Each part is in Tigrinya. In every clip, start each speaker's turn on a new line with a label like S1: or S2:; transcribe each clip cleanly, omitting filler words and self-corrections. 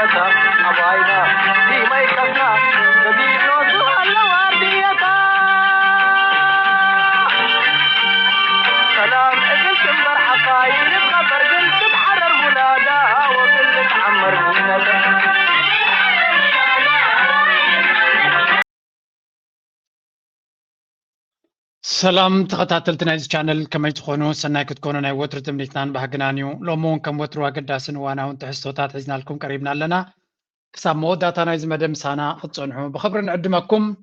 S1: ورديتا أباينا في ما يكفنا نبينو سهل ورديتا سلام قلت مرحبا ينبغى قلت بحرر ولادها وقلت عمر منها
S2: سلام تخطاتلتنا إذا channel كما تكونوا سنة كتكونوا ناي وتر تمنيتنا بهجنانيو لومون كم وتر وقداسن وانا ونتحستوتات عزنا لكم قريبنا لنا كسام موداتنا إذا مدام سانا خصنحو بخبر نقدمكم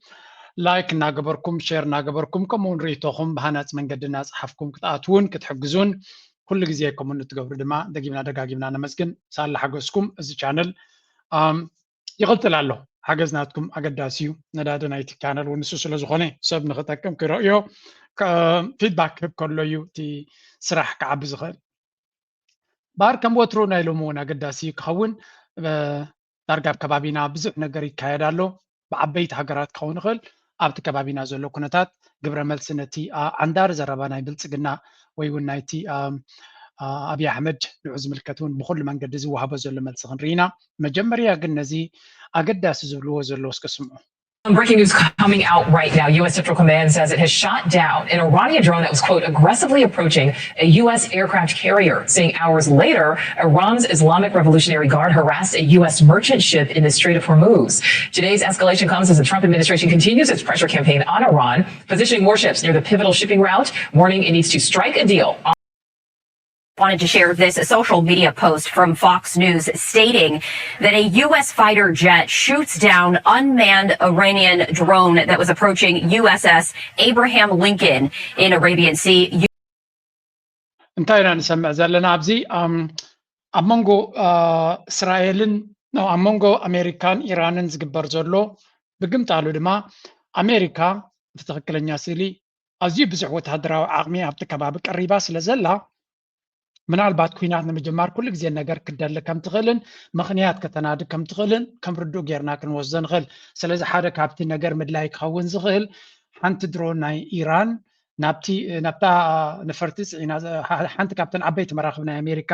S2: لايك ناقبركم شير ناقبركم كمون ريتوخم بهانات من قد الناس حفكم كتقاتون كتحجزون كل جزيكم من تقبر دماء دقيقنا دقاقنا نمسكن سال لحقسكم إذا channel يغلط لالله حجزناتكم أقداسيو ندادنا يتكانل ونسوس لزخوني سب نختكم كرأيو فيدباك بكله يو تي سرح كعب زخل بار كم وترو نايلومونا قداسيو كخون دارقاب كبابينا بزح نقري كايدالو بعبيت هجرات كون خل أبت كبابينا زلو كنتات قبر ملسنتي عندار زربانا بلتسقنا ويونايتي أبي أحمد نعوز ملكتون بخل من قد زوها بزل ملسخن رينا مجمريا قلنزي أقداس زلو زلو سكسمو.
S3: Breaking news coming out right now. U.S. Central Command says it has shot down an Iranian drone that was, quote, aggressively approaching a U.S. aircraft carrier, saying hours later, Iran's Islamic Revolutionary Guard harassed a U.S. merchant ship in the Strait of Hormuz. Today's escalation comes as the Trump administration continues its pressure campaign on Iran, positioning warships near the pivotal shipping route, warning it needs to strike a deal.
S4: Wanted to share this social media post from Fox News stating that a U.S. fighter jet shoots down unmanned Iranian drone that was approaching USS Abraham Lincoln in Arabian Sea.
S2: انتهينا نسمع زلنا عبزي أمونغو إسرائيل نو أمونغو أمريكان إيران زقبر زلو بقمت على دما أمريكا تتغكل الناسيلي أزي بزعوة هدراو عقمي أبتكبابك الرباس لزلا ምናልባት ኩናት ንምጅማር ኩሉ ግዜ ነገር ክደለ ከም ትኽእልን ምኽንያት ከተናድ ከም ትኽእልን ከም ርዱእ ጌርና ክንወስዶ ንኽእል ስለዚ ሓደ ካብቲ ነገር ምድላይ ክኸውን ዝኽእል ሓንቲ ድሮን ናይ ኢራን ናብታ ነፈርቲ ፅዒና ሓንቲ ካብተን ዓበይቲ መራኽቢ ናይ ኣሜሪካ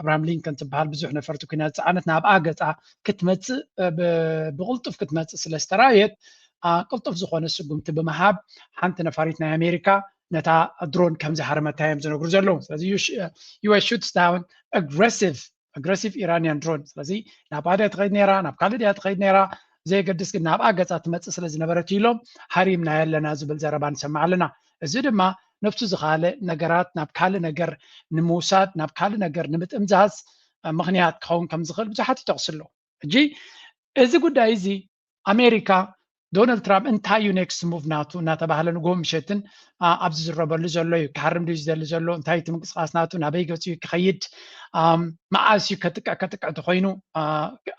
S2: ኣብርሃም ሊንከን ትበሃል ብዙሕ ነፈርቲ ኩናት ፀዓነት ናብ ኣገፃ ክትመፅእ ብቕልጡፍ ክትመፅእ ስለ ዝተራእየት ቅልጡፍ ዝኾነ ስጉምቲ ብምሃብ ሓንቲ ነፋሪት ናይ ኣሜሪካ ነታ ድሮን ከምዚ ሃርመታዮም ዝነግሩ ዘለዉ ስለዚ US shoots down aggressive Iranian drone ስለዚ ናብ ኣድያ ትኸይድ ነራ ናብ ካልእ ድያ ትኸይድ ነራ ዘይገድስ ግን ናብ ኣገፃ ትመፅእ ስለ ዝነበረት ኢሎም ሃሪምና ያለና ዝብል ዘረባ ንሰማዕ ኣለና እዚ ድማ ነፍሱ ዝኻለ ነገራት ናብ ካልእ ነገር ንምውሳድ ናብ ካልእ ነገር ንምጥምዛዝ ምኽንያት ክኸውን ከም ዝኽእል ብዙሓት ይጠቕስሉ ሕጂ እዚ ጉዳይ እዚ ኣሜሪካ ዶናልድ ትራምፕ እንታይ እዩ ኔክስት ሙቭ ናቱ እናተባህለ ንጎ ምሸትን ኣብዚ ዝረበሉ ዘሎ እዩ ክሓርም ድዩ ዝደሊ ዘሎ እንታይ እቲ ምንቅስቃስ ናቱ ናበይ ገፂ እዩ ክኸይድ መዓስ እዩ ከጥቅዕ ተኮይኑ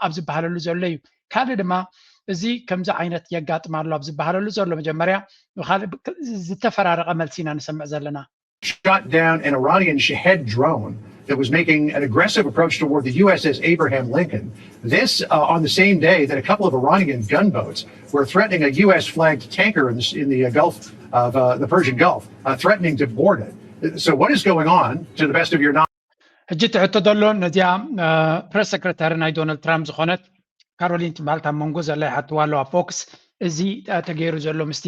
S2: ኣብ ዝበሃለሉ ዘሎ እዩ ካልእ ድማ እዚ ከምዚ ዓይነት የጋጥም ኣሎ ኣብ ዝበሃለሉ ዘሎ መጀመርያ ዝተፈራረቐ መልሲ ኢና ንሰምዕ ዘለና
S5: shot down an Iranian Shahed drone that was making an aggressive approach toward the USS Abraham Lincoln. This on the same day that a couple of Iranian gunboats were threatening a U.S.-flagged tanker in the Gulf of the Persian Gulf, threatening to board it. So what is going on, to the best of your knowledge?
S2: ሕጂ ትሕቶ ዘሎ ነዚያ ፕሬስ ሰክረታሪ ናይ ዶናልድ ትራምፕ ዝኾነት ካሮሊን ትበሃል ኣብ መንጎ ዘላ ይሓትዋ ኣለዋ ፎክስ እዚ ተገይሩ ዘሎ ምስቲ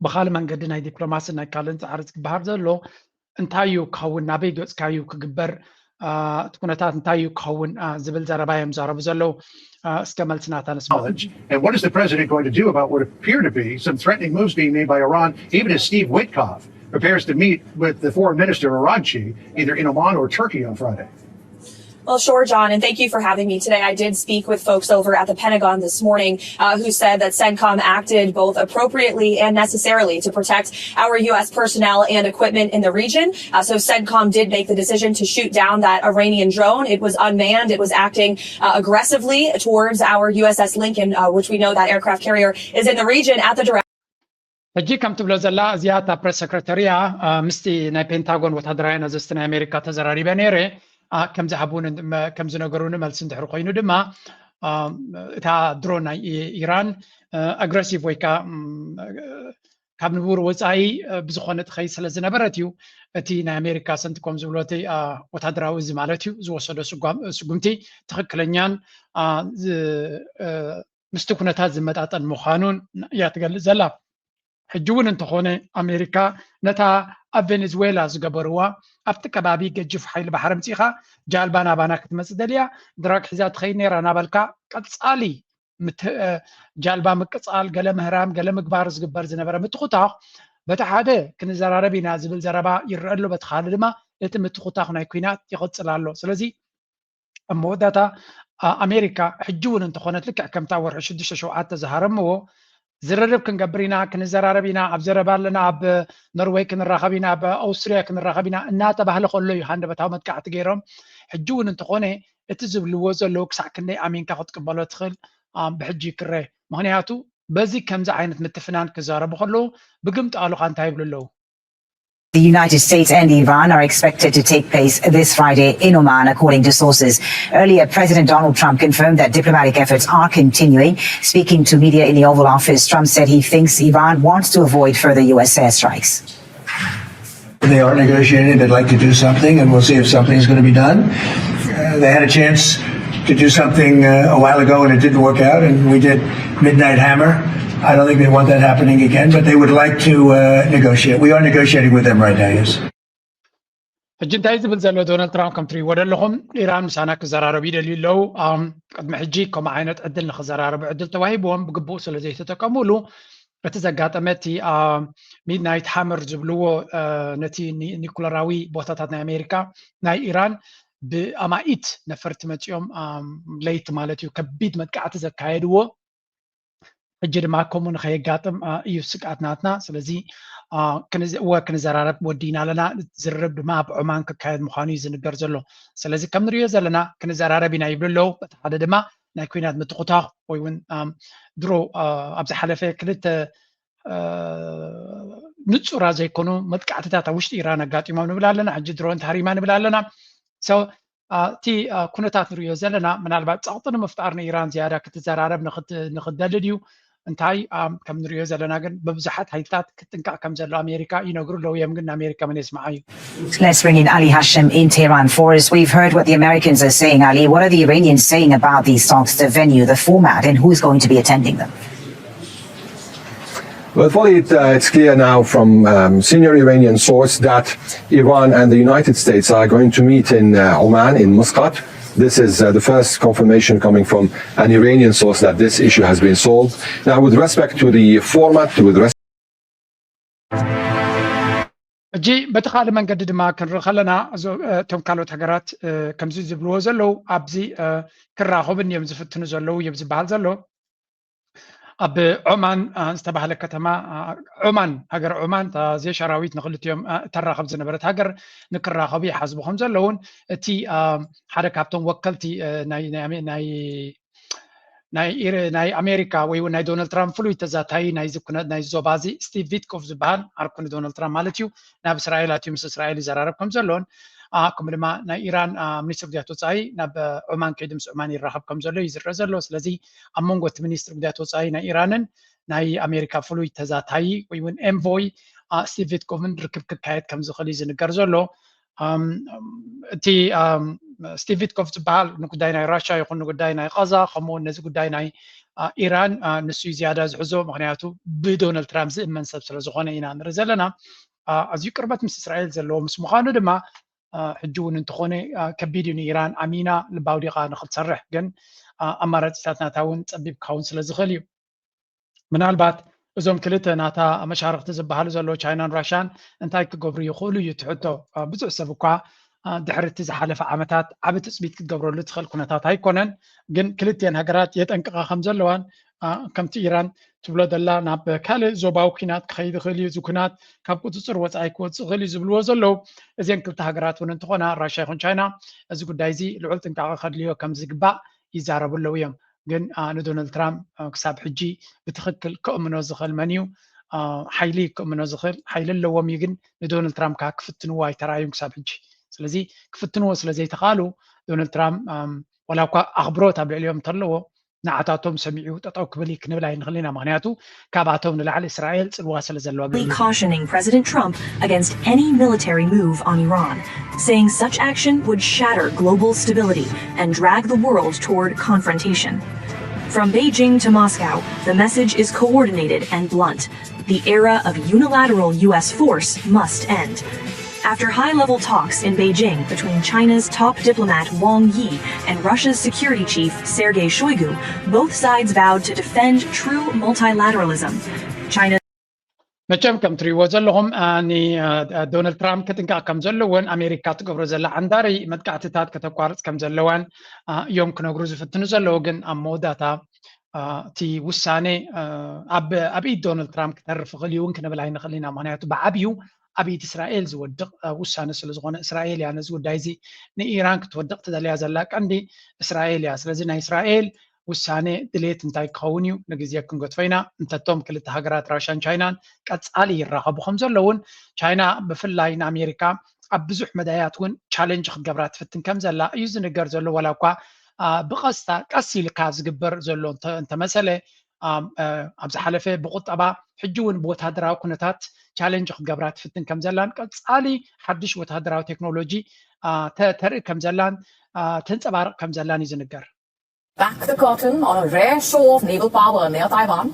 S2: ብኻልእ መንገዲ ናይ ዲፕሎማሲ ናይ ካልእ ፃዕሪ ዝግበሃር ዘሎ እንታይ እዩ ክኸውን ናበይ ገፅካ እዩ ክግበር እቲ ኩነታት እንታይ እዩ ክኸውን ዝብል ዘረባ እዮም ዘረቡ ዘለዉ እስከ መልስናታ ንስማ
S5: And what is the president going to do about what appear to be some threatening moves being made by Iran, even as Steve Witkoff prepares to meet with the foreign minister Iranchi either in Oman or Turkey on Friday?
S6: Well, sure, John, and thank you for having me today. I did speak with folks over at the Pentagon this morning who said that CENTCOM acted both appropriately and necessarily to protect our U.S. personnel and equipment in the region. So CENTCOM did make the decision to shoot down that Iranian drone. It was unmanned. It was acting aggressively towards our USS Lincoln, which we know that aircraft carrier is in the region at the direct.
S2: ሕጂ ከም ትብሎ ዘላ እዚኣ እታ ፕሬስ ሰክረተሪያ ምስቲ ናይ ፔንታጎን ወታደራዊ ነዘስቲ ናይ ኣሜሪካ ተዘራሪበ ነይረ ከም ዝሓቡን ከም ዝነገሩን መልሲ እንድሕር ኮይኑ ድማ እታ ድሮን ናይ ኢራን ኣግሬሲቭ ወይ ከዓ ካብ ንቡር ወፃኢ ብዝኾነ ትኸይ ስለ ዝነበረት እዩ እቲ ናይ ኣሜሪካ ሰንቲኮም ዝብሎ እቲ ወታደራዊ እዚ ማለት እዩ ዝወሰዶ ስጉምቲ ትኽክለኛን ምስቲ ኩነታት ዝመጣጠን ምዃኑን እያ ትገልጽ ዘላ ሕጂ እውን እንተኾነ ኣሜሪካ ነታ ኣብ ቬኔዙዌላ ዝገበርዋ ኣብቲ ከባቢ ገጅፍ ሓይሊ ባሕሪ ምፂኻ ጃልባ ናባና ክትመፅእ ደልያ ድራግ ሒዛ ትኸይድ ነይራ ናበልካ ቀፃሊ ጃልባ ምቅፃል ገለ ምህራም ገለ ምግባር ዝግበር ዝነበረ ምትኹታኽ በቲ ሓደ ክንዘራረብ ኢና ዝብል ዘረባ ይረአ ኣሎ በቲ ካልእ ድማ እቲ ምትኹታኽ ናይ ኩናት ይቕፅል ኣሎ ስለዚ ኣብ መወዳእታ ኣሜሪካ ሕጂ እውን እንተኾነት ልክዕ ከምታ ወርሒ 6-7 ዝሃረምዎ ዝርርብ ክንገብር ኢና ክንዘራረብ ኢና ኣብ ዘረባ ኣለና ኣብ ኖርዌይ ክንራኸብ ኢና ኣብ ኣውስትሪያ ክንራኸብ ኢና እናተባህለ ከሎ እዩ ሃንደበታዊ መጥቃዕቲ ገይሮም ሕጂ እውን እንተኾነ እቲ ዝብልዎ ዘለዉ ክሳዕ ክንደይ ኣሚንካ ክትቅበሎ ትኽእል ብሕጂ ክረ ምክንያቱ በዚ ከምዚ ዓይነት ምትፍናን ክዛረቡ ከለዉ ብግምጣሉካ እንታይ ይብሉ ኣለዉ
S7: The United States and Iran are expected to take place this Friday in Oman, according to sources. Earlier, President Donald Trump confirmed that diplomatic efforts are continuing. Speaking to media in the Oval Office, Trump said he thinks Iran wants to avoid further U.S. airstrikes.
S8: They are negotiating. They'd like to do something, and we'll see if something is going to be done. They had a chance to do something a while ago, and it didn't work out, and we did Midnight Hammer. I don't think they want that happening again, but they would like to negotiate. We are negotiating with them right now, yes.
S2: ሕጂ እንታይ ዝብል ዘሎ ዶናልድ ትራምፕ ከም ትሪእዎ ዘለኹም ኢራን ምሳና ክዘራረቡ ይደልዩ ኣለዉ ቅድሚ ሕጂ ከምኡ ዓይነት ዕድል ንክዘራረቡ ዕድል ተዋሂብዎም ብግቡእ ስለ ዘይተጠቀሙሉ እቲ ዘጋጠመ እቲ ሚድናይት ሃመር ዝብልዎ ነቲ ኒኩለራዊ ቦታታት ናይ ኣሜሪካ ናይ ኢራን ብኣማኢት ነፈርቲ መፂኦም ለይቲ ማለት እዩ ከቢድ መጥቃዕቲ ዘካየድዎ ሕጂ ድማ ከምኡ ንኸየጋጥም እዩ ስጋኣትናትና ስለዚ ክንዘራረብ ወዲና ኣለና ዝርርብ ድማ ኣብ ዑማን ክካየድ ምዃኑ እዩ ዝንገር ዘሎ ስለዚ ከም ንሪኦ ዘለና ክንዘራረብ ኢና ይብሉ ኣለዉ በቲ ሓደ ድማ ናይ ኩናት ምትኹታኽ ወይ እውን ድሮ ኣብ ዝሓለፈ ክልተ ንፁራ ዘይኮኑ መጥቃዕትታት ኣብ ውሽጢ ኢራን ኣጋጢሞም ንብል ኣለና ሕጂ ድሮን ተሃሪማ ንብል ኣለና እቲ ኩነታት ንሪኦ ዘለና ምናልባት ፀቕጢ ንምፍጣር ንኢራን ዝያዳ ክትዘራረብ ንክትደልድ እዩ እንታይ ከም ንሪኦ ዘለና ግን በብዙሓት ሃይልታት ክትጥንቃቕ ከም ዘሎ ኣሜሪካ ይነግሩ ኣለዉ እዮም ግን ኣሜሪካ ምን የስማዓ እዩ
S7: Let's bring in Ali Hashem in Tehran for us. We've heard what the Americans are saying. Ali, what are the Iranians saying about these talks, the venue, the format, and who's going to be attending them?
S9: Well, Folly, it's clear now from senior Iranian source that Iran and the United States are going to meet in Oman, in Muscat. This is the first confirmation coming from an Iranian source that this issue has been solved. Now, with respect to the format,
S2: ሕጂ በቲ ካልእ መንገዲ ድማ ክንርኢ ከለና እቶም ካልኦት ሃገራት ከምዚ ዝብልዎ ዘለዉ ኣብዚ ክራኸቡን እዮም ዝፍትኑ ዘለዉ እዮም ዝበሃል ዘሎ ኣብ ዑማን ዝተባህለ ከተማ ዑማን ሃገር ዑማን ዘይ ሸራዊት ንክልቲኦም ተራኸብ ዝነበረት ሃገር ንክራኸቡ ይሓስቡ ከም ዘለውን እቲ ሓደ ካብቶም ወከልቲ ናይ ኣሜሪካ ወይ እውን ናይ ዶናልድ ትራምፕ ፍሉይ ተዛታይ ናይ ዞባ እዚ ስቲቭ ቪትኮፍ ዝበሃል ዓርኩ ዶናልድ ትራምፕ ማለት እዩ ናብ እስራኤል ኣትዩ ምስ እስራኤል ይዘራረብ ከም ዘሎን ከምኡ ድማ ናይ ኢራን ሚኒስትር ጉዳያት ወፃኢ ናብ ዑማን ከይዲ ምስ ዑማን ይራኸብ ከም ዘሎ እዩ ዝረአ ዘሎ ስለዚ ኣብ መንጎ እቲ ሚኒስትር ጉዳያት ወፃኢ ናይ ኢራንን ናይ ኣሜሪካ ፍሉይ ተዛታይ ወይ እውን ኤንቮይ ስቲቭ ቪትኮፍን ርክብ ክካየድ ከም ዝኽእል እዩ ዝንገር ዘሎ እቲ ስቲቭ ቪትኮፍ ዝበሃል ንጉዳይ ናይ ራሻ ይኹን ንጉዳይ ናይ ቀዛ ከምኡ ነዚ ጉዳይ ናይ ኢራን ንሱ ዝያዳ ዝሕዞ ምክንያቱ ብዶናልድ ትራምፕ ዝእመን ሰብ ስለ ዝኾነ ኢና ንርኢ ዘለና ኣዝዩ ቅርበት ምስ እስራኤል ዘለዎ ምስ ምዃኑ ድማ ሕጂ እውን እንተኾነ ከቢድ እዩ ንኢራን ኣሚና ልባው ዲቓ ንክትሰርሕ ግን ኣማራፂታት ናታ እውን ፀቢብ ክኸውን ስለ ዝኽእል እዩ ምናልባት እዞም ክልተ ናታ መሻርክቲ ዝበሃሉ ዘለዉ ቻይናን ራሽያን እንታይ ክገብሩ ይኽእሉ እዩ ትሕቶ ብዙሕ ሰብ እኳ ድሕሪ እቲ ዝሓለፈ ዓመታት ዓብ ትፅቢት ክትገብረሉ ትኽእል ኩነታት ኣይኮነን ግን ክልትኤን ሃገራት የጠንቅቓ ከም ዘለዋን ከምቲ ኢራን ትብሎ ዘላ ናብ ካልእ ዞባዊ ኩናት ክኸይድ ይኽእል እዩ እዚ ኩናት ካብ ቁፅፅር ወፃኢ ክወፅእ ይኽእል እዩ ዝብልዎ ዘለዉ እዚአን ክልተ ሃገራት እውን እንትኾና ራሽያ ይኹን ቻይና እዚ ጉዳይ እዚ ልዑል ጥንቃቐ ከድልዮ ከም ዝግባእ ይዛረቡ ኣለዉ እዮም ግን ንዶናልድ ትራምፕ ክሳብ ሕጂ ብትኽክል ክእምኖ ዝኽእል መን እዩ ሓይሊ ክእምኖ ዝኽእል ሓይሊ ኣለዎም እዩ ግን ንዶናልድ ትራምፕ ከዓ ክፍትንዎ ኣይተረኣዩን ክሳብ ሕጂ ስለዚ ክፍትንዎ ስለ ዘይተኻሉ ዶናልድ ትራምፕ ዋላ እኳ ኣኽብሮት ኣብ ልዕሊኦም እንተለዎ ንዓታቶም ሰሚዑ ጠጠው ክብል ክንብል ኣይንኽእልና ምክንያቱ ካብኣቶም ንላዕሊ እስራኤል ጽልዋ ስለ ዘለዋ
S10: cautioning President Trump against any military move on Iran, saying such action would shatter global stability and drag the world toward confrontation. From Beijing to Moscow, the message is coordinated and blunt. The era of unilateral U.S. force must end. After high-level talks in Beijing between China's top diplomat Wang Yi and Russia's security chief Sergei Shoigu, both sides vowed to defend true multilateralism. China
S2: መቸም ከም ትሪእዎ ዘለኹም ዶናልድ ትራምፕ ክጥንቃቕ ከም ዘለዎን ኣሜሪካ ትገብሮ ዘላ ዓንዳሪ መጥቃዕትታት ከተቋርፅ ከም ዘለዋን እዮም ክነግሩ ዝፍትኑ ዘለዉ ግን ኣብ መወዳእታ እቲ ውሳኔ ኣብ ኢድ ዶናልድ ትራምፕ ክተርፍ ይኽእል እውን ክንብል ኣይንኽእል ኢና ምክንያቱ ብዓብዩ ኣብ ኢድ እስራኤል ዝወድቕ ውሳነ ስለ ዝኾነ እስራኤል እያ ነዚ ጉዳይ እዚ ንኢራን ክትወድቕ ትደልያ ዘላ ቀንዲ እስራኤል እያ ስለዚ ናይ እስራኤል ውሳኔ ድሌት እንታይ ክኸውን እዩ ንግዜ ክንገትፎ ኢና እንተቶም ክልተ ሃገራት ራሽያን ቻይናን ቀጻሊ ይራኸቡ ከም ዘለውን ቻይና ብፍላይ ንኣሜሪካ ኣብ ብዙሕ መዳያት እውን ቻሌንጅ ክገብራ ትፍትን ከም ዘላ እዩ ዝንገር ዘሎ ወላ እኳ ብቐስታ ቀስ ኢልካ ዝግበር ዘሎ እንተመሰለ ኣብ ዝሓለፈ ብቁጠባ ሕጂ እውን ብወታደራዊ ኩነታት ቻሌንጅ ክገብራ ትፍትን ከም ዘላን ቀጻሊ ሓድሽ ወታደራዊ ቴክኖሎጂ ተርኢ ከም ዘላን ተንፀባርቕ ከም ዘላን እዩ ዝንገር
S3: Back the curtain on a rare show of naval power near Taiwan.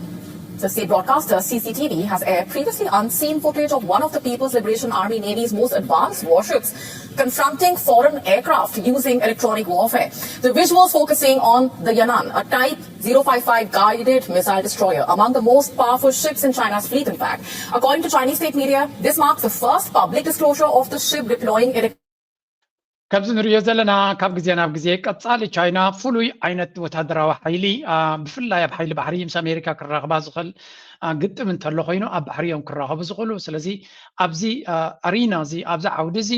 S3: The state broadcaster CCTV has aired previously unseen footage of one of the People's Liberation Army Navy's most advanced warships confronting foreign aircraft using electronic warfare. The visuals focusing on the Yan'an, a Type 055 guided missile destroyer, among the most powerful ships in China's fleet, in fact. According to Chinese state media, this marks the first public disclosure of the ship deploying
S2: ካብዚ ንሪኦ ዘለና ካብ ግዜ ናብ ግዜ ቀጻሊ ቻይና ፍሉይ ዓይነት ወታደራዊ ሓይሊ ብፍላይ ኣብ ሓይሊ ባሕሪ ምስ ኣሜሪካ ክራኸባ ዝኽእል ግጥም እንተሎ ኮይኑ ኣብ ባሕሪ እዮም ክራኸቡ ዝኽእሉ ስለዚ ኣብዚ ኣሪና እዚ ኣብዚ ዓውዲ እዚ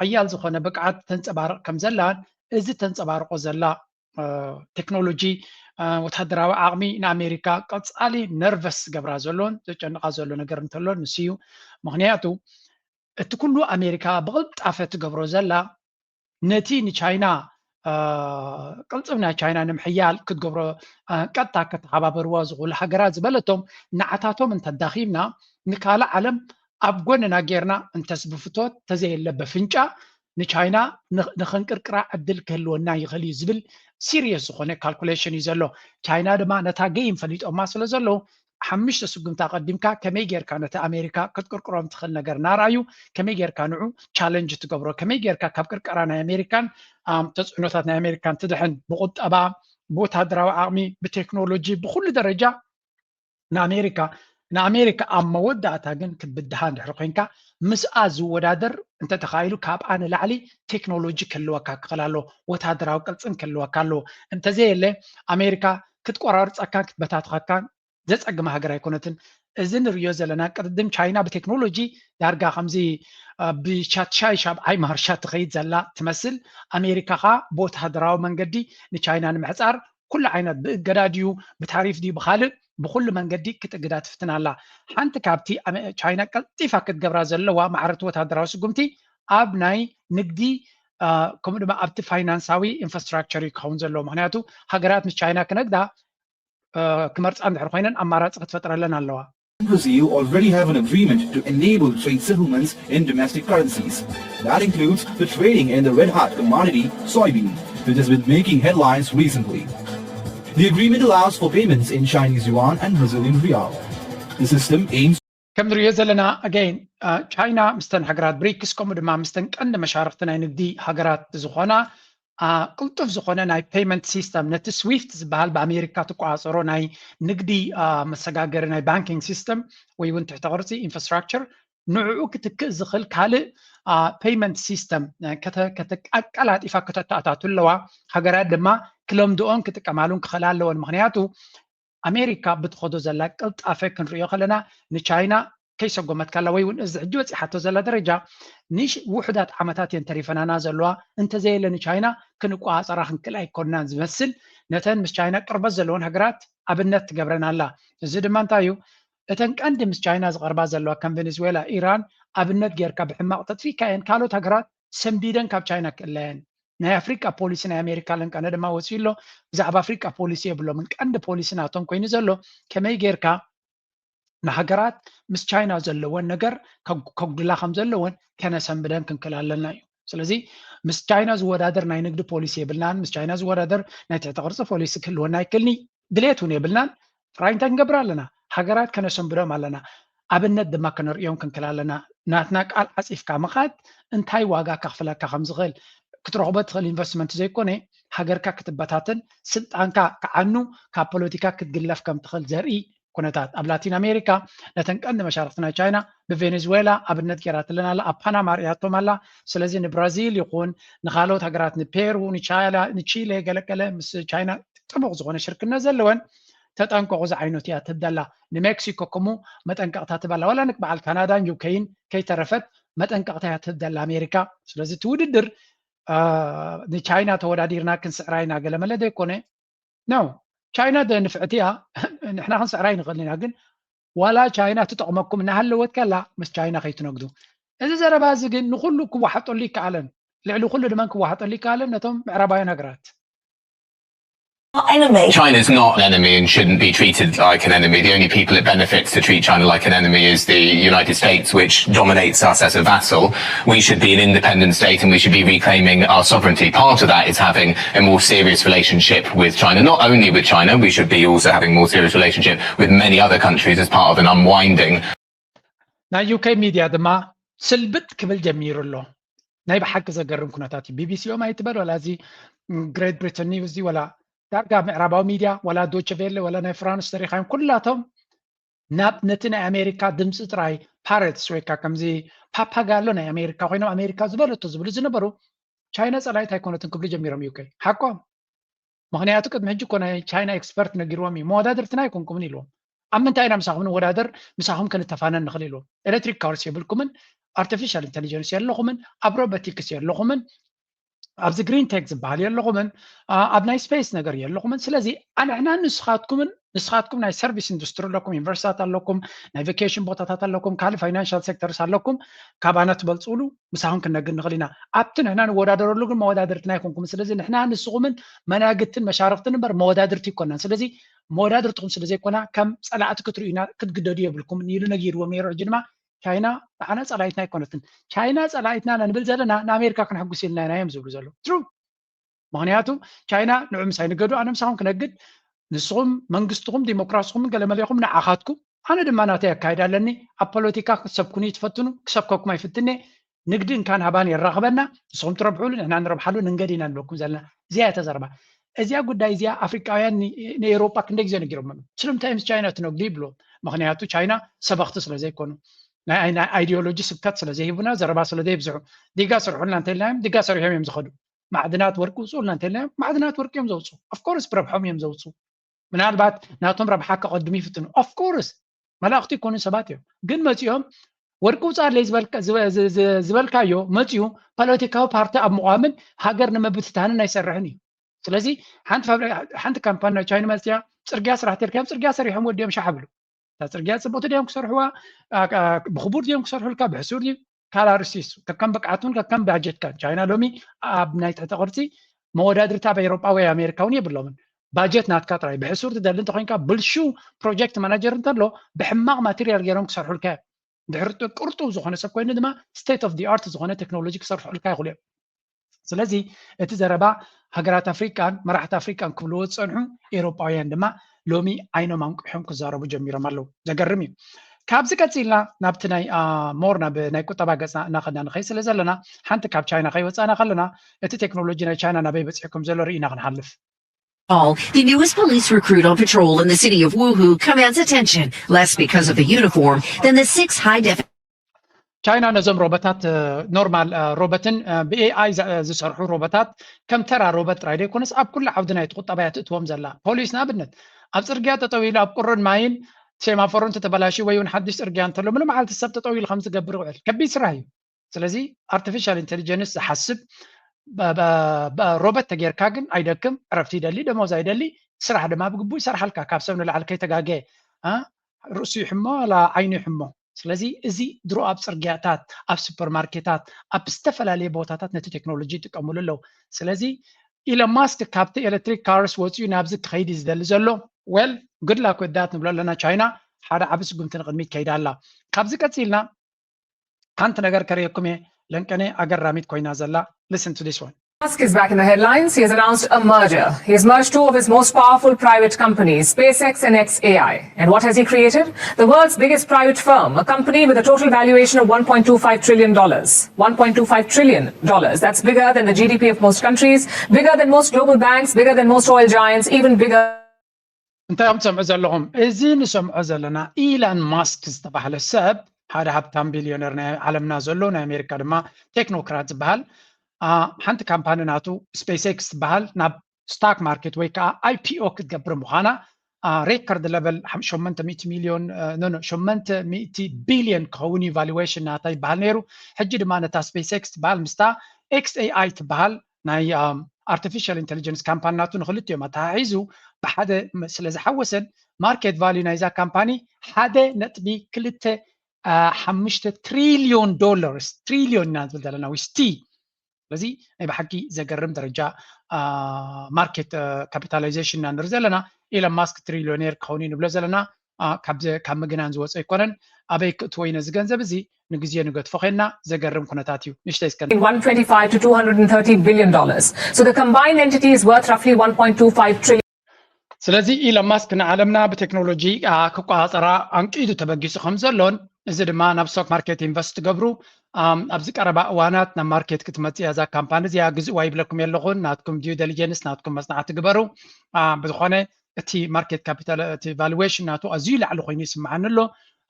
S2: ሓያል ዝኾነ ብቅዓት ተንፀባርቕ ከም ዘላን እዚ ተንፀባርቆ ዘላ ቴክኖሎጂ ወታደራዊ ዓቕሚ ንኣሜሪካ ቀጻሊ ነርቨስ ገብራ ዘሎን ዘጨንቃ ዘሎ ነገር እንተሎ ንሱ እዩ ምክንያቱ እቲ ኩሉ ኣሜሪካ ብቕልጣፈ ትገብሮ ዘላ ነቲ ንቻይና ቅልፅም ናይ ቻይና ንምሕያል ክትገብሮ ቀጥታ ከተሓባበርዋ ዝኽእሉ ሃገራት ዝበለቶም ንዓታቶም እንተዳኺምና ንካልእ ዓለም ኣብ ጎንና ጌርና እንተስብፍቶት ተዘየለ በፍንጫ ንቻይና ንኽንቅርቅራ ዕድል ክህልወና ይኽእል እዩ ዝብል ሲሪየስ ዝኾነ ካልኩሌሽን እዩ ዘሎ ቻይና ድማ ነታ ገይም ፈሊጦማ ስለ ዘለዉ ሓሙሽተ ስጉምታ ቀዲምካ ከመይ ጌርካ ነቲ ኣሜሪካ ክትቅርቅሮም ትኽእል ነገር ናርኣዩ ከመይ ጌርካ ንዑ ቻለንጅ ትገብሮ ከመይ ጌርካ ካብ ቅርቀራ ናይ ኣሜሪካን ተፅዕኖታት ናይ ኣሜሪካን ትድሕን ብቁጠባ ብወታደራዊ ዓቕሚ ብቴክኖሎጂ ብኩሉ ደረጃ ንኣሜሪካ ኣብ መወዳእታ ግን ክትብድሃ እንድሕሪ ኮንካ ምስኣ ዝወዳደር እንተተኻኢሉ ካብኣ ንላዕሊ ቴክኖሎጂ ክህልወካ ክኽእል ኣሎ ወታደራዊ ቅልፅም ክህልወካ ኣለዎ እንተዘየለ ኣሜሪካ ክትቆራርፀካን ክትበታትኸካን ዘፀግማ ሃገር ኣይኮነትን እዚ ንሪኦ ዘለና ቅድም ቻይና ብቴክኖሎጂ ዳርጋ ከምዚ ብሻትሻይ ሻብዓይ ማርሻ ትኸይድ ዘላ ትመስል ኣሜሪካ ኻ ብወታደራዊ መንገዲ ንቻይና ንምሕፃር ኩሉ ዓይነት ብእገዳ ድዩ ብታሪፍ ድዩ ብካልእ ብኩሉ መንገዲ ክትእግዳ ትፍትን ኣላ ሓንቲ ካብቲ ቻይና ቀልጢፋ ክትገብራ ዘለዋ ማዕረቲ ወታደራዊ ስጉምቲ ኣብ ናይ ንግዲ ከምኡ ድማ ኣብቲ ፋይናንሳዊ ኢንፍራስትራክቸር ክኸውን ዘለዎ ምክንያቱ ሃገራት ምስ ቻይና ክነግዳ ክመርፃ እንድሕር ኮይነን ኣማራፂ ክትፈጥረለን ኣለዋ
S11: Brazil already have an agreement to enable trade settlements in domestic currencies. That includes the trading in the red-hot commodity soybean, which has been making headlines recently. The agreement allows for payments in Chinese yuan and Brazilian real. The system aims
S2: ከም ንሪኦ ዘለና again ቻይና ምስተን ሃገራት ብሪክስ ከምኡ ድማ ምስተን ቀንዲ መሻርክቲ ናይ ንግዲ ሃገራት ዝኾና ቅልጡፍ ዝኾነ ናይ ፔይመንት ሲስተም ነቲ ስዊፍት ዝበሃል ብኣሜሪካ ትቋፀሮ ናይ ንግዲ መሰጋገሪ ናይ ባንኪንግ ሲስተም ወይ እውን ትሕተ ቅርፂ ኢንፍራስትራክቸር ንዕኡ ክትክእ ዝኽእል ካልእ ፔይመንት ሲስተም ኣቀላጢፋ ከተተኣታቱ ኣለዋ ሃገራት ድማ ክለምድኦን ክጥቀማሉን ክኽእላ ኣለወን ምክንያቱ ኣሜሪካ ብትኸዶ ዘላ ቅልጣፈ ክንሪኦ ከለና ንቻይና ከይሰጎመትካላ ወይ እውን እዚ ሕጂ በፂሓቶ ዘላ ደረጃ ንውሕዳት ዓመታት እየን ተሪፈናና ዘለዋ እንተዘየለ ንቻይና ክንቋፀራ ክንክእል ኣይኮንናን ዝመስል ነተን ምስ ቻይና ቅርበት ዘለዎን ሃገራት ኣብነት ትገብረና ኣላ እዚ ድማ እንታይ እዩ እተን ቀንዲ ምስ ቻይና ዝቐርባ ዘለዋ ከም ቬኔዙዌላ ኢራን ኣብነት ጌርካ ብሕማቕ ተጥፊካ እየን ካልኦት ሃገራት ሰንቢደን ካብ ቻይና ክእለየን ናይ ኣፍሪካ ፖሊሲ ናይ ኣሜሪካ ለንቀነ ድማ ወፂሎ ብዛዕባ ኣፍሪካ ፖሊሲ የብሎምን ቀንዲ ፖሊሲ ናቶም ኮይኑ ዘሎ ከመይ ጌርካ ንሃገራት ምስ ቻይና ዘለወን ነገር ከጉድላ ከም ዘለወን ከነሰንብደን ክንክል ኣለና እዩ ስለዚ ምስ ቻይና ዝወዳደር ናይ ንግዲ ፖሊሲ የብልናን ምስ ቻይና ዝወዳደር ናይ ትሕቲ ቅርፂ ፖሊሲ ክህልወና ይክልኒ ድሌት እውን የብልናን ጥራይ እንታይ ክንገብር ኣለና ሃገራት ከነሰንብዶም ኣለና ኣብነት ድማ ክንሪኦም ክንክል ኣለና ናትና ቃል ዓፂፍካ ምኻድ እንታይ ዋጋ ከኽፍለካ ከም ዝኽእል ክትረኽቦ ትኽእል ኢንቨስትመንት ዘይኮነ ሃገርካ ክትበታትን ስልጣንካ ክዓኑ ካብ ፖለቲካ ክትግለፍ ከም ትኽእል ዘርኢ ኩነታት ኣብ ላቲን ኣሜሪካ ነተን ቀንዲ መሻርክቲ ናይ ቻይና ብቬኔዙዌላ ኣብነት ጌራትልና ኣላ ኣብ ፓናማ ርያቶም ኣላ ስለዚ ንብራዚል ይኹን ንካልኦት ሃገራት ንፔሩ ንቺሌ ገለገለ ምስ ቻይና ጥቡቕ ዝኾነ ሽርክነት ዘለወን ተጠንቀቑ ዝዓይነቱ እያ ትብደላ ንሜክሲኮ ከምኡ መጠንቀቕታ ትበላ ወላ ንክበዓል ካናዳን ዩኬይን ከይተረፈት መጠንቀቕታ እያ ትብደላ ኣሜሪካ ስለዚ እቲ ውድድር ንቻይና ተወዳዲርና ክንስዕራ ኢና ገለ መለ ዘይኮነ ነው ቻይና ንፍዕቲ እያ ንሕና ክንስዕራ ይንኽእል ኢና ግን ዋላ ቻይና ትጠቕመኩም እናሃለወት ከላ ምስ ቻይና ከይትነግዱ እዚ ዘረባ እዚ ግን ንኩሉ ክዋሓጠሉ ይከኣለን ልዕሊ ኩሉ ድማ ክዋሓጠሉ ይከኣለን ነቶም ምዕራባውያን ሃገራት
S12: China is not an enemy and shouldn't be treated like an enemy. The only people it benefits to treat China like an enemy is the United States, which dominates us as a vassal. We should be an independent state and we should be reclaiming our sovereignty. Part of that is having a more serious relationship with China. Not only with China, we should be also having a more serious relationship with many other countries as part of an unwinding.
S2: ናይ ዩኬ ሚድያ ድማ ስልብጥ ክብል ጀሚሩ ኣሎ ናይ ብሓቂ ዘገርም ኩነታት ቢቢሲ ኦም ኣይትበል ወላ እዚ ግሬት ብሪተን ኒውዝ ወላ ዳርጋ ምዕራባዊ ሚድያ ወላ ዶቼ ቬለ ወላ ናይ ፍራንስ ተሪኻዮም ኩላቶም ናብ ነቲ ናይ ኣሜሪካ ድምፂ ጥራይ ፓሬትስ ወይ ከዓ ከምዚ ፓፓጋሎ ናይ ኣሜሪካ ኮይኖም ኣሜሪካ ዝበለቶ ዝብሉ ዝነበሩ ቻይና ፀላይት ኣይኮነትን ክብሉ ጀሚሮም ዩኬ ሓቆም ምክንያቱ ቅድሚ ሕጂ እኮ ናይ ቻይና ኤክስፐርት ነጊርዎም እዩ መወዳድርትና ኣይኮንኩምን ኢልዎም ኣብ ምንታይ ኢና ምሳኹም ንወዳደር ምሳኹም ክንተፋነን ንኽእል ኢልዎም ኤሌክትሪክ ካርስ የብልኩምን ኣርቲፊሻል ኢንቴሊጀንስ የለኹምን ኣብ ሮቦቲክስ የለኹምን ኣብዚ ግሪን ቴክ ዝበሃል የለኹምን ኣብ ናይ ስፔስ ነገር የለኹምን ስለዚ ኣንሕና ንስኻትኩም ናይ ሰርቪስ ኢንዱስትሪ ኣለኩም ዩኒቨርሲታት ኣለኩም ናይ ቫኬሽን ቦታታት ኣለኩም ካልእ ፋይናንሻል ሴክተርስ ኣለኩም ካባና ትበልፅሉ ምሳኹም ክንነግድ ንኽእል ኢና ኣብቲ ንሕና ንወዳደረሉ ግን መወዳድርትና ኣይኮንኩም ስለዚ ንሕና ንስኹምን መናግድትን መሻርክትን እምበር መወዳድርቲ ይኮናን ስለዚ መወዳድርትኩም ስለዘይኮና ከም ፀላእቲ ክትርኡና ክትግደዱ የብልኩም ኢሉ ነጊርዎም ነይሩ ሕጂ ድማ ቻይና ኣነ ፀላይትና ኣይኮነትን ቻይና ፀላይትና ንብል ዘለና ንኣሜሪካ ክንሕጉስ ኢልና ኢና እዮም ዝብሉ ዘሎ ትሩ ምክንያቱ ቻይና ንዑ ምሳይ ንገዱ ኣነ ምሳኹም ክነግድ ንስኹም መንግስትኩም ዲሞክራሲኩም ገለመለኹም ንዓኻትኩም ኣነ ድማ ናተይ ኣካይድ ኣለኒ ኣብ ፖለቲካ ክትሰብኩኒ ትፈትኑ ክሰብከኩም ኣይፍትነ ንግዲ እንካን ሃባን የራኽበና ንስኹም ትረብሕሉ ንሕና ንረብሓሉ ንንገዲ ኢና ንብለኩም ዘለና እዚኣ ተዘረባ እዚኣ ጉዳይ እዚኣ ኣፍሪካውያን ንኤውሮጳ ክንደይ ግዜ ነጊሮም ስለምንታይ ምስ ቻይና ትነግዱ ይብሎም ምክንያቱ ቻይና ሰበኽቲ ስለዘይኮኑ ናይ ኣይዲዮሎጂ ስብከት ስለዘይሂቡና ዘረባ ስለዘይብዝሑ ዲጋ ስርሑልና እንተኢልናዮም ዲጋ ሰሪሖም እዮም ዝኸዱ ማዕድናት ወርቂ ውፅኡልና እንተኢልናዮም ማዕድናት ወርቂ እዮም ዘውፅኡ ኦፍኮርስ ብረብሖም እዮም ዘውፅኡ ምናልባት ናቶም ረብሓ ከቐድሙ ይፍትኑ ኦፍኮርስ መላእኽቲ ይኮኑ ሰባት እዮም ግን መፂኦም ወርቂ ውፃለይ ዝበልካዮ መፂኡ ፖለቲካዊ ፓርቲ ኣብ ምቋምን ሃገር ንምብትታንን ኣይሰርሕን እዩ ስለዚ ሓንቲ ካምፓኒ ናይ ቻይና መፅያ ፅርግያ ስራሕ ተልካዮም ፅርግያ ሰሪሖም ወዲኦም ሻሓብሉ ፅርግያ ፅቡቅቲ ድዮም ክሰርሕዋ ብክቡር ድዮም ክሰርሑልካ ብሕሱር ድዩ ካላርሲስ ከከም ብቅዓቱን ከከም ባጀትካ ቻይና ሎሚ ኣብ ናይ ትሕቲ ቅርፂ መወዳድርቲ ኣብ ኤውሮጳ ወይ ኣሜሪካ እውን የብሎምን ባጀት ናትካ ጥራይ ብሕሱር ትደሊ እንተኮይንካ ብልሹ ፕሮጀክት ማናጀር እንተሎ ብሕማቕ ማቴርያል ገይሮም ክሰርሑልካ ድሕሪ ቅርጡብ ዝኾነ ሰብ ኮይኑ ድማ ስቴት ኦፍ ዲ ኣርት ዝኾነ ቴክኖሎጂ ክሰርሑልካ ይኽእሉ እዮም ስለዚ እቲ ዘረባ ሃገራት ኣፍሪካን መራሕቲ ኣፍሪካን ክብልዎ ዝፀንሑ ኤውሮጳውያን ድማ ሎሚ ዓይኖም አንቂሖም ክዛረቡ ጀሚሮም ኣለው ዘገርም እዩ ካብዚ ቀፂልና ናብቲ ናይ ሞር ናይ ቁጠባ ገፅና እናኸድና ንኸይድ ስለ ዘለና ሓንቲ ካብ ቻይና ከይወፃና ከለና እቲ ቴክኖሎጂ ናይ ቻይና ናበይ በፂሕኩም ዘሎ ርኢና ክንሓልፍ
S13: The newest police recruit on patrol in the city of Wuhu commands attention, less because of the uniform than the 6 high-definition
S2: ቻይና ነዞም ሮቦታት ኖርማል ሮቦትን ብኤአይ ዝሰርሑ ሮቦታት ከም ተራ ሮቦት ጥራይ ደይኮነስ ኣብ ኩሉ ዓውዲ ናይ ቁጠባ እያ ትእትዎም ዘላ ፖሊስ ንኣብነት ኣብ ፅርግያ ጠጠው ኢሉ ኣብ ቁርን ማይን ሴማፎርን ተተበላሽ ወይ እውን ሓድሽ ፅርግያ እንተሎ ምንም መዓልቲ ሰብ ጠጠው ኢሉ ከም ዝገብር ይውዕል ከቢድ ስራሕ እዩ ስለዚ ኣርቲፊሻል ኢንቴሊጀንስ ዝሓስብ ሮቦት ተጌርካ ግን ኣይደክም ዕረፍቲ ይደሊ ደሞዝ ኣይደሊ ስራሕ ድማ ብግቡእ ይሰርሓልካ ካብ ሰብ ንላዕሊ ከይተጋገየ ርእሱ ይሕሞ ላ ዓይኑ ይሕሞ ስለዚህ እዚ ድሮ ኣብ ጽርግያታት ኣብ ሱፐርማርኬታት ኣብ ዝተፈላለዩ ቦታታት ነቲ ቴክኖሎጂ ይጥቀሙሉ ኣለዉ ስለዚ ኢሎን ማስክ ካብቲ ኤሌክትሪክ ካርስ ወፂኡ ናብዚ ክኸይድ ዝደሊ ዘሎ ዌል ጉድ ላክ ወዳት ንብሎ ኣለና ቻይና ሓደ ዓብ ስጉምቲ ንቅድሚት ከይዳ ኣላ ካብዚ ቀፂልና ሓንቲ ነገር ከርየኩም እየ ለንቀኔ ኣገራሚት ኮይና ዘላ listen to this one.
S3: Musk is back in the headlines. He has announced a merger. He has merged two of his most powerful private companies, SpaceX and xAI. And what has he created? The world's biggest private firm, a company with a total valuation of $1.25 trillion. $1.25 trillion. That's bigger than the GDP of most countries, bigger than most global banks, bigger than most oil giants, even bigger.
S2: انتم تسمعوا زلهم ازين سمعوا زلنا إيلان ماسك استبحل السب هذا هبتان بليونير عالمنا زلونا أمريكا دما تكنوكرات بحال حنت كامباني ناتو سبيس اكس بحال ناب ستاك ماركت ويكا اي بي او كتقبر مخانا ريكورد ليفل 800 مليون نو 800 بليون كوني فالويشن ناتاي بحال نيرو حجي دما نتا سبيس اكس بحال مستا اكس اي اي تبحال ناي artificial intelligence كامباني ناتو نخلطيو ما تاعيزو بحدا سلازي حوسن ماركت فاليو نايزا كامباني حدا نتبي كلته 5 تريليون دولار تريليون نازل دلنا وستي لذي اي بحكي زقرم درجة ماركت كابيتاليزيشن نرزلنا إلى ماسك تريليونير كوني نبلزلنا كم مجنان زوج يكونن أبيك توين زجنزة بزي نجزيه نقد فخنا زقرم كنتاتيو نشتيس كن
S3: 125 to 230 billion dollars. So the combined entity is worth roughly 1.25 trillion.
S2: ስለዚህ ኢሎን ማስክ ንዓለምና ብቴክኖሎጂ ክቋፀራ አንቂዱ ተበጊሱ ከም ዘሎን እዚ ድማ ናብ ስቶክ ማርኬት ኢንቨስት ገብሩ ኣብዚ ቀረባ እዋናት ናብ ማርኬት ክትመፅእ እዛ ካምፓኒ እዚኣ ግዝእዋ ይብለኩም የለኹን ናትኩም ዲዩ ዲሊጀንስ ናትኩም መፅናዕቲ ግበሩ ብዝኾነ እቲ ማርኬት ካፒታል እቲ ቫሉዌሽን ናቱ ኣዝዩ ላዕሊ ኮይኑ ይስምዓኒ ኣሎ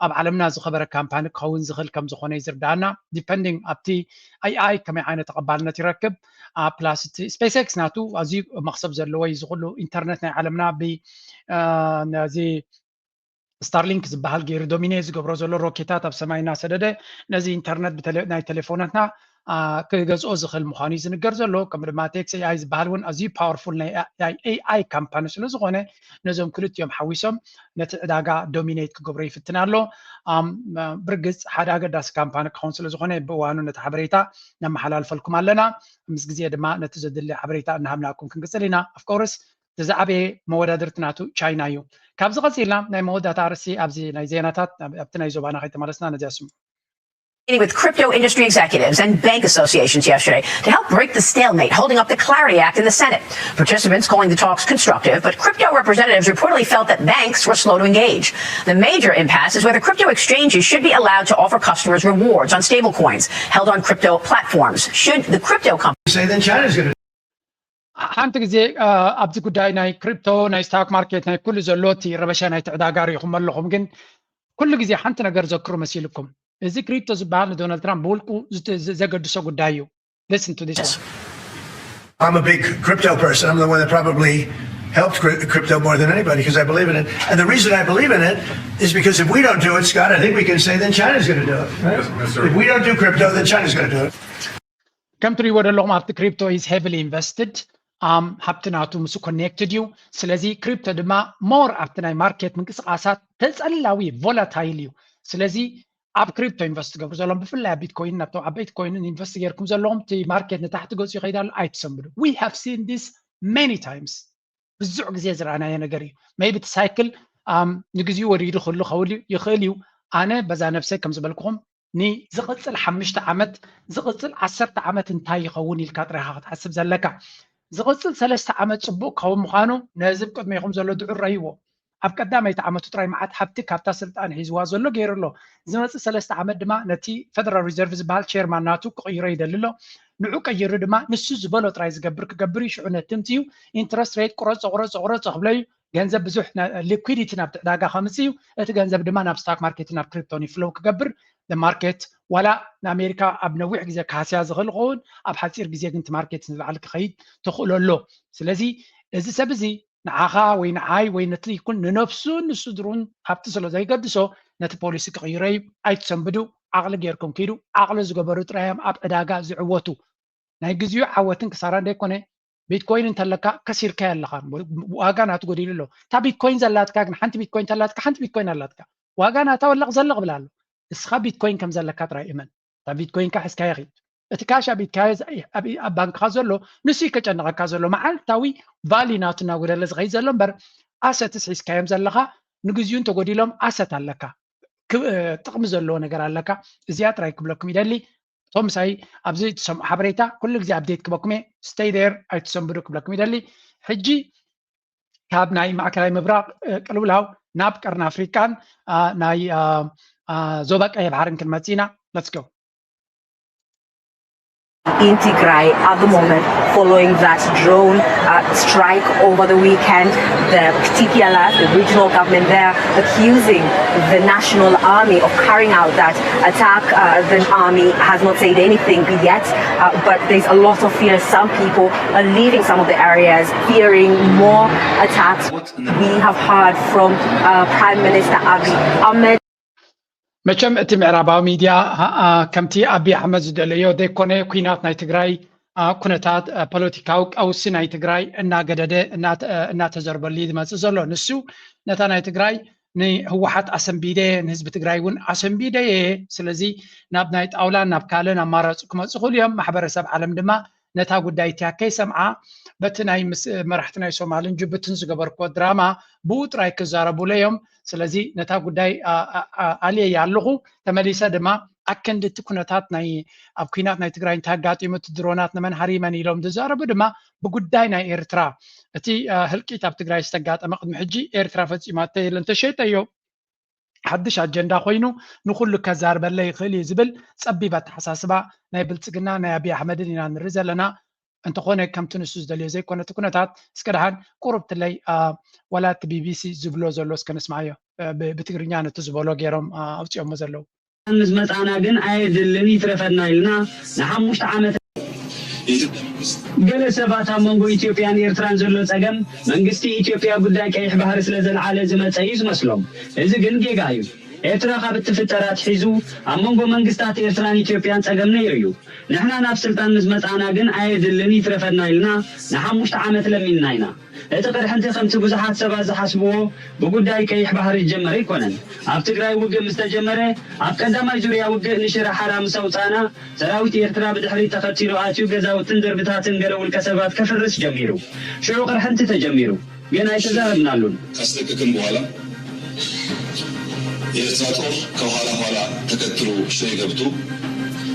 S2: ኣብ ዓለምና ዝኸበረ ካምፓኒ ክኸውን ዝኽእል ከም ዝኾነ ይዝርዳእና ዲፐንዲንግ ኣብቲ AI ከመይ ዓይነት ተቐባልነት ይረክብ ፕላስ እቲ ስፔስ ኤክስ ናቱ ኣዝዩ መክሰብ ዘለዎ እዩ ዝኽእሉ ኢንተርኔት ናይ ዓለምና ነዚ ስታርሊንክ ዝበሃል ገይሩ ዶሚኔት ዝገብሮ ዘሎ ሮኬታት ኣብ ሰማይ እናሰደደ ነዚ ኢንተርኔት ናይ ቴሌፎናትና ክገዝኦ ዝኽእል ምዃኑ እዩ ዝንገር ዘሎ ከምኡ ድማ ቴክስ AI ዝበሃል እውን ኣዝዩ ፓወርፉል ናይ AI ካምፓኒ ስለ ዝኾነ ነዞም ክልቲኦም ሓዊሶም ነቲ ዕዳጋ ዶሚኔት ክገብሮ ይፍትና ኣሎ ብርግፅ ሓደ ኣገዳሲ ካምፓኒ ክኸውን ስለ ዝኾነ ብእዋኑ ነቲ ሓበሬታ ነመሓላልፈልኩም ኣለና ምስ ግዜ ድማ ነቲ ዘድሊ ሓበሬታ እናሃብናኩም ክንቅፅል ኢና ኣፍኮርስ ተዛዕበየ መወዳድርቲ ናቱ ቻይና እዩ ካብዚ ቀፂልና ናይ መወዳእታ ኣርእሲ ኣብዚ ናይ ዜናታት ኣብቲ ናይ ዞባና ከይተመለስና ነዚ ኣስሙ
S14: Meeting with crypto industry executives and bank associations yesterday to help break the stalemate holding up the Clarity Act in the Senate. Participants calling the talks constructive, but crypto representatives reportedly felt that banks were slow to engage. The major impasse is whether crypto exchanges should be allowed to offer customers rewards on stablecoins held on crypto platforms. Should the crypto companies
S8: say then China's going to
S2: ሓንቲ ግዜ ኣብዚ ጉዳይ ናይ ክሪፕቶ ናይ ስታክ ማርኬት ናይ ኩሉ ዘሎቲ ረበሻ ናይ ዕዳጋ ሪኢኹም ኣለኹም ግን ኩሉ ግዜ ሓንቲ ነገር ዘክሩ መሲልኩም እዚ ክሪፕቶ ዝበሃል ንዶናልድ ትራምፕ ብውልቁ ዘገድሶ ጉዳይ እዩ listen to this one.
S8: I'm a big crypto person. I'm the one that probably helped crypto more than anybody because I believe in it. And the reason I believe in it is because if we don't do it, Scott, I think we can say then China's going to do it. Right? Yes, if we don't do crypto, then China's going to do it.
S2: ከም ትሪእዎ ዘለኹም ኣብቲ ክሪፕቶ is heavily invested. ሃብቲ ናቱ ምስ ኮኔክትድ እዩ ስለዚ ክሪፕቶ ድማ ሞር ኣብቲ ናይ ማርኬት ምንቅስቃሳት ተፀላዊ ቮላታይል እዩ ስለዚ ኣብ ክሪፕቶ ኢንቨስት ገብሩ ዘለዎም ብፍላይ ኣብ ቢትኮይን ናብቶም ዓበይቲ ኮይንን ኢንቨስት ጌርኩም ዘለኹም እቲ ማርኬት ንታሕቲ ገፁ ይኸይድ ኣሎ ኣይትሰምዱ we have seen this many times ብዙሕ ግዜ ዝረኣናዮ ነገር እዩ maybe እቲ ሳይክል ንግዚኡ ወዲዱ ክህሉ ይኽእል እዩ ኣነ በዛ ነፍሰይ ከም ዝበልኩኹም ንዝቕፅል 5 ዓመት ዝቕፅል 10 ዓመት እንታይ ይኸውን ኢልካ ጥራይካ ክትሓስብ ዘለካ ዝቕፅል 3 ዓመት ፅቡቅ ክኸውን ምዃኑ ነዚ ቅድሚኹም ዘሎ ድዑር ረይዎ ኣብ ቀዳመይቲ ዓመቱ ጥራይ መዓት ሓብቲ ካብታ ስልጣን ሒዝዋ ዘሎ ገይሩ ኣሎ ዝመፅእ 3 ዓመት ድማ ነቲ ፌደራል ሪዘርቭ ዝበሃል ቼርማን ናቱ ክቕይሮ ይደሊ ኣሎ ንዑ ቀይሩ ድማ ንሱ ዝበሎ ጥራይ ዝገብር ክገብር እዩ ሽዑ ነትምቲ እዩ ኢንትረስት ሬት ቁረፆ ክብሎ እዩ ገንዘብ ብዙሕ ሊኩዊዲቲ ናብቲ ዕዳጋ ከምፅ እዩ እቲ ገንዘብ ድማ ናብ ስታክ ማርኬት ናብ ክሪፕቶን ይፍለው ክገብር ማርኬት ዋላ ንኣሜሪካ ኣብ ነዊሕ ግዜ ካስያ ዝኽእል ክኸውን ኣብ ሓፂር ግዜ ግን እቲ ማርኬት ንላዕሊ ክኸይድ ትኽእሎ ኣሎ ስለዚ እዚ ሰብ እዚ ንዓኻ ወይ ንዓይ ወይ ነቲ ይኩን ንነፍሱ ንስድሩን ሃብቲ ስለ ዘይገድሶ ነቲ ፖሊሲ ክቕይሮ እዩ ኣይትሰንብዱ ዓቕሊ ጌርኩም ከይዱ ዓቕሊ ዝገበሩ ጥራዮም ኣብ ዕዳጋ ዝዕወቱ ናይ ግዜኡ ዓወትን ክሳራ እንደይኮነ ቢትኮይን እንተለካ ከሲርካ ኣለኻ ዋጋ ናቱ ጎዲሉ ኣሎ እታ ቢትኮይን ዘላትካ ግን ሓንቲ ቢትኮይን ተላትካ ሓንቲ ቢትኮይን ኣላትካ ዋጋ ናታ ወለቕ ዘለቕ ብላ ኣሎ اسخا بيتكوين كم زلك ترى إيمان بيتكوين كحس كايغي اتكاشا بيتكايز أبي بانك خازلو نسي كجنا كازلو معال تاوي فاليناتنا ولا لزغي زلهم بر أسات سحيس كايم زلها نجزيون تقولي لهم أسات لك تقم زلو نجار لك زيادة رايك بلوكم يدلي توم ساي أبزي تسم حبريتا كل جزء أبديت كبكمي stay there أي تسم بروك بلوكم يدلي حجي كاب ناي معكلاي مبراق قالوا ناب قرن أفريقيان ناي زوبك أي بحرن كلماتينا let's go
S15: in Tigray at the moment following that drone strike over the weekend. The TPLF, the regional government there, accusing the national army of carrying out that attack. The army has not said anything yet, but there's a lot of fear. Some people are leaving some of the areas fearing more attacks. We have heard from Prime Minister Abiy Ahmed.
S2: مچم اتي معرابا ميديا كمتي ابي احمد زدليو دي كوني كوينات ناي تግራይ ኩነታት ፖለቲካው ቀውሲ ናይ ትግራይ እናገደደ እናተዘርበሊ ዝመጽእ ዘሎ ንሱ ነታ ናይ ትግራይ ንህወሓት ኣሰንቢደ ንህዝቢ ትግራይ እውን ኣሰንቢደ ስለዚ ናብ ናይ ጣውላ ናብ ካለን ኣማራጭ ክመጽእ ይኽእሉ እዮም ማሕበረሰብ ዓለም ድማ ነታ ጉዳይ ትያከይ ሰምዓ በቲ ናይ መራሕቲ ናይ ሶማልን ጅቡትን ዝገበርኮ ድራማ ብውጥራይ ክዛረቡለ እዮም ስለዚ ነታ ጉዳይ ኣልየ ያለኹ ተመሊሰ ድማ ኣከንዲ እቲ ኩነታት ናይ ኣብ ኩናት ናይ ትግራይ እንተጋጢሙት ድሮናት ነመን ሃሪመን ኢሎም ዝዛረቡ ድማ ብጉዳይ ናይ ኤርትራ እቲ ህልቂት ኣብ ትግራይ ዝተጋጠመ ቅድሚ ሕጂ ኤርትራ ፈፂማተ የለን ተሸይጠዮ ሓድሽ ኣጀንዳ ኮይኑ ንኩሉ ከዛርበለ ይኽእል ዝብል ፀቢብ ኣተሓሳስባ ናይ ብልፅግና ናይ አብይ ኣሕመድን ኢና ንርኢ ዘለና እንተኾነ ከምቲ ንሱ ዝደልዮ ዘይኮነ እቲ ኩነታት እስከዳሃን ቁርብትለይ ወላት ቢቢሲ ዝብሎ ዘሎ እስከነስማዮ ብትግርኛ ነቲ ዝበሎ ገይሮም ኣውፅኦሞ ዘለው
S16: ምስ መጻና ግን ኣይድልን ይትረፈና ኢልና ንሓሙሽተ ዓመት ገለ ሰባት ኣብ መንጎ ኢትዮጵያን ኤርትራን ዘሎ ፀገም መንግስቲ ኢትዮጵያ ጉዳይ ቀይሕ ባህሪ ስለ ዘለዓለ ዝመፀ እዩ ዝመስሎም እዚ ግን ጌጋ እዩ ኤርትራ ካብ እትፍጠራት ሒዙ ኣብ መንጎ መንግስታት ኤርትራን ኢትዮጵያን ፀገም ነይሩ እዩ ንሕና ናብ ስልጣን ምስ መጻና ግን ኣይድልን ይትረፈና ኢልና ንሓሙሽተ ዓመት ለሚንና ኢና እቲ ቅድሕንቲ ከምቲ ብዙሓት ሰባት ዝሓስብዎ ብጉዳይ ቀይሕ ባህሪ ዝጀመረ ይኮነን ኣብ ትግራይ ውግእ ምስ ተጀመረ ኣብ ቀዳማይ ዙርያ ውግእ ንሽረ ሓራ ምስ ኣውፃና ሰራዊት ኤርትራ ብድሕሪት ተኸቲሉ ኣትዩ ገዛውትን ደርብታትን ገለ ውልቀ ሰባት ከፍርስ ጀሚሩ ሽዑ ቅድሕንቲ ተጀሚሩ ግን ኣይተዛረብናሉን
S17: ካስለቀቅን በኋላ የኤርትራ ጦር ከኋላ ኋላ ተከትሎ ሽሬ ገብቶ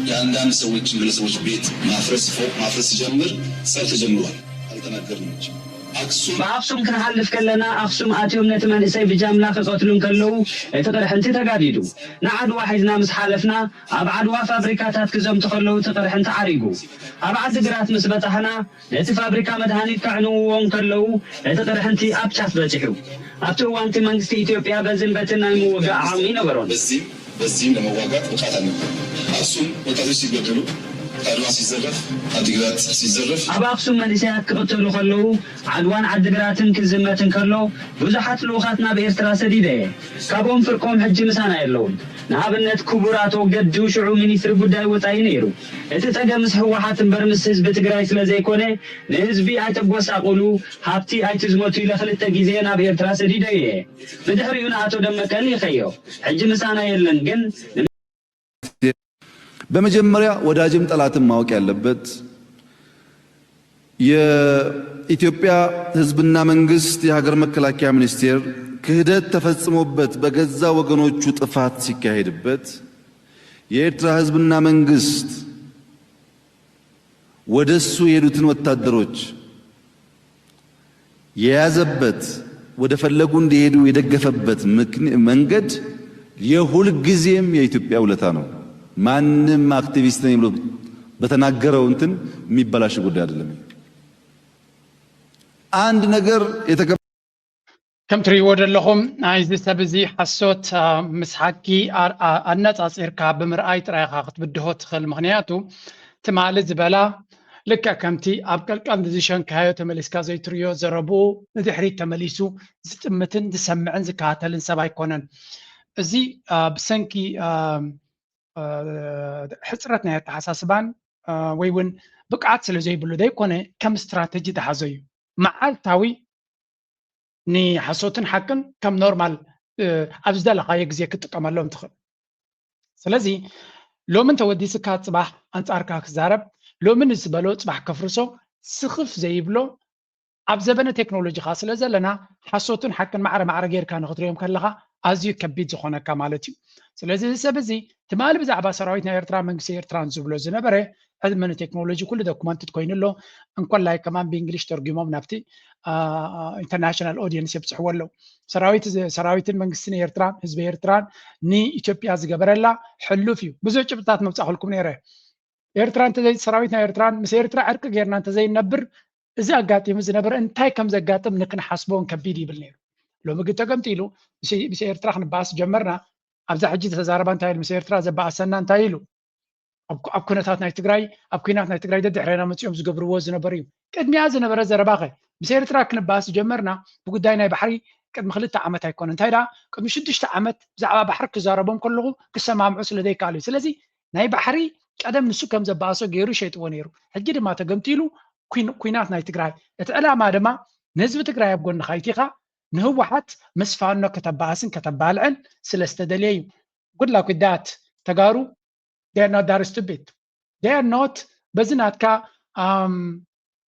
S17: የአንዳንድ ሰዎች ግለሰቦች ቤት ማፍረስ ፎቅ ማፍረስ ሲጀምር ጸብ ተጀምሯል አልተናገርንም እንጂ
S16: በአክሱም ክንሓልፍ ከለና አክሱም ኣትዮም ነቲ መንእሰይ ብጃምላ ክቀትሉን ከለው እቲ ቅርሕንቲ ተጋዲዱ ንዓድዋ ሒዝና ምስ ሓለፍና ኣብ ዓድዋ ፋብሪካታት ክዘምቱ ከለው እቲ ቅርሕንቲ ዓሪጉ ኣብ ዓዲግራት ምስ በፃሕና ነቲ ፋብሪካ መድሃኒት ካዕንውዎም ከለው እቲ ቅርሕንቲ ኣብ ጫፍ በፂሑ ኣብቲ እዋንቲ መንግስቲ ኢትዮጵያ በዝን በትን ናይ ምውጋዕ ዓቕሚ ነበሮን
S17: በዚህም ለመዋጋት ብቃት አልነበረም አክሱም ወጣቶች ሲገደሉ ዓድዋ ሲዘረፍ ዓዲግራት ሲዘረፍ
S16: ኣብ ኣክሱም መንእሰያት ክቅተሉ ከለው ዓድዋን ዓዲግራትን ክዝመትን ከሎ ብዙሓት ልኡኻት ናብ ኤርትራ ሰዲደ ካብኦም ፍርቆም ሕጂ ምሳና የለውም ንኣብነት ክቡር ኣቶ ገዱ ሽዑ ሚኒስትሪ ጉዳይ ወፃኢ ነይሩ እቲ ፀገም ምስ ህወሓት እምበር ምስ ህዝቢ ትግራይ ስለ ዘይኮነ ንህዝቢ ኣይተጎሳቁሉ ሃብቲ ኣይትዝመቱ ኢለ ክልተ ግዜ ናብ ኤርትራ ሰዲደ እየ ብድሕሪኡ ንኣቶ ደመቀን ይኸዮ ሕጂ ምሳና የለን ግን
S18: በመጀመሪያ ወዳጅም ጠላትም ማወቅ ያለበት የኢትዮጵያ ህዝብና መንግስት የሀገር መከላከያ ሚኒስቴር ክህደት ተፈጽሞበት በገዛ ወገኖቹ ጥፋት ሲካሄድበት የኤርትራ ህዝብና መንግስት ወደሱ የሄዱትን ወታደሮች የያዘበት ወደ ፈለጉ እንዲሄዱ የደገፈበት መንገድ የሁል ጊዜም የኢትዮጵያ ውለታ ነው ማንም አክቲቪስት ነኝ ብሎ በተናገረው እንትን የሚበላሽ ጉዳይ አይደለም አንድ ነገር
S2: ከም ትሪእዎ ዘለኹም ናይዚ ሰብ እዚ ሓሶት ምስ ሓቂ ኣነፃፂርካ ብምርኣይ ጥራይካ ክትብድሆ ትኽእል ምክንያቱ ትማሊ ዝበላ ልክዕ ከምቲ ኣብ ቀልቃል ዝሸንካዮ ተመሊስካ ዘይትርዮ ዘረብኡ ንድሕሪት ተመሊሱ ዝጥምትን ዝሰምዕን ዝከታተልን ሰብ ኣይኮነን እዚ ብሰንኪ ሕፅረት ናይ ኣተሓሳስባን ወይ እውን ብቅዓት ስለ ዘይብሉ ዘይኮነ ከም ስትራቴጂ ተሓዘ እዩ መዓልታዊ ንሓሶትን ሓቅን ከም ኖርማል ኣብ ዝደለኻዮ ግዜ ክትጥቀመሎም ትኽእል ስለዚህ ሎምን ተወዲስካ ጽባሕ አንጻርካ ክዛረብ ሎምን ዝበሎ ጽባሕ ከፍርሶ ስኽፍ ዘይብሎ ኣብ ዘበነ ቴክኖሎጂ ካ ስለ ዘለና ሓሶቱን ሓቅን ማዕረ ጌርካ ንኽትሪኦም ከለኻ ኣዝዩ ከቢድ ዝኾነካ ማለት እዩ ስለዚ ሰብ እዚ ትማሊ ብዛዕባ ሰራዊት ናይ ኤርትራ መንግስቲ ኤርትራን ዝብሎ ዝነበረ ዕድመን ቴክኖሎጂ ኩሉ ዶኩመንትድ ኮይኑሎ እንኳን ላይ ከማን ብእንግሊሽ ተርጉሞም ናብቲ ኢንተርናሽናል ኦዲየንስ የብፅሕዎ ኣለዉ ሰራዊትን መንግስትን ኤርትራን ህዝቢ ኤርትራን ንኢትዮጵያ ዝገበረላ ሕሉፍ እዩ ብዙሕ ጭብጣት መብፃኽልኩም ነይረ ኤርትራ እንተዘይ ሰራዊት ናይ ኤርትራን ምስ ኤርትራ ዕርቂ ጌርና እንተዘይነብር እዚ ኣጋጢሙ ዝነበረ እንታይ ከም ዘጋጥም ንክንሓስቦን ከቢድ ይብል ነይሩ ሎሚ ግን ተገምጢሉ ምስ ኤርትራ ክንበኣስ ጀመርና ኣብዛ ሕጂ ተዛረባ እንታይ ኢሉ ምስ ኤርትራ ዘበኣሰና እንታይ ኢሉ ኣብ ኩነታት ናይ ትግራይ ኣብ ኩናት ናይ ትግራይ ደድሕረና መፅኦም ዝገብርዎ ዝነበሩ እዩ ቅድሚያ ዝነበረ ዘረባኸ ምስ ኤርትራ ክንበኣስ ጀመርና ብጉዳይ ናይ ባሕሪ ቅድሚ 2 ዓመት ኣይኮነ እንታይ ዳ ቅድሚ 6 ዓመት ብዛዕባ ባሕሪ ክዛረቦም ከለኹ ክሰማምዑ ስለዘይከኣሉ እዩ ስለዚ ናይ ባሕሪ ቀደም ንሱ ከም ዘበኣሶ ገይሩ ሸይጥዎ ነይሩ ሕጂ ድማ ተገምጢሉ ኩናት ናይ ትግራይ እቲ ዕላማ ድማ ንህዝቢ ትግራይ ኣብ ጎኒ ካይቲኻ ንህወሓት ምስ ፋኖ ከተበኣስን ከተባልዕን ስለዝተደልየ እዩ good luck with that ተጋሩ they are not that stupid they are not በዚ ናትካ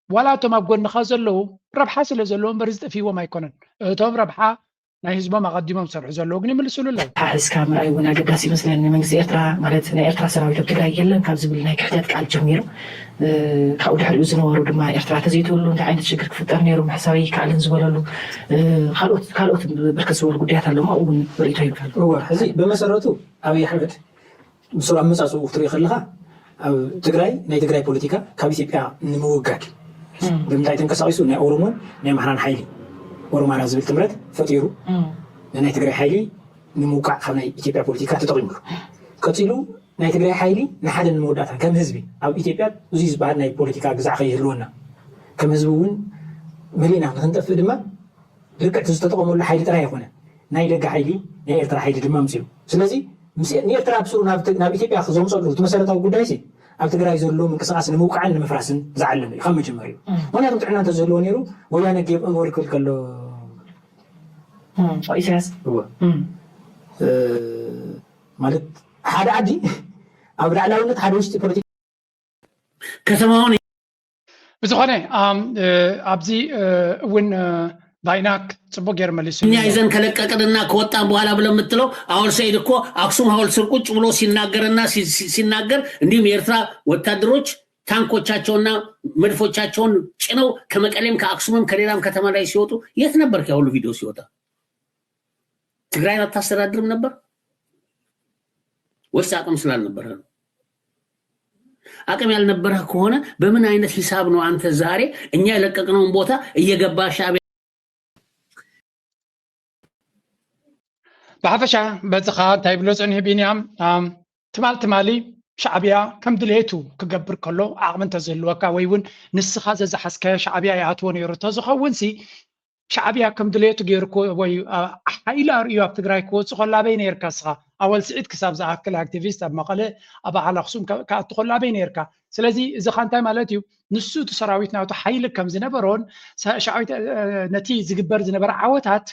S2: ዋላቶም ኣብ ጎንኻ ዘለዉ ረብሓ ስለ ዘለዎም በሪ ዝጠፊዎም ኣይኮነን እቶም ረብሓ ናይ ህዝቦም ኣቐዲሞም ሰርሑ ዘለዉ ግን ይምልስሉ ኣለዉ
S19: ሓስካ ምርኣይ እውን ኣገዳሲ ይመስለኒ መንግስቲ ኤርትራ ማለት ናይ ኤርትራ ሰራዊት ኣብ ትግራይ የለን ካብ ዝብል ናይ ክሕደት ቃል ጀሚሩ ካብኡ ድሕሪኡ ዝነበሩ ድማ ኤርትራ ተዘይትብሉ እንታይ ዓይነት ሽግር ክፍጠር ነይሩ ምሕሳዊ ከኣልን ዝበለሉ ካልኦት ብርክት ዝበሉ ጉዳያት ኣለሞ እውን ርእቶ ይብካል
S20: ሕዚ ብመሰረቱ ኣብይ ኣሕመድ ምስሩ ኣመፃፅኡ ክትሪኦ ከለካ ኣብ ትግራይ ናይ ትግራይ ፖለቲካ ካብ ኢትዮጵያ ንምውጋድ ብምንታይ ተንቀሳቂሱ ናይ ኦሮሞን ናይ ኣምሓራን ሓይሊ ኦሮማራ ዝብል ጥምረት ፈጢሩ ናይ ትግራይ ሓይሊ ንምውቃዕ ካብ ናይ ኢትዮጵያ ፖለቲካ ተጠቂሙሉ ቀፂሉ ናይ ትግራይ ሓይሊ ንሓደ ንምውዳእታ ከም ህዝቢ ኣብ ኢትዮጵያ እዚ ዝበሃል ናይ ፖለቲካ ግዛዕ ከይህልወና ከም ህዝቢ እውን መሊእና ንክንጠፍእ ድማ ልክዕቲ ዝተጠቀመሉ ሓይሊ ጥራይ ኣይኮነ ናይ ደጋ ሓይሊ ናይ ኤርትራ ሓይሊ ድማ ምፅኡ ስለዚ ንኤርትራ ብስሩ ናብ ኢትዮጵያ ዘምፀሉ እቲ መሰረታዊ ጉዳይ ሲ ኣብ ትግራይ ዘሎ ምንቅስቃስ ንምውቃዕን ንምፍራስን ዝዓለመ እዩ ካብ መጀመሪኡ ምክንያቱም ጥዕና እንተዘለዎ ነይሩ ወያነ ጌብኦም ወልክል ከሎ
S19: ኢሳያስ
S20: ማለት ሓደ ዓዲ ኣብ ላዕላውነት ሓደ ውሽጢ ፖለቲካ
S2: ከተማውን ብዝኾነ ኣብዚ እውን ባይናክ ጽቡቅ ገር መልሱ
S21: እኛ ይዘን ከለቀቅንና ከወጣን በኋላ ብለን የምትለው አሁን ሰይድ እኮ አክሱም ሐውልት ስር ቁጭ ብሎ ሲናገርና ሲናገር እንዲሁም የኤርትራ ወታደሮች ታንኮቻቸውና መድፎቻቸውን ጭነው ከመቀሌም ከአክሱምም ከሌላም ከተማ ላይ ሲወጡ የት ነበር ያው ሁሉ ቪዲዮ ሲወጣ ትግራይን አታስተዳድርም ነበር ወይስ አቅም ስላልነበረ ነው አቅም ያልነበረ ከሆነ በምን አይነት ሂሳብ ነው አንተ ዛሬ እኛ የለቀቅነውን ቦታ እየገባ ሻዕቢያ
S2: ብሓፈሻ በፅኻ እንታይ ብሎ ፅንሕ ቢንያም ትማሊ ሻዕቢያ ከም ድሌቱ ክገብር ከሎ ዓቕሚ እንተዝህልወካ ወይ እውን ንስኻ ዘዝሓዝከ ሻዕቢያ ይኣትዎ ነይሩ እንተዝኸውን ሲ ሻዕቢያ ከም ድሌቱ ገይርኮ ወይ ሓይሊ ኣርእዩ ኣብ ትግራይ ክወፅእ ከሎ ኣበይ ነርካ ስኻ ኣወል ስዒድ ክሳብ ዝኣክል ኣክቲቪስት ኣብ መቐለ ኣብ በዓል ኣክሱም ክኣቱ ከሎ ኣበይ ነርካ ስለዚ እዚ ኻ እንታይ ማለት እዩ ንሱ እቲ ሰራዊት ናቱ ሓይሊ ከም ዝነበሮን ሻዕቢያ ነቲ ዝግበር ዝነበረ ዓወታት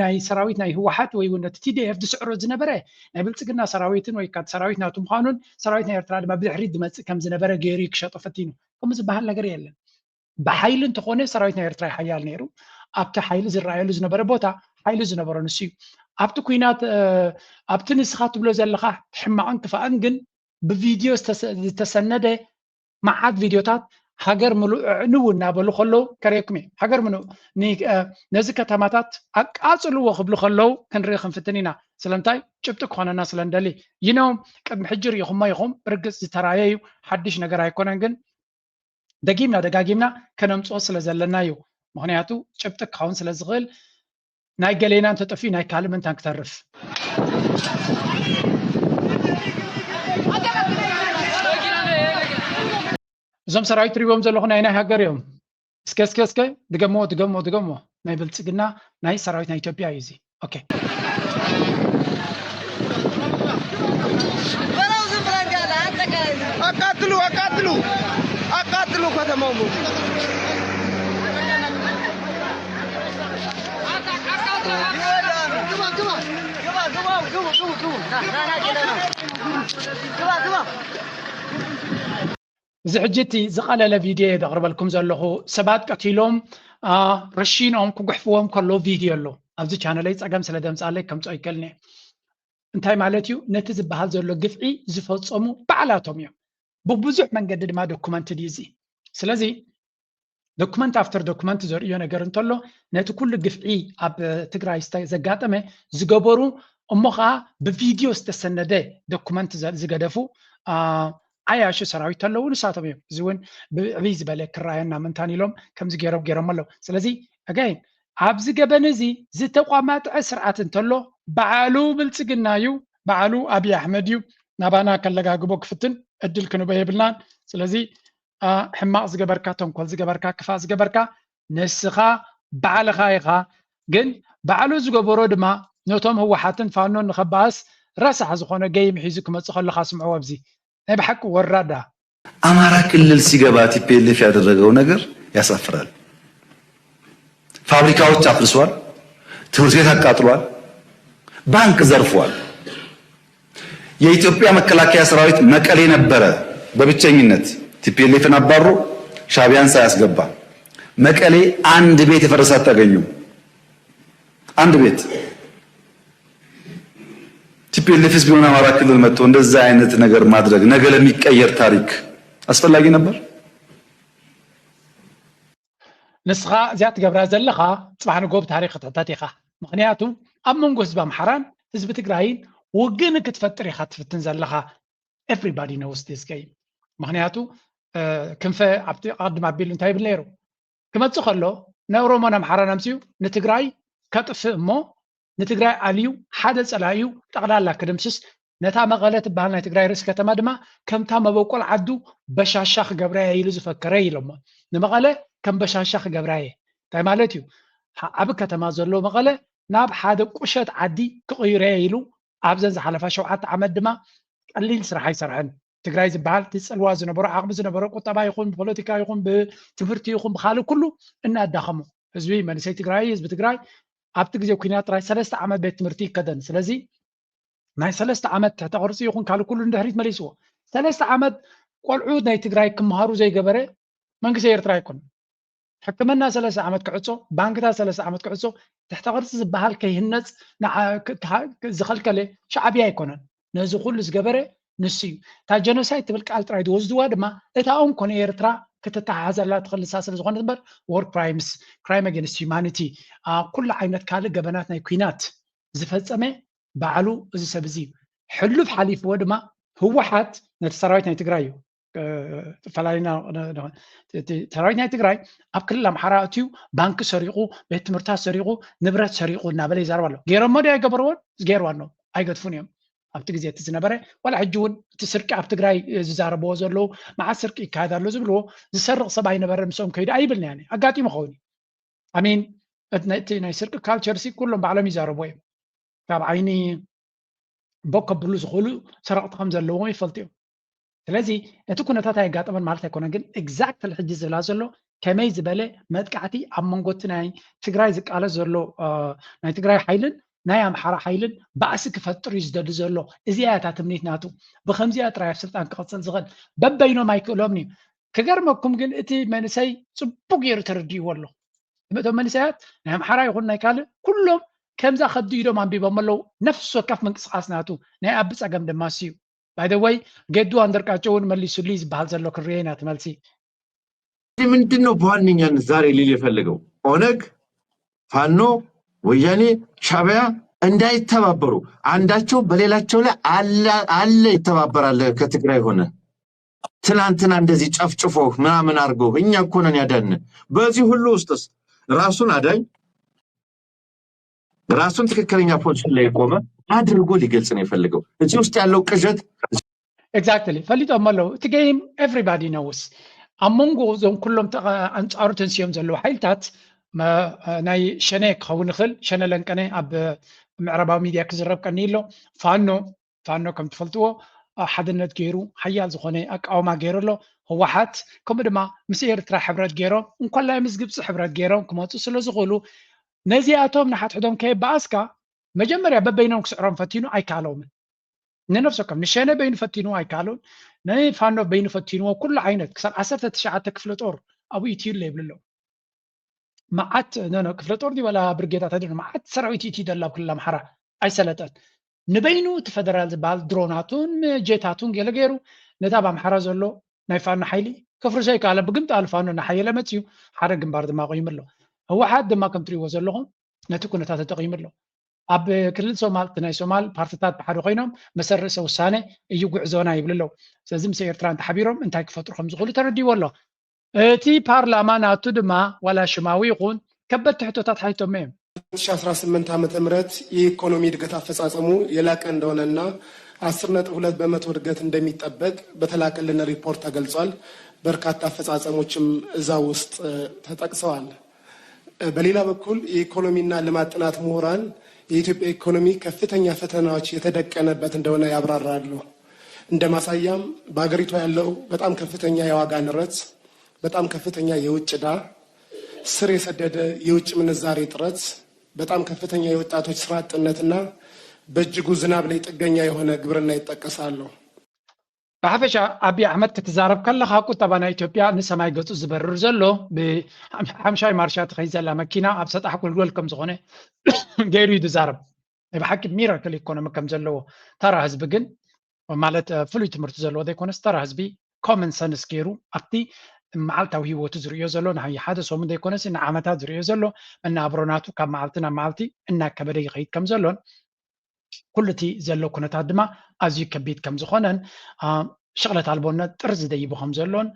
S2: ናይ ሰራዊት ናይ ህወሓት ወይ እውን ነቲ ቲዲኤፍ ዝስዕሮ ዝነበረ ናይ ብልፅግና ሰራዊትን ወይ ካት ሰራዊት ናቱ ምዃኑን ሰራዊት ናይ ኤርትራ ድማ ብድሕሪት ዝመፅእ ከም ዝነበረ ገይሩ ክሸጦ ፈቲኑ ከምኡ ዝበሃል ነገር የለን ብሓይሊ እንተኾነ ሰራዊት ናይ ኤርትራ ሓያል ነይሩ ኣብቲ ሓይሊ ዝረኣየሉ ዝነበረ ቦታ ሓይሊ ዝነበሮ ንሱ እዩ ኣብቲ ኩናት ኣብቲ ንስኻ ትብሎ ዘለኻ ሕማቕን ክፋእን ግን ብቪድዮ ዝተሰነደ መዓት ቪድዮታት ሃገር ምሉእ ዕንው እናበሉ ከለዉ ከሪአኩም እየ ሃገር ምሉእ ነዚ ከተማታት ኣቃፅልዎ ክብሉ ከለዉ ክንርኢ ክንፍትን ኢና ስለምንታይ ጭብጢ ክኾነና ስለንደሊ ይኖም ቅድሚ ሕጂ ርኢኹሞ ኢኹም ርግፅ ዝተራየ እዩ ሓድሽ ነገር ኣይኮነን ግን ደጊምና ደጋጊምና ከነምፅኦ ስለ ዘለና እዩ ምክንያቱ ጭብጢ ክኸውን ስለ ዝኽእል ናይ ገሌና እንተጠፊኡ ናይ ካልእ ምንታን ክተርፍ እዞም ሰራዊት ትሪእዎም ዘለኹም ናይ ሃገር እዮም እስከ ድገሞ ናይ ብልፅግና ናይ ሰራዊት ናይ ኢትዮጵያ እዩ እዚ ኦኬ
S1: አቃጥሉ ከተማው ግባ
S2: زعجتي زقالة فيديو دقرب لكم زلخو سبات قتيلهم رشينهم كغحفوهم كله فيديو له ابزي channel يصقم سلا دمص علي كم صيكلني انتي مالتيو نتي زبحال زلو قفعي زفصمو بعلاتهم يوم ببزح منقد ما دوكومنت ديزي سلازي دوكومنت افتر دوكومنت زريو ነገር እንተሎ ነቲ ኩሉ ግፍዒ ኣብ ትግራይ ዘጋጠመ ዝገበሩ እሞኻ ብቪዲዮ ዝተሰነደ ዶክመንት ዝገደፉ عياش سراوي تلو نساتهم يوم زون بعيز بالك الرأينا من تاني لهم كم زجيرو جيرو ملو سلزي again عبز جبنزي زي تقامات أسرعة تلو بعلو بالتجنايو بعلو أبي أحمد يو نبانا كلا جابوك فتن أدل كانوا بيبلان سلزي حماق زجبركاتهم كل زجبركا كفاز زجبركا نسخة بعل خايخة جن بعلو زجبرود ما نوتهم هو حاتن فانون خباس راسح زخونة جاي محيزكم تصخل خاصم عوابزي بحق ورادا
S18: أمارا كل السيجابات يبيل في هذا الرجال ونجر يسافرال فابريكاوت تابلسوال تورزيتها كاتروال بانك زرفوال የኢትዮጵያ መከላከያ ሰራዊት መቀሌ ነበረ በብቸኝነት ቲፒኤልኤፍን አባሮ ሻቢያን ሳያስገባ መቀሌ አንድ ቤት የፈረሰ አታገኙም አንድ ቤት ቲፒኤልኤፍስ ቢሆን አማራ ክልል መጥቶ እንደዛ አይነት ነገር ማድረግ ነገ ለሚቀየር ታሪክ አስፈላጊ ነበር
S2: ንስኻ ዚያት ገብራ ዘለኻ ጽባሕ ንጎብ ታሪክ ተታቲኻ ምክንያቱ ኣብ መንጎ ህዝቢ ኣምሓራን ህዝቢ ትግራይን ወግን ክትፈጥር ኢኻ ትፍትን ዘለኻ everybody knows this game ምክንያቱ ክንፈ ኣብቲ ቀድማ ኣቢሉ እንታይ ይብል ነይሩ ክመፅእ ከሎ ንኦሮሞን ኣምሓራን ኣምፅኡ ንትግራይ ከጥፍእ እሞ ንትግራይ ኣልዩ ሓደ ፀላዩ ጠቕላላ ክድምስስ ነታ መቐለ ትበሃል ናይ ትግራይ ርእሲ ከተማ ድማ ከምታ መበቆል ዓዱ በሻሻ ክገብራየ ኢሉ ዝፈከረ ኢሎሞ ንመቐለ ከም በሻሻ ክገብራየ እንታይ ማለት እዩ ኣብ ከተማ ዘሎ መቐለ ናብ ሓደ ቁሸት ዓዲ ክቕይረየ ኢሉ ኣብዘን ዝሓለፈ 7 ዓመት ድማ ቀሊል ስራሕ ኣይሰርሐን ትግራይ ዝበሃል ትፅልዋ ዝነበሮ ዓቕሚ ዝነበሮ ቁጠባ ይኹን ብፖለቲካ ይኹን ብትምህርቲ ይኹን ብካልእ ኩሉ እናዳኸሙ ህዝቢ መንእሰይ ትግራይ ህዝቢ ትግራይ ኣብቲ ግዜ ኩናት ጥራይ 3 ዓመት ቤት ትምህርቲ ይከደን ስለዚ ናይ 3 ዓመት ትሕተ ቅርፂ ይኹን ካልእ ኩሉ እንድሕሪት መሊስዎ 3 ዓመት ቆልዑ ናይ ትግራይ ክመሃሩ ዘይገበረ መንግስቲ ኤርትራ ይኩን ሕክምና 3 ዓመት ክዕፆ ባንክታት 3 ዓመት ክዕፆ ትሕተ ቅርፂ ዝበሃል ከይህነፅ ዝኸልከለ ሻዕብያ ኣይኮነን ነዚ ኩሉ ዝገበረ ንሱ እዩ እታ ጀኖሳይድ ትብል ቃል ጥራይ ዝወስድዋ ድማ እታ ኦም ኮነ ኤርትራ ክትተሓሓዘላ ትኽእልሳ ስለ ዝኾነት እምበር ዎር ክራይምስ ክራይም ኣገንስት ሂውማኒቲ ኩሉ ዓይነት ካልእ ገበናት ናይ ኩናት ዝፈፀመ ባዕሉ እዚ ሰብ እዚ ሕሉፍ ሓሊፍዎ ድማ ህወሓት ነቲ ሰራዊት ናይ ትግራይ እዩ ፈላሊና ሰራዊት ናይ ትግራይ ኣብ ክልል ኣምሓራ እትዩ ባንኪ ሰሪቑ ቤት ትምህርታት ሰሪቑ ንብረት ሰሪቑ እናበለ ይዛረብ ኣሎ ገይሮሞ ዶ ኣይገበርዎን ዝገይርዋ ኣሎ ኣይገድፉን እዮም ኣብቲ ግዜ እቲ ዝነበረ ዋላ ሕጂ እውን እቲ ስርቂ ኣብ ትግራይ ዝዛረብዎ ዘለዉ መዓት ስርቂ ይካየድ ኣሎ ዝብልዎ ዝሰርቕ ሰብ ኣይነበረ ምስኦም ከይዱ ኣይብልና ያኒ ኣጋጢሙ ኸውን ኣሚን እቲ ናይ ስርቂ ካልቸር ሲ ኩሎም ባዕሎም ይዛረብዎ እዮም ካብ ዓይኒ ቦ ከብሉ ዝኽእሉ ሰረቕቲ ከም ዘለዎም ይፈልጡ እዮም ስለዚ እቲ ኩነታት ኣይጋጠመን ማለት ኣይኮነን ግን ኤግዛክትሊ ሕጂ ዝብላ ዘሎ ከመይ ዝበለ መጥቃዕቲ ኣብ መንጎቲ ናይ ትግራይ ዝቃለስ ዘሎ ናይ ትግራይ ሓይልን ናይ ኣምሓራ ሓይልን ባእሲ ክፈጥር እዩ ዝደሊ ዘሎ እዚኣ እታ ትምኒት ናቱ ብከምዚኣ ጥራይ ኣብ ስልጣን ክቐፅል ዝኽእል በበይኖም ኣይክእሎምን እዩ ክገርመኩም ግን እቲ መንእሰይ ፅቡቅ ገይሩ ተረዲእዎ ኣሎ እቶም መንእሰያት ናይ ኣምሓራ ይኹን ናይ ካልእ ኩሎም ከምዛ ከዲ ኢዶም ኣንቢቦም ኣለዉ ነፍሲ ወከፍ ምንቅስቃስ ናቱ ናይ ኣብ ፀገም ድማ እዩ ባይ ዘ ወይ ገዱ አንደርቃቸው እውን መልሱልኝ ዝበሃል ዘሎ ክርኤ ናት መልሲ
S4: ምንድን ነው በዋነኛነት ዛሬ ሊል የፈለገው ኦነግ ፋኖ ወያኔ ሻዕቢያ እንዳይተባበሩ አንዳቸው በሌላቸው ላይ አለ ይተባበራል ከትግራይ ሆነ ትናንትና እንደዚህ ጨፍጭፎ ምናምን አድርጎ እኛ እኮ ነን ያዳን በዚህ ሁሉ ውስጥስ ራሱን አዳኝ ራሱን ትክክለኛ ፖዚሽን ላይ ቆመ አድርጎ ሊገልጽ ነው የፈለገው እዚህ ውስጥ ያለው ቅዠት
S2: ኤግዛክትሊ ፈሊጦም አለው እቲ ጌም ኤቭሪባዲ ኖውስ ኣመንጎ ዞም ኩሎም አንጻሩ ተንስዮም ዘለዉ ሓይልታት ናይ ሸነ ክኸውን ይኽእል ሸነ ለንቀነ ኣብ ምዕራባዊ ሚድያ ክዝረብ ቀኒ ኢሎ ፋኖ ከም ትፈልጥዎ ሓድነት ገይሩ ሓያል ዝኾነ ኣቃውማ ገይሩ ኣሎ ህወሓት ከምኡ ድማ ምስ ኤርትራ ሕብረት ገይሮም እንኳላይ ምስ ግብፂ ሕብረት ገይሮም ክመፁ ስለ ዝኽእሉ ነዚኣቶም ንሓትሕዶም ከየበኣስካ መጀመርያ በበይኖም ክስዕሮም ፈቲኑ ኣይከኣለውምን ንነፍሰኩም ንሸነ በይኑ ፈቲኑ ኣይካሉን ንፋኖ በይኑ ፈቲንዎ ኩሉ ዓይነት ክሳብ 19 ክፍለ ጦር ኣብኡ ኢትዩለ ይብልሎ መዓት ክፍለ ጦር ወላ ብርጌዳት አይደለም መዓት ሰራዊት ኢትዩ ደላብ ክልል ኣምሓራ ኣይሰለጠን ንበይኑ እቲ ፌደራል ዝበሃል ድሮናቱን ጀታቱን ገለ ገይሩ ነታ ብኣምሓራ ዘሎ ናይ ፋኖ ሓይሊ ከፍርሶ ይከኣለ ብግምጣል ፋኖ ናሓየለ መፅዩ ሓደ ግንባር ድማ ቆይምሎ ህወሓት ድማ ከም ትሪእዎ ዘለኹም ነቲ ኩነታት ተጠቂሙሎ ኣብ ክልል ሶማል ናይ ሶማል ፓርቲታት ብሓደ ኮይኖም መሰረሰ ውሳኔ እዩ ጉዕዞና ይብልሎ ስለዚ ምስ ኤርትራ ተሓቢሮም እንታይ ክፈጥሩ ከም ዝኽእሉ ተረዲዎ ኣሎ እቲ ፓርላማ ናቱ ድማ ዋላ ሽማዊ ይኹን ከበድቲ ሕቶታት ሓይቶም እዮም
S5: 2018 ዓመተ ምህረት የኢኮኖሚ እድገት አፈጻጸሙ የላቀ እንደሆነና 10.2 በመቶ እድገት እንደሚጠበቅ በተላከልን ሪፖርት ተገልጿል። በርካታ አፈጻጸሞችም እዛ ውስጥ ተጠቅሰዋል። በሌላ በኩል የኢኮኖሚና ልማት ጥናት ምሁራን የኢትዮጵያ ኢኮኖሚ ከፍተኛ ፈተናዎች የተደቀነበት እንደሆነ ያብራራሉ። እንደ ማሳያም በአገሪቷ ያለው በጣም ከፍተኛ የዋጋ ንረት፣ በጣም ከፍተኛ የውጭ ዕዳ፣ ስር የሰደደ የውጭ ምንዛሬ እጥረት፣ በጣም ከፍተኛ የወጣቶች ስራ አጥነትና በእጅጉ ዝናብ ላይ ጥገኛ የሆነ ግብርና ይጠቀሳሉ።
S2: ብሓፈሻ አብይ አሕመድ ክትዛረብ ከለካ ቁጠባ ናይ ኢትዮጵያ ንሰማይ ገፁ ዝበርር ዘሎ ብሓምሻይ ማርሻ ትኸይ ዘላ መኪና ኣብ ሰጣሕ ጉልጎል ከም ዝኾነ ገይሩ እዩ ዝዛረብ ብሓቂ ሚራክል ኢኮኖሚ ከም ዘለዎ ተራ ህዝቢ ግን ማለት ፍሉይ ትምህርቲ ዘለዎ ዘይኮነስ ተራ ህዝቢ ኮመን ሰንስ ገይሩ ኣብቲ መዓልታዊ ሂወቱ ዝርዮ ዘሎ ናይ ሓደ ሰሙን ዘይኮነስ ንዓመታት ዝርዮ ዘሎ እናብሮናቱ ካብ መዓልቲ ናብ መዓልቲ እናከበደ ይኸይድ ከም ዘሎን ኩሉ እቲ ዘሎ ኩነታት ድማ ኣዝዩ ከቢድ ከም ዝኾነን ሽቕለት ኣልቦነት ጥር ዝደይቡ ከም ዘሎን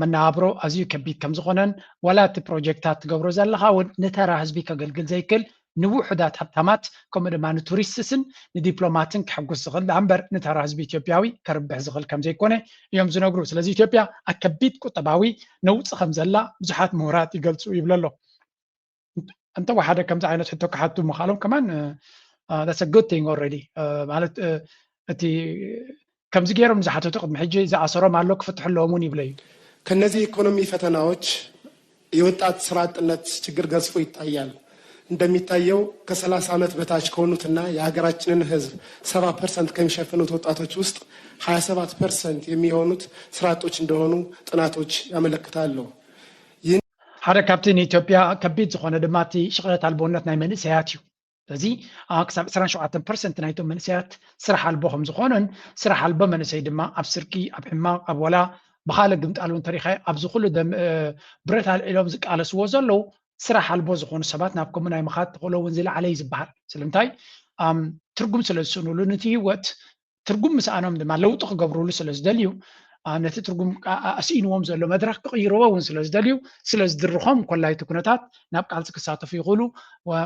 S2: መናብሮ ኣዝዩ ከቢድ ከም ዝኾነን ዋላ እቲ ፕሮጀክታት ትገብሮ ዘለካ እውን ንተራ ህዝቢ ከገልግል ዘይክእል ንውሑዳት ሃብታማት ከምኡ ድማ ንቱሪስትስን ንዲፕሎማትን ክሕጉስ ዝኽእል እምበር ንተራ ህዝቢ ኢትዮጵያዊ ከርብሕ ዝኽእል ከም ዘይኮነ እዮም ዝነግሩ ስለዚ ኢትዮጵያ ኣብ ከቢድ ቁጠባዊ ነውፅእ ከም ዘላ ብዙሓት ምሁራት ይገልፁ ይብሎ ኣሎ እንተ ሓደ ከምዚ ዓይነት ሕቶ ክሓቱ ምኻሎም ከማን that's a good thing already ማለት እቲ ከምዚ ገይሮም ዝሓተቱ ቅድሚ ሕጂ ዝኣሰሮም ኣሎ ክፍትሕለዎም እውን ይብለ እዩ
S5: ከነዚህ ኢኮኖሚ ፈተናዎች የወጣት ስራ አጥነት ችግር ገዝፎ ይታያል። እንደሚታየው ከ30 ዓመት በታች ከሆኑትና የሀገራችንን ህዝብ 70% ከሚሸፍኑት ወጣቶች ውስጥ 27% የሚሆኑት ስራ አጦች እንደሆኑ ጥናቶች ያመለክታሉ።
S2: ሓደ ካብቲ ንኢትዮጵያ ከቢድ ዝኾነ ድማ እቲ ሽቕለት ኣልቦነት ናይ መንእሰያት እዩ ስለዚ ክሳብ 27% ናይቶም መንእሰያት ስራሕ ኣልቦ ከም ዝኾኑን ስራሕ ኣልቦ መንእሰይ ድማ ኣብ ስርቂ ኣብ ሕማቕ ኣብ ወላ ብካልእ ግምጣል እውን ተሪኸ ኣብዚ ኩሉ ብረት ኣልዒሎም ዝቃለስዎ ዘለው ስራሕ ኣልቦ ዝኾኑ ሰባት ናብ ከምኡ ናይ ምኻድ ተኽእሎ እውን ዝለዓለ እዩ ዝበሃል ስለምንታይ ትርጉም ስለ ዝስእንሉ ነቲ ሂወት ትርጉም ምስኣኖም ድማ ለውጢ ክገብርሉ ስለ ዝደልዩ ነቲ ትርጉም ኣስኢንዎም ዘሎ መድረክ ክቕይርዎ እውን ስለ ዝደልዩ ስለ ዝድርኾም ኮላይቲ ኩነታት ናብ ቃልሲ ክሳተፉ ይኽእሉ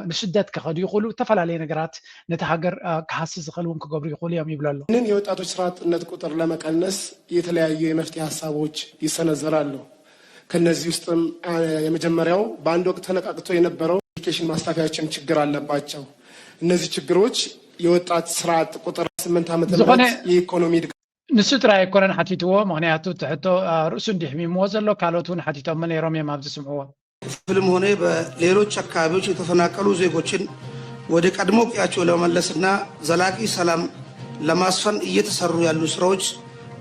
S2: ንስደት ክኸዱ ይኽእሉ ተፈላለየ ነገራት ነቲ ሃገር ክሃስስ ዝኽእል እውን ክገብሩ ይኽእሉ እዮም ይብሎ ኣሎ።
S5: ይህንን የወጣቶች ስራ አጥነት ቁጥር ለመቀነስ የተለያዩ የመፍትሄ ሀሳቦች ይሰነዘራሉ። ከነዚህ ውስጥም የመጀመሪያው በአንድ ወቅት ተነቃቅቶ የነበረው ኤዱኬሽን ማስፋፊያዎችም ችግር አለባቸው። እነዚህ ችግሮች የወጣት ስራ አጥ ቁጥር 8 ዓመት የኢኮኖሚ
S2: ንሱ ጥራይ ኣይኮነን ሓቲትዎ ምክንያቱ ትሕቶ ርእሱ እንዲሕሚምዎ ዘሎ ካልኦት እውን ሓቲቶም ነይሮም እዮም ኣብዚ ስምዕዎ
S22: ክፍልም ሆነ በሌሎች አካባቢዎች የተፈናቀሉ ዜጎችን ወደ ቀድሞ ቀያቸው ለመመለስና ዘላቂ ሰላም ለማስፈን እየተሰሩ ያሉ ስራዎች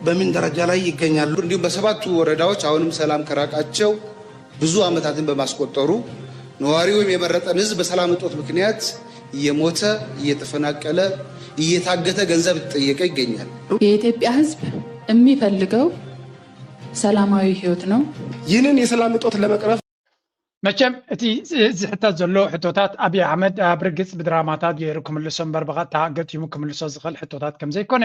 S22: በምን ደረጃ ላይ ይገኛሉ?
S23: እንዲሁም በሰባቱ ወረዳዎች አሁንም ሰላም ከራቃቸው ብዙ ዓመታትን በማስቆጠሩ ነዋሪው የመረጠን ህዝብ በሰላም እጦት ምክንያት እየሞተ እየተፈናቀለ እየታገተ ገንዘብ ተጠየቀ ይገኛል።
S24: የኢትዮጵያ ህዝብ የሚፈልገው ሰላማዊ ህይወት ነው።
S5: ይህንን የሰላም እጦት ለመቅረፍ
S2: መቸም እቲ ዝሕተት ዘሎ ሕቶታት ኣብይ ኣሕመድ ኣብ ርግፅ ብድራማታት ገይሩ ክምልሶ እምበር ብቐጥታ ገጢሙ ክምልሶ ዝኽእል ሕቶታት ከም ዘይኮነ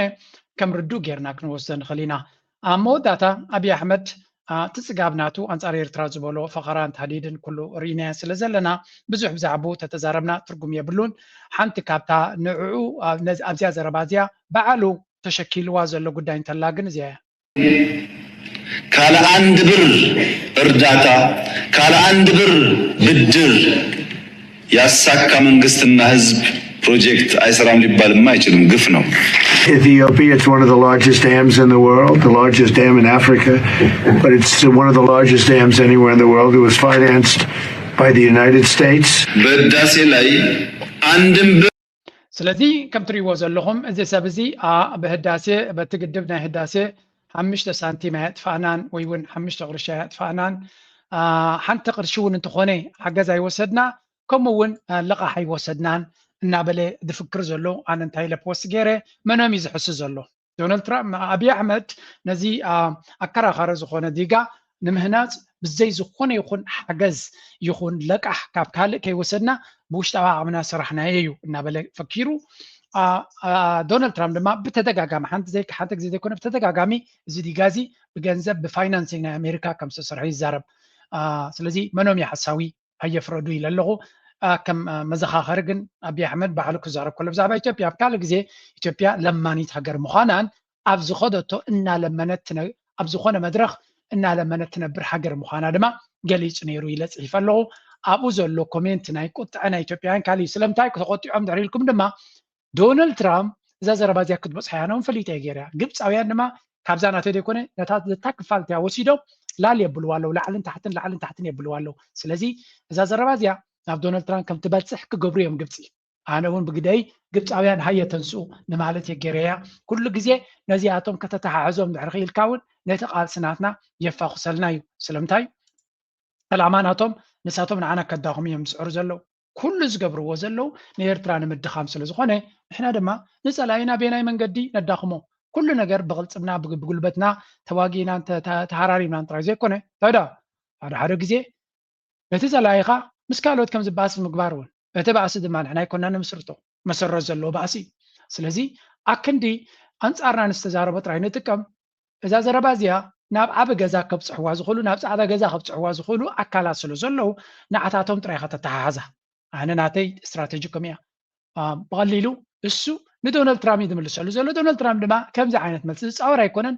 S2: ከም ርዱእ ጌርና ክንወስዶ ንኽእል ኢና። ኣብ መወዳእታ ኣብይ ኣሕመድ እቲ ፅጋብ ናቱ ኣንፃር ኤርትራ ዝበሎ ፈኸራን ተሃዲድን ኩሉ ርኢና ስለ ዘለና ብዙሕ ብዛዕባ ተተዛረብና ትርጉም የብሉን ሓንቲ ካብታ ንዕኡ ኣብዚያ ዘረባ እዚያ በዓሉ ተሸኪልዋ ዘሎ ጉዳይ እንተላ ግን እዚያ
S17: ካለ አንድ ብር እርዳታ ካለ አንድ ብር ብድር ያሳካ መንግስትና ህዝብ ፕሮጀክት አይሰራም ሊባልም አይችልም። ግፍ ነው።
S8: Ethiopia, it's one of the largest dams in the world, the largest dam in Africa, but it's one of the largest dams anywhere in the world. It was financed by the United States.
S17: በህዳሴ ላይ አንድም
S2: ስለዚ ከም ትሪእዎ ዘለኹም እዚ ሰብ እዚ ብህዳሴ በቲ ግድብ ናይ ህዳሴ 5 ሳንቲም ኣየጥፋእናን ወይ እውን 5 ቅርሺ ኣየጥፋእናን ሓንቲ ቅርሺ እውን እንተኾነ ሓገዝ ኣይወሰድና ከምኡ እውን ልቓሕ ኣይወሰድናን እናበለ ዝፍክር ዘሎ ኣነ እንታይ ለፖስት ገይረ መኖም እዩ ዝሕስስ ዘሎ ዶናልድ ትራምፕ ኣብይ ኣሕመድ ነዚ ኣከራኻሪ ዝኾነ ዲጋ ንምህናፅ ብዘይ ዝኾነ ይኹን ሓገዝ ይኹን ለቃሕ ካብ ካልእ ከይወሰድና ብውሽጣዊ ዓቕምና ስራሕናዮ እዩ እናበለ ፈኪሩ ዶናልድ ትራምፕ ድማ ብተደጋጋሚ ሓንቲ ግዜ ዘይኮነ ብተደጋጋሚ እዚ ዲጋ እዚ ብገንዘብ ብፋይናንሲንግ ናይ ኣሜሪካ ከም ዝተሰርሐ ይዛረብ ስለዚ መኖም እዩ ሓሳዊ ኣየፍረዱ ኢለ ኣለኹ ከም መዘኻኸሪ ግን ኣብይ ኣሕመድ ባዕሉ ክዛረብ ከሎ ብዛዕባ ኢትዮጵያ ኣብ ካልእ ግዜ ኢትዮጵያ ለማኒት ሃገር ምዃናን ኣብ ዝኸደቶ እናለመነት ኣብ ዝኾነ መድረኽ እናለመነት ትነብር ሃገር ምዃና ድማ ገሊፁ ነይሩ ኢለ ፅሒፈ ኣለኹ ኣብኡ ዘሎ ኮሜንት ናይ ቁጥዐ ናይ ኢትዮጵያውያን ካሊእ ስለምንታይ ተቆጢዖም ድሕሪ ኢልኩም ድማ ዶናልድ ትራምፕ እዛ ዘረባ እዚኣ ክትበፅሓ እያ ነውን ፈሊጠ ገይራ ግብፃውያን ድማ ካብዛ ናተይ ዘይኮነ ነታ ክፋልትያ ወሲዶም ላል የብልዋ ኣለዉ ላዕልን ታሕትን የብልዋ ኣለዉ ስለዚ እዛ ዘረባ እዚኣ ናብ ዶናልድ ትራምፕ ከም ትበፅሕ ክገብሩ እዮም ግብፂ ኣነ እውን ብግደይ ግብፃውያን ሃየ ተንስኡ ንማለት የገይረያ ኩሉ ግዜ ነዚኣቶም ከተተሓሕዞም ድሕሪ ክኢልካ እውን ነቲ ቃልስናትና የፋኹሰልና እዩ ስለምንታይ ዕላማ ናቶም ንሳቶም ንዓና ከዳኹም እዮም ዝፅዕሩ ዘለው ኩሉ ዝገብርዎ ዘለው ንኤርትራ ንምድኻም ስለዝኾነ ንሕና ድማ ንፀላኢና ቤናይ መንገዲ ነዳኽሞ ኩሉ ነገር ብቅልፅምና ብጉልበትና ተዋጊና ተሃራሪምና ጥራይ ዘይኮነ ታዳ ሓደ ግዜ ነቲ ፀላኢኻ ምስ ካልኦት ከም ዝበኣስ ምግባር እውን እቲ ባእሲ ድማ ንሕና ይኮና ንምስርቶ መሰረት ዘለዎ ባእሲ ስለዚ ኣክንዲ ኣንፃርና ንዝተዛረበ ጥራይ ንጥቀም እዛ ዘረባ እዚኣ ናብ ዓበ ገዛ ከብፅሕዋ ዝኽእሉ ናብ ፃዕዳ ገዛ ከብፅሕዋ ዝኽእሉ ኣካላት ስለ ዘለው ንዓታቶም ጥራይ ከተተሓሓዛ ኣነ ናተይ እስትራቴጂኮም እያ ብቐሊሉ እሱ ንዶናልድ ትራምፕ ዝምልሰሉ ዘሎ ዶናልድ ትራምፕ ድማ ከምዚ ዓይነት መልሲ ዝፃወር ኣይኮነን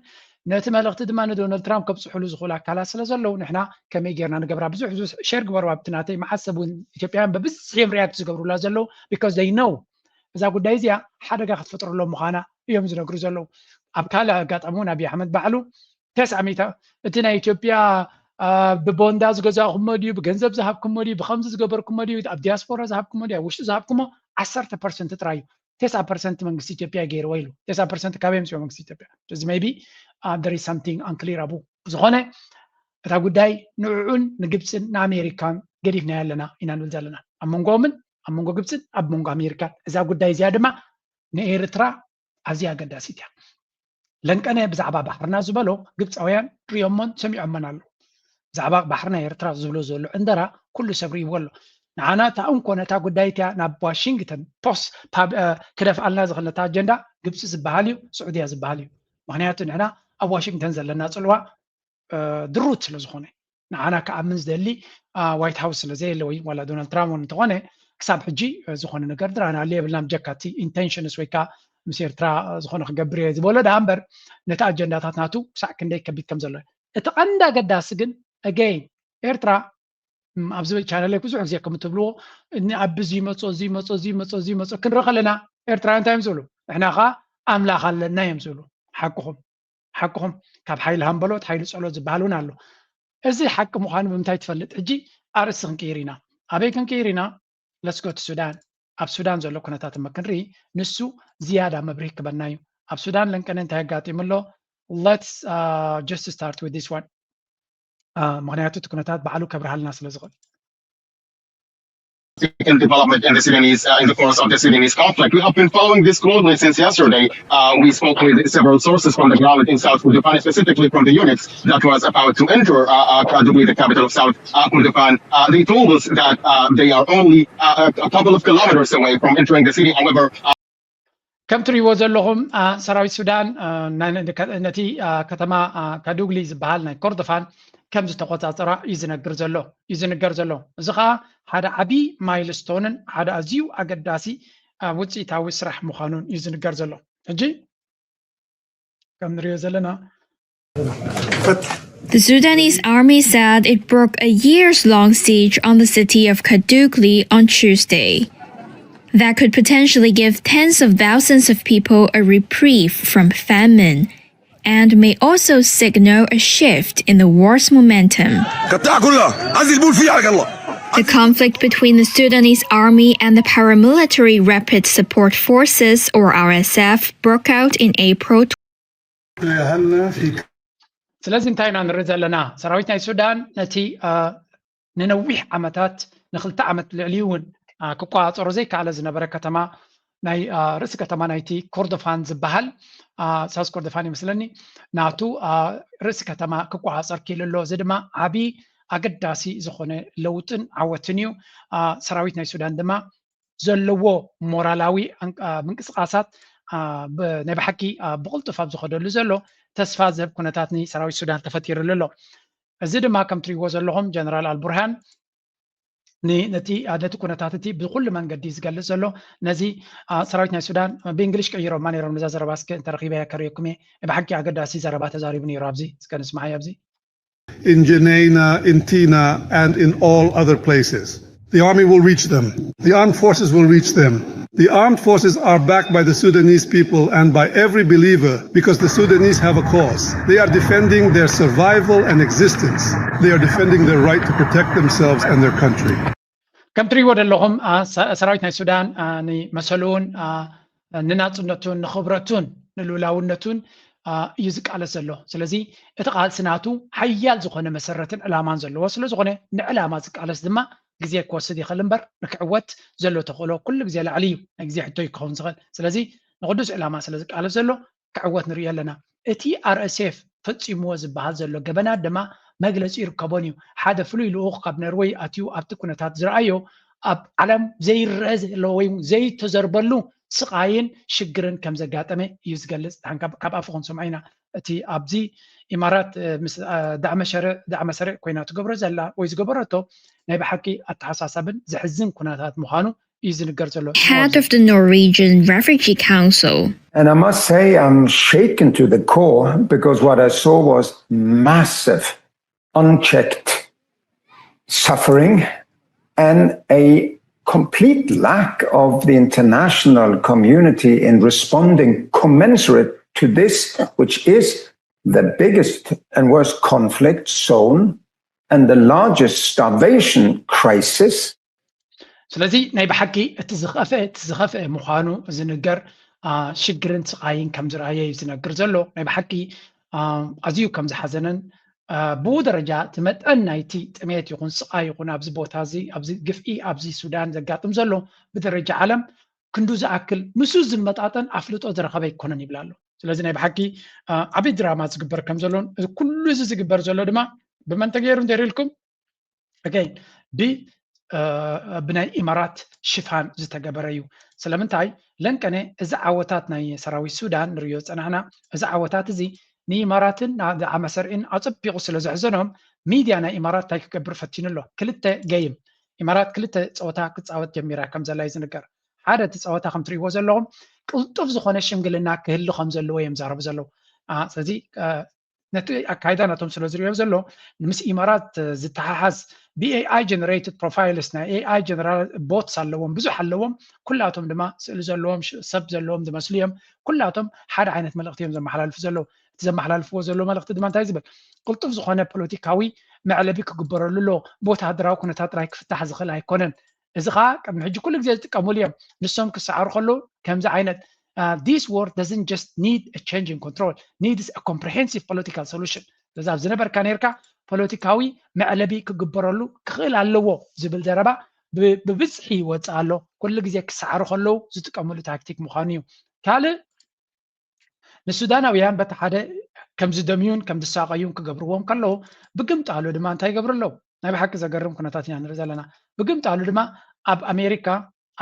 S2: ነቲ መልእኽቲ ድማ ንዶናልድ ትራምፕ ከብፅሕሉ ዝኽእሉ ኣካላት ስለ ዘለው ንሕና ከመይ ጌርና ንገብራ ብዙሕ ሸር ግበሩ ኣብቲ ናተይ መዓሰብ እውን ኢትዮጵያውያን በብዝሕ እዮም ሪያክት ዝገብሩላ ዘለው ቢካዝ ዘይ ነው እዛ ጉዳይ እዚኣ ሓደጋ ክትፈጥረሎም ምዃና እዮም ዝነግሩ ዘለው ኣብ ካልእ ኣጋጣሚ እውን ኣብይ ኣሕመድ ባዕሉ 900 እቲ ናይ ኢትዮጵያ ብቦንዳ ዝገዛእኩሞ ድዩ ብገንዘብ ዝሃብኩሞ ድዩ ብከምዚ ዝገበርኩሞ ድዩ ኣብ ዲያስፖራ ዝሃብኩሞ ድዩ ኣብ ውሽጢ ዝሃብኩሞ 10% ጥራይ እዩ 9% መንግስቲ ኢትዮጵያ ገይርዎ ኢሉ 9% ካበይ ምፅኦ መንግስቲ ኢትዮጵያ እዚ ሜይቢ there is something unclear ኣብኡ ዝኾነ እታ ጉዳይ ንዕዑን ንግብፅን ንኣሜሪካን ገዲፍና ኣለና ኢና ንብል ዘለና ኣብ መንጎምን ኣብ መንጎ ግብፅን ኣብ መንጎ ኣሜሪካን እዛ ጉዳይ እዚኣ ድማ ንኤርትራ ኣዝያ ኣገዳሲት እያ ለንቀነ ብዛዕባ ባሕርና ዝበሎ ግብፃውያን ሪኦሞን ሰሚዖሞን ኣለዉ ብዛዕባ ባሕርና ኤርትራ ዝብሎ ዘሎ እንደራ ኩሉ ሰብ ሪእዎ ኣሎ ንዓና እታ እንኮነ እታ ጉዳይ እትያ ናብ ዋሽንግተን ፖስት ክደፍኣልና ዝኽእል ነታ ኣጀንዳ ግብፂ ዝበሃል እዩ ስዑድያ ዝበሃል እዩ ምክንያቱ ንሕና ኣብ ዋሽንግተን ዘለና ፅልዋ ድሩት ስለ ዝኾነ ንዓና ከኣምን ዝደሊ ዋይት ሃውስ ስለዘየለ ወይ ዋላ ዶናልድ ትራምፕ እንተኾነ ክሳብ ሕጂ ዝኾነ ነገር ድራና ኣለ የብልና ጀካቲ ኢንቴንሽንስ ወይ ከዓ ምስ ኤርትራ ዝኾነ ክገብር እየ ዝበሎ ዳ እምበር ነቲ ኣጀንዳታት ናቱ ክሳዕ ክንደይ ከቢድ ከም ዘሎ እቲ ቀንዲ ኣገዳሲ ግን ኣገይን ኤርትራ ኣብዚ ቻነለይ ብዙሕ ግዜ ከም እትብልዎ ኣብ እዚ መፆ ክንርኢ ከለና ኤርትራ እንታይ እዮም ዝብሉ ንሕና ከዓ ኣምላኽ ኣለና እዮም ዝብሉ ሓቅኹም ካብ ሓይሊ ሃምበሎት ሓይሊ ፀሎት ዝበሃል እውን ኣሎ እዚ ሓቂ ምዃኑ ብምንታይ ትፈልጥ ሕጂ ኣርእስቲ ክንቅይር ኢና ኣበይ ክንቅይር ኢና ለስጎት ሱዳን ኣብ ሱዳን ዘሎ ኩነታት እመ ክንርኢ ንሱ ዝያዳ መብርሂ ክበና እዩ ኣብ ሱዳን ለንቀነ እንታይ ኣጋጢሙ ኣሎ let's just start with this one ምክንያቱ እቲ ኩነታት ባዕሉ ከብርሃልና ስለ ዝኽእል
S6: development in the Sudanese, in the course of the Sudanese conflict. We have been following this closely since yesterday. We spoke with several sources from the ground in South Kordofan, specifically from the units that was about to enter Kadugli, the capital of South Kordofan. They told us that they are only a couple of kilometers away from entering the city. However,
S2: ከም ትሪእዎ ዘለኹም ሰራዊት ሱዳን ነቲ ከተማ ካዱግሊ ዝበሃል ናይ ኮርዶፋን ከም ዝተቆፃፀራ እዩ ዝንገር ዘሎ እዚ ከዓ ሓደ ዓብይ ማይልስቶንን ሓደ ኣዝዩ ኣገዳሲ ውፅኢታዊ ስራሕ ምዃኑን እዩ ዝንገር ዘሎ ሕጂ ከም ንሪኦ ዘለና
S7: The Sudanese army said it broke a years-long siege on the city of Kadugli on Tuesday. That could potentially give tens of thousands of people a reprieve from famine and may also signal a shift in the war's momentum. The conflict between the Sudanese army and the paramilitary Rapid Support Forces, or RSF, broke out in April.
S2: ስለዚህ እንታይ ኢና ንርኢ ዘለና ሰራዊት ናይ ሱዳን ነቲ ንነዊሕ ዓመታት ንክልተ ዓመት ልዕሊ እውን ክቋፀሮ ዘይከኣለ ዝነበረ ከተማ ናይ ርእሲ ከተማ ናይቲ ኮርዶፋን ዝበሃል ሳውስ ኮርዶፋን ይመስለኒ ናቱ ርእሲ ከተማ ክቋፀር ኪልሎ እዚ ድማ ዓብይ ኣገዳሲ ዝኾነ ለውጥን ዓወትን እዩ ሰራዊት ናይ ሱዳን ድማ ዘለዎ ሞራላዊ ምንቅስቃሳት ናይ ብሓቂ ብቕልጡፍ ኣብ ዝኸደሉ ዘሎ ተስፋ ዝህብ ኩነታት ሰራዊት ሱዳን ተፈጢሩሉ ኣሎ እዚ ድማ ከም ትሪእዎ ዘለኹም ጀነራል አልቡርሃን ነቲ ኩነታት እቲ ብኩሉ መንገዲ ዝገልጽ ዘሎ ነዚ ሰራዊት ናይ ሱዳን ብእንግሊሽ ቀይሮማ ነይሮም ነዛ ዘረባ እስከ ተረኺበ ከሪእኩሜ ብሓቂ ኣገዳሲ ዘረባ ተዛሪቡ ነይሩ ኣብዚ እስከ ንስማዕ ኣብዚ
S9: In Jenaina, in Tina, and in all other places. The army will reach them. The armed forces will reach them. The armed forces are backed by the Sudanese people and by every believer because the Sudanese have a cause. They are defending their survival and existence. They are defending their right to protect themselves and their country.
S2: كم تريد لهم سراويتنا السودان مسؤولون نناصنتون نخبرتون نلولاونتون يزق على زلو سلازي اتقال سناتو حيال زخونه مسرتن علامان زلو وسلو زخونه نعلاما زق على دما غزي كوسد يخلنبر نكعوت زلو تخلو كل غزي لعلي غزي حتى يكون زغل سلازي نقدس علاما سلازق على زلو كعوت نري لنا اتي ار اس اف فصيمو زبال زلو غبنا دما مجلس يركبونيو حدا فلوي لوخ قب نروي اتيو ابت كنتات زرايو اب علم زي الرز لوي زي تزربلو سقاين شجرن كم زغاطمه يزغلص كاب افون سمعينا اتي ابزي امارات دعم سر كوينات غبر زلا ويز غبرتو ناي بحقي اتحساسبن زحزن كناتات مخانو يزنغر زلو
S7: head of the Norwegian Refugee Council.
S10: And I must say I'm shaken to the core because what I saw was massive unchecked suffering and a complete lack of the international community in responding commensurate to this, which is the biggest and worst conflict zone and the largest starvation crisis.
S2: ስለዚህ ናይ ብሓቂ እቲ ዝኸፈ ምዃኑ ዝንገር ሽግርን ስቃይን ከም ዝረኣየ ዝነግር ዘሎ ናይ ብሓቂ ኣዝዩ ከም ዝሓዘነን ብኡ ደረጃ ትመጠን ናይቲ ጥሜት ይኹን ስቃይ ይኹን ኣብዚ ቦታ እዚ ኣብዚ ግፍኢ ኣብዚ ሱዳን ዘጋጥም ዘሎ ብደረጃ ዓለም ክንዱ ዝኣክል ንሱ ዝመጣጠን ኣፍልጦ ዝረኸበ ይኮነን ይብላ ኣሎ ስለዚ ናይ ብሓቂ ዓብይ ድራማ ዝግበር ከም ዘሎን ኩሉ እዚ ዝግበር ዘሎ ድማ ብመን ተገይሩ እንተሪኢልኩም ኣገይን ብናይ ኢማራት ሽፋን ዝተገበረ እዩ ስለምንታይ ለንቀነ እዚ ዓወታት ናይ ሰራዊት ሱዳን ንሪኦ ፀናሕና እዚ ዓወታት እዚ ንኢማራትን ዓመሰርኢን ኣፀቢቑ ስለ ዘሕዘኖም ሚድያ ናይ ኢማራት እንታይ ክገብር ፈቲኑ ኣሎ ክልተ ገይም ኢማራት ክልተ ፀወታ ክፃወት ጀሚራ ከም ዘላ እዩ ዝንገር ሓደ እቲ ፀወታ ከም ትሪእዎ ዘለኹም ቅልጡፍ ዝኾነ ሽምግልና ክህሉ ከም ዘለዎ እዮም ዛረቡ ዘለዉ ስለዚ ነቲ ኣካይዳ ናቶም ስለ ዝሪኦ ዘሎ ምስ ኢማራት ዝተሓሓዝ ብኤአይ ጀነሬትድ ፕሮፋይልስ ናይ ኤአይ ጀነራል ቦትስ ኣለዎም ብዙሕ ኣለዎም ኩላቶም ድማ ስእሊ ዘለዎም ሰብ ዘለዎም ዝመስሉ እዮም ኩላቶም ሓደ ዓይነት መልእኽቲ እዮም ዘመሓላልፉ ዘለዉ እቲ ዘመሓላልፍዎ ዘሎ መልእኽቲ ድማ እንታይ ዝብል ቅልጡፍ ዝኾነ ፖለቲካዊ መዕለቢ ክግበረሉ ኣሎ ብወታደራዊ ኩነታት ጥራይ ክፍታሕ ዝኽእል ኣይኮነን እዚ ከዓ ቅድሚ ሕጂ ኩሉ ግዜ ዝጥቀሙሉ እዮም ንሶም ክሰዓሩ ከለዉ ከምዚ ዓይነት this war doesn't just need a change in control, needs a comprehensive political solution. ለዛ ኣብ ዝነበርካ ነርካ ፖለቲካዊ መዕለቢ ክግበረሉ ክኽእል ኣለዎ ዝብል ዘረባ ብብዝሒ ይወፅእ ኣሎ ኩሉ ግዜ ክሰዓሩ ከለዉ ዝጥቀምሉ ታክቲክ ምዃኑ እዩ ካልእ ንሱዳናውያን በቲ ሓደ ከም ዝደምዩን ከም ዝሳቀዩን ክገብርዎም ከለዉ ብግምጣሉ ድማ እንታይ ይገብሩ ኣለዉ ናይ ብሓቂ ዘገርም ኩነታት ኢና ንርኢ ዘለና ብግምጣሉ ድማ ኣብ ኣሜሪካ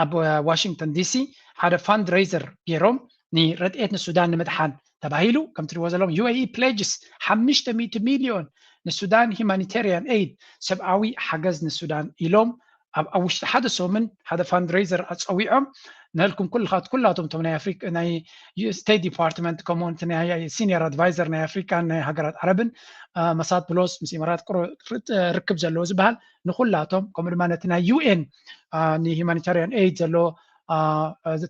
S2: ኣብ ዋሽንግተን ዲሲ ሓደ ፋንድሬዘር ገይሮም ንረድኤት ንሱዳን ንምድሓን ተባሂሉ ከም ትሪእዎ ዘለኹም ዩኤኢ ፕሌጅስ 500 ሚልዮን ንሱዳን ሂማኒታርያን ኤድ ሰብኣዊ ሓገዝ ንሱዳን ኢሎም ኣብ ውሽጢ ሓደ ሶምን ሓደ ፋንድሬዘር ኣፀዊዖም ንልኩም ኩላቶም ቶም ናይ ኣፍሪካ ናይ ስቴት ዲፓርትመንት ከምኡውን ናይ ሲኒየር ኣድቫይዘር ናይ ኣፍሪካን ናይ ሃገራት ዓረብን መሳድ ፕሎስ ምስ ኢማራት ርክብ ዘለዎ ዝበሃል ንኩላቶም ከምኡ ድማ ነቲ ናይ ዩኤን ንሂማኒታርያን ኤድ ዘሎ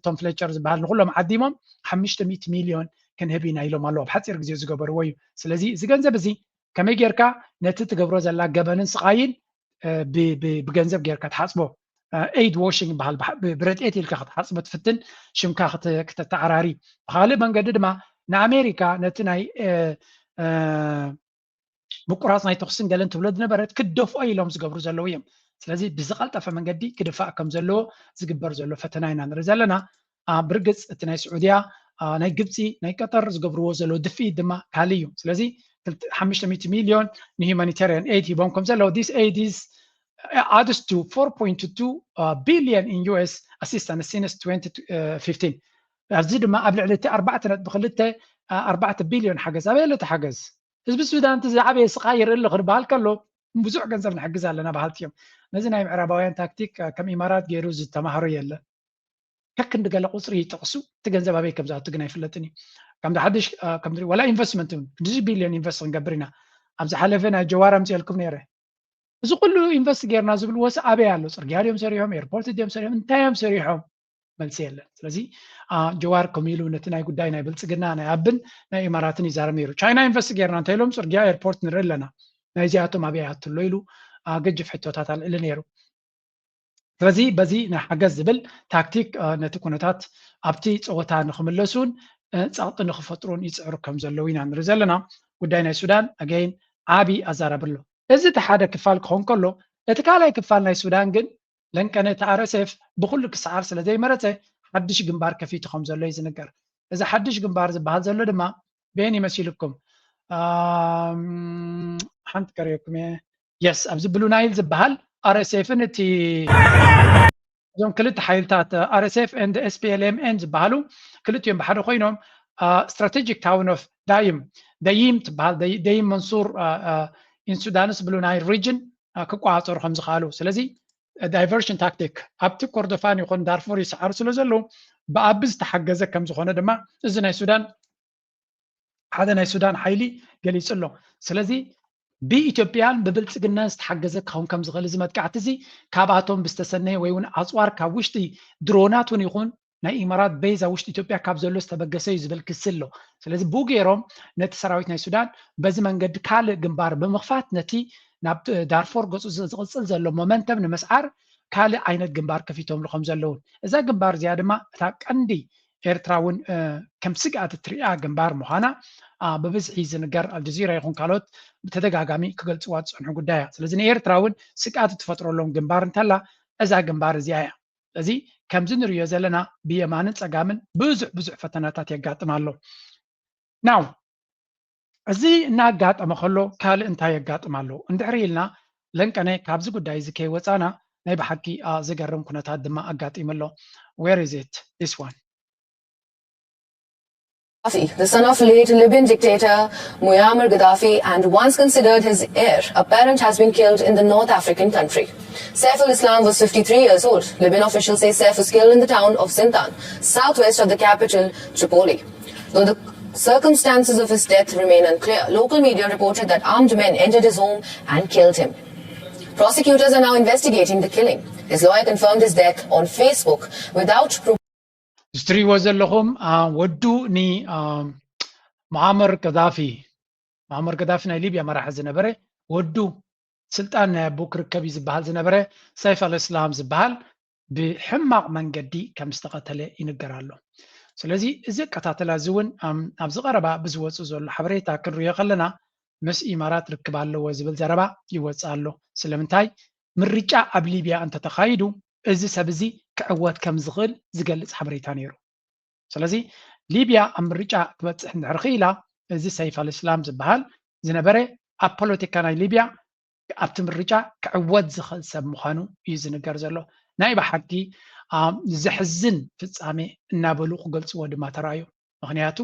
S2: ቶም ፍሌቸር ዝበሃል ንኩሎም ዓዲሞም 500 ሚልዮን ክንህብ ኢና ኢሎም ኣለዎ ኣብ ሓፂር ግዜ ዝገበርዎ እዩ ስለዚ እዚ ገንዘብ እዚ ከመይ ጌርካ ነቲ ትገብሮ ዘላ ገበንን ስቃይን بجنزب غير كتحاسبه ايد واشنج بحال بريتيت إلك كتحاسب تفتن شمكا كتتعراري خالي منقد ما نأمريكا نتناي مقراص ناي تخسن قال انت ولد نبرت كدف اي لهم زقبرو زلو يم سلازي بزقلطفه منقدي كدفاع كم زلو زقبر زلو فتناينا نرزلنا برقص اتناي سعوديه ناي قبطي ناي قطر زقبرو زلو دفي دما كاليو سلازي 500 مليون humanitarian aid يبونكم زلو this aid is adds to 4.2 billion in US assistance since 2015 زيد ما قبل علتي 4 بخلته 4 بليون حجز ابي حجز حزب السودان تزعبي صغير اللي غربال كله بزوع ገንዘብ نحجز لنا بحالتيم نزي ناي معرباوያን ታክቲክ ከም ኢማራት ገይሩ ዝተማሃሩ የለ ከክ እንደገለ ቁጽሪ ይጥቅሱ ተገንዘብ አበይ ከምዛ ትግናይ ፍለጥኒ ከም ዳሐድሽ ከም ድሪ ወላ ኢንቨስትመንት 10 ቢሊዮን ኢንቨስት እንገብርና ኣብዛ ሓለፈና ጀዋራም ጽልኩም ነይረ እዚ ኩሉ ኢንቨስት ገይርና ዝብል ወስ አበይ አለው ጽርግያ ዲዮም ሰሪሖም ኤርፖርት ዲዮም ሰሪሖም እንታዮም ሰሪሖም መልስ የለን ስለዚ ጀዋር ከሚሉ ነትናይ ጉዳይ ናይ ብልጽግና ናይ አብን ናይ ኢማራትን ይዛረም ነይሩ ቻይና ኢንቨስት ገይርና እንታይሎም ጽርግያ ኤርፖርት ንረለና ናይ ዚያቶም አበይ አትሎ ኢሉ ገጅፍ ሕቶታት አለ ነይሩ ስለዚ በዚ ንሓገዝ ዝብል ታክቲክ ነቲ ኩነታት ኣብቲ ፀወታ ንኽምለሱን ጻቕጥ ንኽፈጥሩን ይፅዕሩ ከም ዘለው ኢና ንርኢ ዘለና ጉዳይ ናይ ሱዳን ኣገይን ዓቢ ኣዛረብሎ እዚ እቲ ሓደ ክፋል ክኾን ከሎ እቲ ካልኣይ ክፋል ናይ ሱዳን ግን ለንቀነ ተኣረሰፍ ብኩሉ ክሰዓር ስለ ዘይመረፀ ሓድሽ ግንባር ከፊቱ ከም ዘሎ እዩ ዝንገር እዚ ሓድሽ ግንባር ዝበሃል ዘሎ ድማ በየን ይመሲልኩም ሓንቲ ቀሪብኩም የስ ኣብዚ ብሉ ናይል ዝበሃል RSF እቲ እዞም ክልተ ሓይልታት RSF and SPLM-N ዝበሃሉ ክልቲኦም ብሓደ ኮይኖም ስትራቴጂክ ታውን ኦፍ ዳይም ትበሃል ዳይም መንሱር ኢን ሱዳንስ ብሉ ናይል ሪጅን ክቋፀሩ ከም ዝኽኣሉ ስለዚ ዳይቨርሽን ታክቲክ ኣብቲ ኮርዶፋን ይኹን ዳርፉር ይሰዓሩ ስለ ዘለዉ ብኣቢ ዝተሓገዘ ከም ዝኾነ ድማ እዚ ናይ ሱዳን ሓደ ናይ ሱዳን ሓይሊ ገሊጹ ኣሎ ስለዚ ብኢትዮጵያን ብብልጽግናን ዝተሓገዘ ክኸውን ከም ዝኽእል እዚ መጥቃዕቲ እዚ ካብኣቶም ብዝተሰነየ ወይ እውን ኣፅዋር ካብ ውሽጢ ድሮናት እውን ይኹን ናይ ኢማራት ቤዛ ውሽጢ ኢትዮጵያ ካብ ዘሎ ዝተበገሰ እዩ ዝብል ክሲ ኣሎ ስለዚ ብኡ ገይሮም ነቲ ሰራዊት ናይ ሱዳን በዚ መንገዲ ካልእ ግንባር ብምኽፋት ነቲ ናብ ዳርፎር ገፁ ዝቕፅል ዘሎ ሞመንተም ንምስዓር ካልእ ዓይነት ግንባር ከፊቶምሉ ከም ዘለውን እዛ ግንባር እዚኣ ድማ እታ ቀንዲ ኤርትራ እውን ከም ስግኣት እትሪኣ ግንባር ምዃና ብብዝሒ ዝንገር አልጀዚራ ይኹን ካልኦት ብተደጋጋሚ ክገልፅዋ ዝፀንሑ ጉዳይ እያ ስለዚ ንኤርትራ እውን ስግኣት እትፈጥረሎም ግንባር እንተላ እዛ ግንባር እዚኣ እያ ስለዚ ከምዚ ንሪዮ ዘለና ብየማንን ፀጋምን ብዙሕ ፈተናታት የጋጥም ኣሎ ናው እዚ እናጋጠመ ከሎ ካልእ እንታይ የጋጥም ኣሎ እንድሕሪ ኢልና ለንቀነ ካብዚ ጉዳይ እዚ ከይወፃና ናይ ብሓቂ ዝገርም ኩነታት ድማ ኣጋጢሙ ኣሎ ዌር ኢዝ ኢት ዲስ ዋን
S3: The son of late Libyan dictator Muammar Gaddafi and once considered his heir apparent has been killed in the North African country. Saif al-Islam was 53 years old. Libyan officials say Saif was killed in the town of Zintan, southwest of the capital Tripoli. Though the circumstances of his death remain unclear, local media reported that armed men entered his home and killed him. Prosecutors are now investigating the killing. His lawyer confirmed his death on Facebook without proof.
S2: እትሪእዎ ዘለኹም ወዱ ኒ ሙዓመር ገዳፊ ናይ ሊብያ መራሒ ዝነበረ ወዱ ስልጣን ናይ ኣቦ ክርከብ ዝበሃል ዝነበረ ሰይፍ አልእስላም ዝበሃል ብሕማቕ መንገዲ ከም ዝተቐተለ ይንገር ኣሎ ስለዚ እዚ ቀታተላ እዚ እውን ኣብዚ ቀረባ ብዝወፁ ዘሎ ሓበሬታ ክንሪኦ ከለና ምስ ኢማራት ርክብ ኣለዎ ዝብል ዘረባ ይወፅእ ኣሎ ስለምንታይ ምርጫ ኣብ ሊብያ እንተተኻይዱ እዚ ሰብ እዚ ክዕወት ከም ዝኽእል ዝገልጽ ሓበሬታ ነይሩ ስለዚ ሊብያ ኣብ ምርጫ ክበፅሕ እንድሕር ኽኢላ እዚ ሰይፍ አልእስላም ዝበሃል ዝነበረ ኣብ ፖለቲካ ናይ ሊብያ ኣብቲ ምርጫ ክዕወት ዝኽእል ሰብ ምዃኑ እዩ ዝንገር ዘሎ ናይ ብሓቂ ዘሕዝን ፍጻሜ እናበሉ ክገልፅዎ ድማ ተረኣዩ ምክንያቱ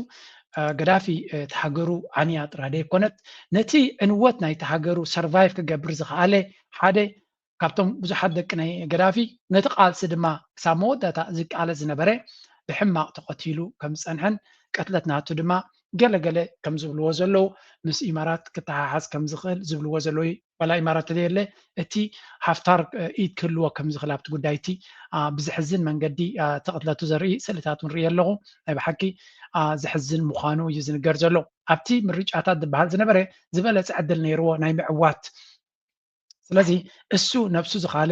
S2: ገዳፊ ተሃገሩ ዓንያ ጥራይ ደይኮነት ነቲ እንወት ናይ ተሃገሩ ሰርቫይቭ ክገብር ዝኽኣለ ሓደ ካብቶም ብዙሓት ደቂ ናይ ገዳፊ ነቲ ቃልሲ ድማ ክሳብ መወዳእታ ዝቃለ ዝነበረ ብሕማቕ ተቐቲሉ ከም ዝፀንሐን ቀትለት ናቱ ድማ ገለገለ ከም ዝብልዎ ዘለዉ ምስ ኢማራት ክተሓሓዝ ከም ዝኽእል ዝብልዎ ዘለዉ ዋላ ኢማራት ተዘየለ እቲ ሃፍታር ኢድ ክህልዎ ከም ዝኽእል ኣብቲ ጉዳይ እቲ ብዝሕዝን መንገዲ ተቐትለቱ ዘርኢ ስእልታት ንሪኢ ኣለኹ ናይ ብሓቂ ዝሕዝን ምዃኑ እዩ ዝንገር ዘሎ ኣብቲ ምርጫታት ዝበሃል ዝነበረ ዝበለፀ ዕድል ነይርዎ ናይ ምዕዋት ስለዚ እሱ ነፍሱ ዝኻለ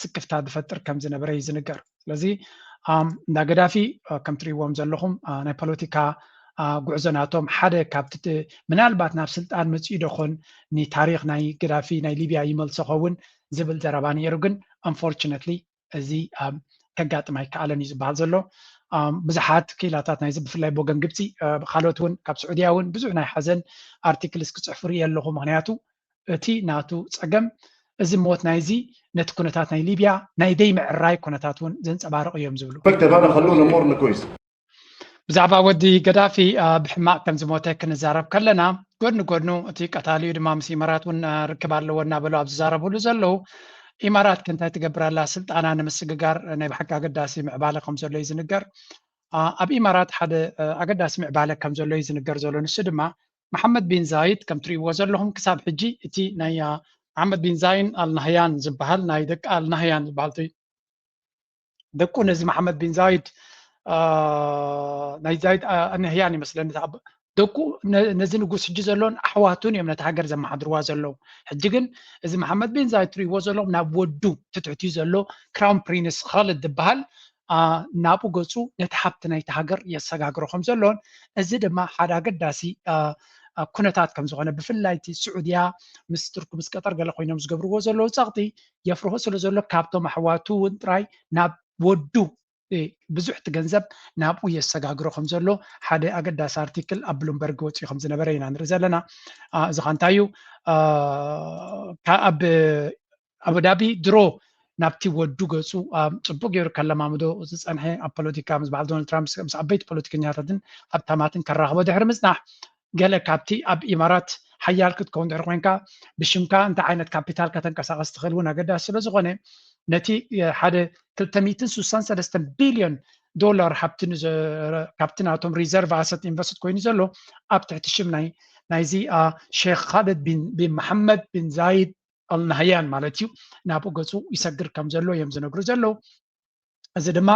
S2: ስክፍታ ዝፈጥር ከም ዝነበረ ይዝንገር ስለዚ እንዳ ገዳፊ ከም ትሪእዎም ዘለኹም ናይ ፖለቲካ ጉዕዞናቶም ሓደ ካብቲ ምናልባት ናብ ስልጣን መፅኡ ደኾን ንታሪክ ናይ ገዳፊ ናይ ሊብያ ይመልሶ ኸውን ዝብል ዘረባ ነይሩ ግን unfortunately እዚ ከጋጥም ኣይከኣለን እዩ ዝበሃል ዘሎ ብዙሓት ክኢላታት ናይዚ ብፍላይ ቦገን ግብፂ ካልኦት እውን ካብ ስዑድያ እውን ብዙሕ ናይ ሓዘን ኣርቲክልስ ክፅሕፉ ርኢ ኣለኹ ምክንያቱ እቲ ናቱ ፀገም እዚ ሞት ናይዚ ነቲ ኩነታት ናይ ሊብያ ናይ ደይ ምዕራይ ኩነታት እውን ዘንፀባርቕ እዮም ዝብሉ ብዛዕባ ወዲ ገዳፊ ብሕማቅ ከም ዝሞተ ክንዛረብ ከለና ጎድኒ ጎድኑ እቲ ቀታልዩ ድማ ምስ ኢማራት እውን ርክብ ኣለዎ እናበሉ ኣብ ዝዛረብሉ ዘለው ኢማራት ከንታይ ትገብራላ ስልጣና ንምስግጋር ናይ ብሓቂ ኣገዳሲ ምዕባለ ከም ዘሎ እዩ ዝንገር ኣብ ኢማራት ሓደ ኣገዳሲ ምዕባለ ከም ዘሎ እዩ ዝንገር ዘሎ ንሱ ድማ መሐመድ ቢን ዛይድ ከም ትሪእዎ ዘለኹም ክሳብ ሕጂ እቲ ናይ መሐመድ ቢን ዛይን አልናህያን ዝበሃል ናይ ደቂ አልናህያን ዝበሃል ደቁ ነዚ መሐመድ ቢን ዛይድ ናይ ዛይድ አልናህያን ይመስለኒ ደቁ ነዚ ንጉስ ሕጂ ዘሎን ኣሕዋቱን እዮም ነቲ ሃገር ዘመሓድርዋ ዘለው ሕጂ ግን እዚ መሐመድ ቢን ዛይድ ትሪእዎ ዘለኹም ናብ ወዱ ትትሕትዩ ዘሎ ክራውን ፕሪንስ ኻልድ ዝበሃል ናብኡ ገፁ ነቲ ሃብቲ ናይቲ ሃገር የሰጋግሮ ከም ዘሎን እዚ ድማ ሓደ ኣገዳሲ ኩነታት ከም ዝኾነ ብፍላይ እቲ ስዑድያ ምስ ቱርክ ምስ ቀጠር ገለ ኮይኖም ዝገብርዎ ዘለዉ ፀቕጢ የፍርሆ ስለ ዘሎ ካብቶም ኣሕዋቱ እውን ጥራይ ናብ ወዱ ብዙሕ እቲ ገንዘብ ናብኡ የሰጋግሮ ከም ዘሎ ሓደ ኣገዳሲ ኣርቲክል ኣብ ብሉምበርግ ወፂኡ ከም ዝነበረ ኢና ንርኢ ዘለና እዚ ኸ እንታይ እዩ ኣብ ኣቡዳቢ ድሮ ናብቲ ወዱ ገፁ ፅቡቅ ገይሩ ከለማምዶ ዝፀንሐ ኣብ ፖለቲካ ምስ በዓል ዶናልድ ትራምፕ ምስ ዓበይቲ ፖለቲከኛታትን ሃብታማትን ከራኽቦ ድሕሪ ምፅናሕ ገለ ካብቲ ኣብ ኢማራት ሓያል ክትከውን ድሕሪ ኮንካ ብሽምካ እንታይ ዓይነት ካፒታል ከተንቀሳቀስ ትኽእል እውን ኣገዳሲ ስለ ዝኾነ ነቲ ሓደ 263 ቢልዮን ዶላር ካብቲ ናቶም ሪዘርቭ ኣሰት ኢንቨስት ኮይኑ ዘሎ ኣብ ትሕቲ ሽም ናይዚ ሼክ ካሊድ ቢን መሐመድ ቢን ዛይድ አልናህያን ማለት እዩ ናብኡ ገፁ ይሰግር ከም ዘሎ እዮም ዝነግሩ ዘለው እዚ ድማ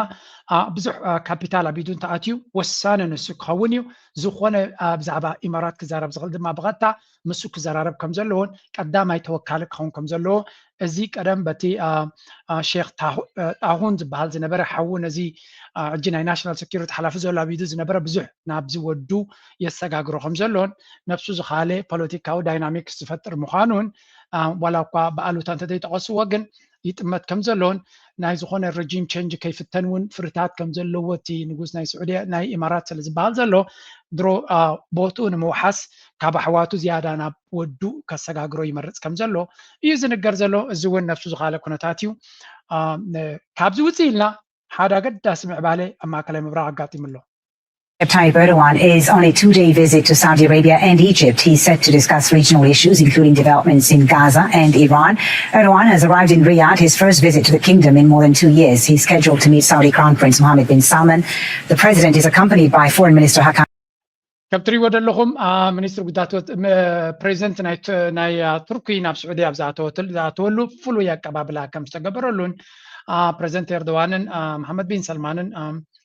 S2: ብዙሕ ካፒታል ኣብ ኢዱ እንተኣትዩ ወሳነ ንሱ ክኸውን እዩ ዝኾነ ብዛዕባ ኢማራት ክዛረብ ዝኽእል ድማ ብቐጥታ ምስኡ ክዘራረብ ከም ዘለዎን ቀዳማይ ተወካሊ ክኸውን ከም ዘለዎ እዚ ቀደም በቲ ሼክ ጣሁን ዝበሃል ዝነበረ ሓዉ ነዚ ሕጂ ናይ ናሽናል ሴኪሪቲ ሓላፊ ዘሎ ኣብ ኢዱ ዝነበረ ብዙሕ ናብዚ ወዱ የሰጋግሮ ከም ዘሎን ነፍሱ ዝኻለ ፖለቲካዊ ዳይናሚክስ ዝፈጥር ምዃኑን ዋላ እኳ ብኣሉታ እንተዘይጠቐስዎ ግን ይጥመት ከም ዘለዎን ናይ ዝኾነ ረጂም ቼንጅ ከይፍተን እውን ፍርታት ከም ዘለዎ እቲ ንጉስ ናይ ስዑድያ ናይ ኢማራት ስለ ዝበሃል ዘሎ ድሮ ቦትኡ ንምውሓስ ካብ ኣሕዋቱ ዝያዳ ናብ ወዱ ከሰጋግሮ ይመርፅ ከም ዘሎ እዩ ዝንገር ዘሎ እዚ እውን ነፍሱ ዝኻለ ኩነታት እዩ ካብዚ ውፅእ ኢልና ሓደ ኣገዳሲ ምዕባለ ኣብ ማእከላይ ምብራቅ ኣጋጢሙ ኣሎ
S11: Tayyip Erdogan is on a two-day visit to Saudi Arabia and Egypt. He's set to discuss regional issues, including developments in Gaza and Iran. Erdogan has arrived in Riyadh, his first visit to the kingdom in more than 2 years. He's scheduled to meet Saudi Crown Prince Mohammed bin Salman. The president is accompanied by Foreign Minister Hakan.
S2: ከም ትሪእዎ ዘለኹም ሚኒስትር ጉዳያት ፕሬዚደንት ናይ ቱርኪ ናብ ስዑድያ ዝኣተወሉ ፍሉይ ኣቀባብላ ከም ዝተገበረሉን ፕሬዚደንት ኤርዶዋንን መሐመድ ቢን ሰልማንን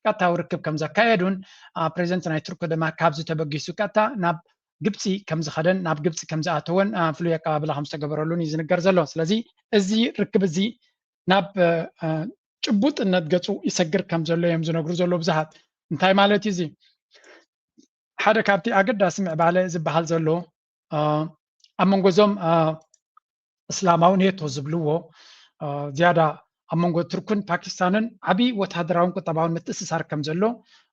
S2: ቀጥታዊ ርክብ ከም ዘካየዱን ፕሬዚደንት ናይ ቱርክ ድማ ካብዚ ተበጊሱ ቀጥታ ናብ ግብፂ ከም ዝኸደን ናብ ግብፂ ከም ዝኣተወን ፍሉይ ኣቀባብላ ከም ዝተገበረሉን እዩ ዝንገር ዘሎ ስለዚ እዚ ርክብ እዚ ናብ ጭቡጥነት ገፁ ይሰግር ከም ዘሎ እዮም ዝነግሩ ዘሎ ብዙሓት እንታይ ማለት እዩ እዚ ሓደ ካብቲ ኣገዳሲ ምዕባለ ዝበሃል ዘሎ ኣብ መንጎ እዞም እስላማዊ ኔቶ ዝብልዎ ዝያዳ ኣብ መንጎ ቱርክን ፓኪስታንን ዓብይ ወታደራውን ቁጠባውን ምትእስሳር ከም ዘሎ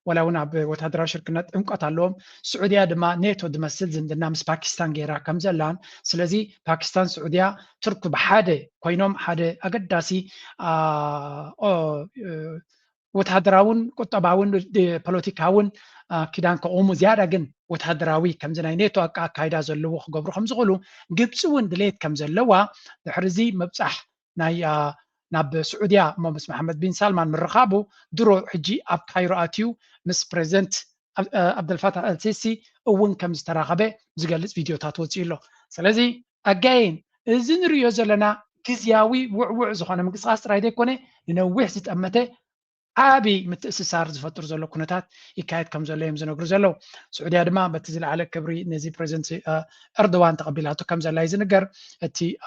S2: ወላ እውን ኣብ ወታደራዊ ሽርክነት ዕምቆት ኣለዎም ስዑድያ ድማ ኔቶ ዝመስል ዝምድና ምስ ፓኪስታን ገይራ ከም ዘላን ስለዚ ፓኪስታን ስዑድያ ቱርክ ብሓደ ኮይኖም ሓደ ኣገዳሲ ወታደራውን ቁጠባውን ፖለቲካውን ኪዳን ከቆሙ ዝያዳ ግን ወታደራዊ ከምዚ ናይ ኔቶ ኣካይዳ ዘለዎ ክገብሩ ከም ዝኽእሉ ግብፂ እውን ድሌት ከም ዘለዋ ድሕሪ እዚ ምብፃሕ ናይ ናብ ስዑድያ እሞ ምስ መሐመድ ቢን ሳልማን ምርኻቡ ድሮ ሕጂ ኣብ ካይሮ ኣትዩ ምስ ፕሬዚደንት ዓብደልፋታሕ አልሲሲ እውን ከም ዝተራኸበ ዝገልፅ ቪድዮታት ወፂኡ ኣሎ ስለዚ ኣጋይን እዚ ንሪኦ ዘለና ግዝያዊ ውዕውዕ ዝኾነ ምንቅስቃስ ጥራይ ዘይኮነ ንነዊሕ ዝጠመተ عابي متأسسار زفتر زلو كنتات يكايد كم زلو يمزنو زلو سعودية دما بتزل على كبري نزي بريزنسي أردوان تقبلاتو كم زلو يزنقر تي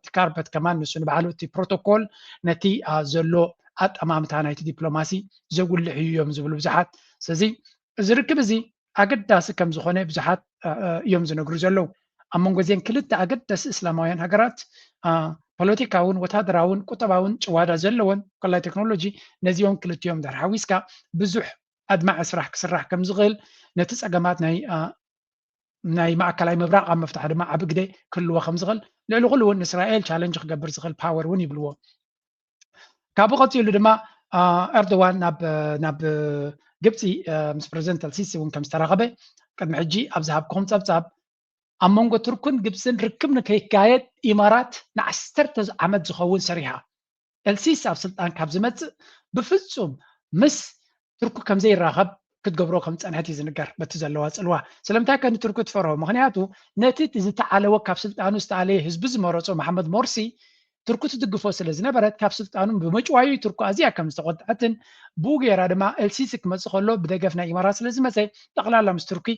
S2: تكاربت كمان نسون بعلو تي بروتوكول نتي زلو أت أمام تانا تي دبلوماسي زقول لحي يوم زبلو بزحات سزي زركب زي أقداس كم زخونة بزحات يوم زنقر زلو أمون غزين كلتا أقداس إسلاميين هقرات ፖለቲካውን ወታደራውን ቁጠባውን ጭዋዳ ዘለዎን ኮላይ ቴክኖሎጂ ነዚኦም ክልቲኦም ዳር ሓዊስካ ብዙሕ ኣድማዕ ስራሕ ክስራሕ ከም ዝኽእል ነቲ ፀገማት ናይ ማእከላይ ምብራቕ ኣብ መፍታሕ ድማ ዓብ ግደ ክህልዎ ከም ዝኽእል ልዕሊ ኩሉ እውን ንእስራኤል ቻለንጅ ክገብር ዝኽእል ፓወር እውን ይብልዎ ካብኡ ቀፂሉ ድማ ኤርዶዋን ናብ ግብፂ ምስ ፕሬዚደንት አልሲሲ እውን ከም ዝተራኸበ ቅድሚ ሕጂ ኣብ ዝሃብክኹም ፀብፃብ ኣብ መንጎ ቱርክን ግብፅን ርክብ ንከይካየድ ኢማራት ን10 ዓመት ዝኸውን ሰሪሓ ኤልሲሲ ኣብ ስልጣን ካብ ዝመፅእ ብፍፁም ምስ ቱርክ ከም ዘይራኸብ ክትገብሮ ከም ፀንሐት እዩ ዝንገር በቲ ዘለዋ ፅልዋ ስለምንታይ ከ ንቱርክ ትፈርሆ ምክንያቱ ነቲ ዝተዓለወ ካብ ስልጣኑ ዝተዓለየ ህዝቢ ዝመረፆ መሓመድ ሞርሲ ቱርክ ትድግፎ ስለ ዝነበረት ካብ ስልጣኑ ብምጭዋዩ ቱርክ ኣዝያ ከም ዝተቆጥዐትን ብኡ ገይራ ድማ ኤልሲሲ ክመፅእ ከሎ ብደገፍ ናይ ኢማራት ስለ ዝመፀ ጠቕላላ ምስ ቱርኪ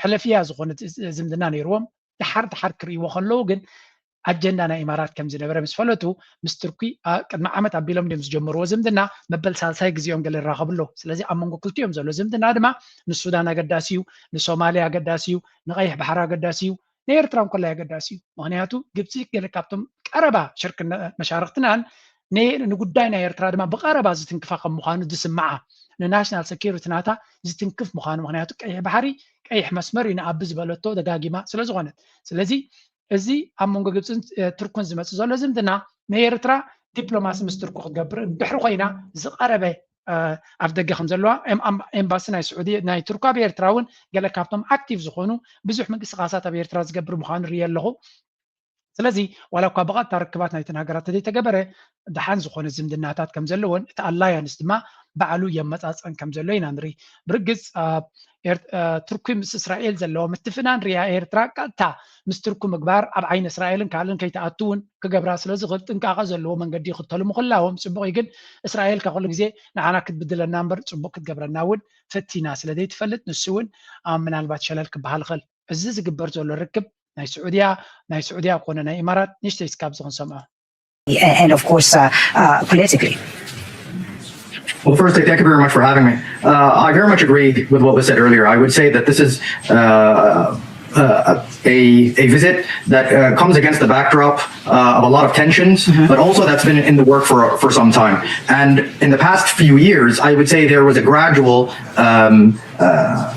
S2: ሕለፍያ ዝኾነት ዝምድና ነይርዎም ድሓር ክርእይዎ ከለዉ ግን ኣጀንዳ ናይ ኢማራት ከም ዝነበረ ምስ ፈለጡ ምስ ቱርኪ ቅድሚ ዓመት ኣቢሎም ድም ዝጀመርዎ ዝምድና መበል ሳልሳይ ግዜኦም ገለ ይራኸብሎ ስለዚ ኣብ መንጎ ክልቲኦም ዘሎ ዝምድና ድማ ንሱዳን ኣገዳሲ እዩ ንሶማልያ ኣገዳሲ እዩ ንቀይሕ ባሕሪ ኣገዳሲ እዩ ንኤርትራ እንኮላ ኣገዳሲ እዩ ምክንያቱ ግብፂ ገለ ካብቶም ቀረባ ሽርክ መሻርክትናን ንጉዳይ ናይ ኤርትራ ድማ ብቀረባ ዝትንክፋ ከም ምዃኑ ዝስምዓ ንናሽናል ሴኪሪቲ ናታ ዝትንክፍ ምዃኑ ምክንያቱ ቀይሕ ባሕሪ ቀይሕ መስመር እዩ ንኣቢ ዝበለቶ ደጋጊማ ስለ ዝኾነት ስለዚ እዚ ኣብ መንጎ ግብፅን ቱርክን ዝመፅእ ዘሎ ዝምድና ንኤርትራ ዲፕሎማሲ ምስ ቱርክ ክትገብር ድሕሪ ኮይና ዝቀረበ ኣብ ደገ ከም ዘለዋ ኤምባሲ ናይ ስዑዲ ናይ ቱርክ ኣብ ኤርትራ እውን ገለ ካብቶም ኣክቲቭ ዝኾኑ ብዙሕ ምንቅስቃሳት ኣብ ኤርትራ ዝገብር ምዃኑ ርኢ ኣለኹ ስለዚ ዋላ እኳ ብቐጥታ ርክባት ናይተን ሃገራት ዘይተገበረ ድሓን ዝኾነ ዝምድናታት ከም ዘለዎን እቲ ኣላያንስ ድማ ባዕሉ የመፃፀን ከም ዘሎ ኢና ንርኢ ብርግፅ ቱርኪ ምስ እስራኤል ዘለዎ ምትፍናን ርያ ኤርትራ ቀጥታ ምስ ቱርኪ ምግባር ኣብ ዓይኒ እስራኤልን ካልእን ከይተኣትውን ክገብራ ስለ ዝኽእል ጥንቃቐ ዘለዎ መንገዲ ይኽተሉ ምኽላዎም ፅቡቅ ግን እስራኤል ካብ ኩሉ ግዜ ንዓና ክትብድለና እምበር ፅቡቅ ክትገብረና እውን ፈቲና ስለ ዘይትፈልጥ ንሱ እውን ምናልባት ሸለል ክበሃል ይኽእል እዚ ዝግበር ዘሎ ርክብ ናይ ስዑድያ ኮነ ናይ ኢማራት ንሽተይ ስካብ ዝክንሰምዖ
S11: and of course politically.
S12: Well, first, thank you very much for having me. I very much agree with what was said earlier. I would say that this is a visit that comes against the backdrop of a lot of tensions, but also that's been in the work for some time. And in the past few years, I would say there was a gradual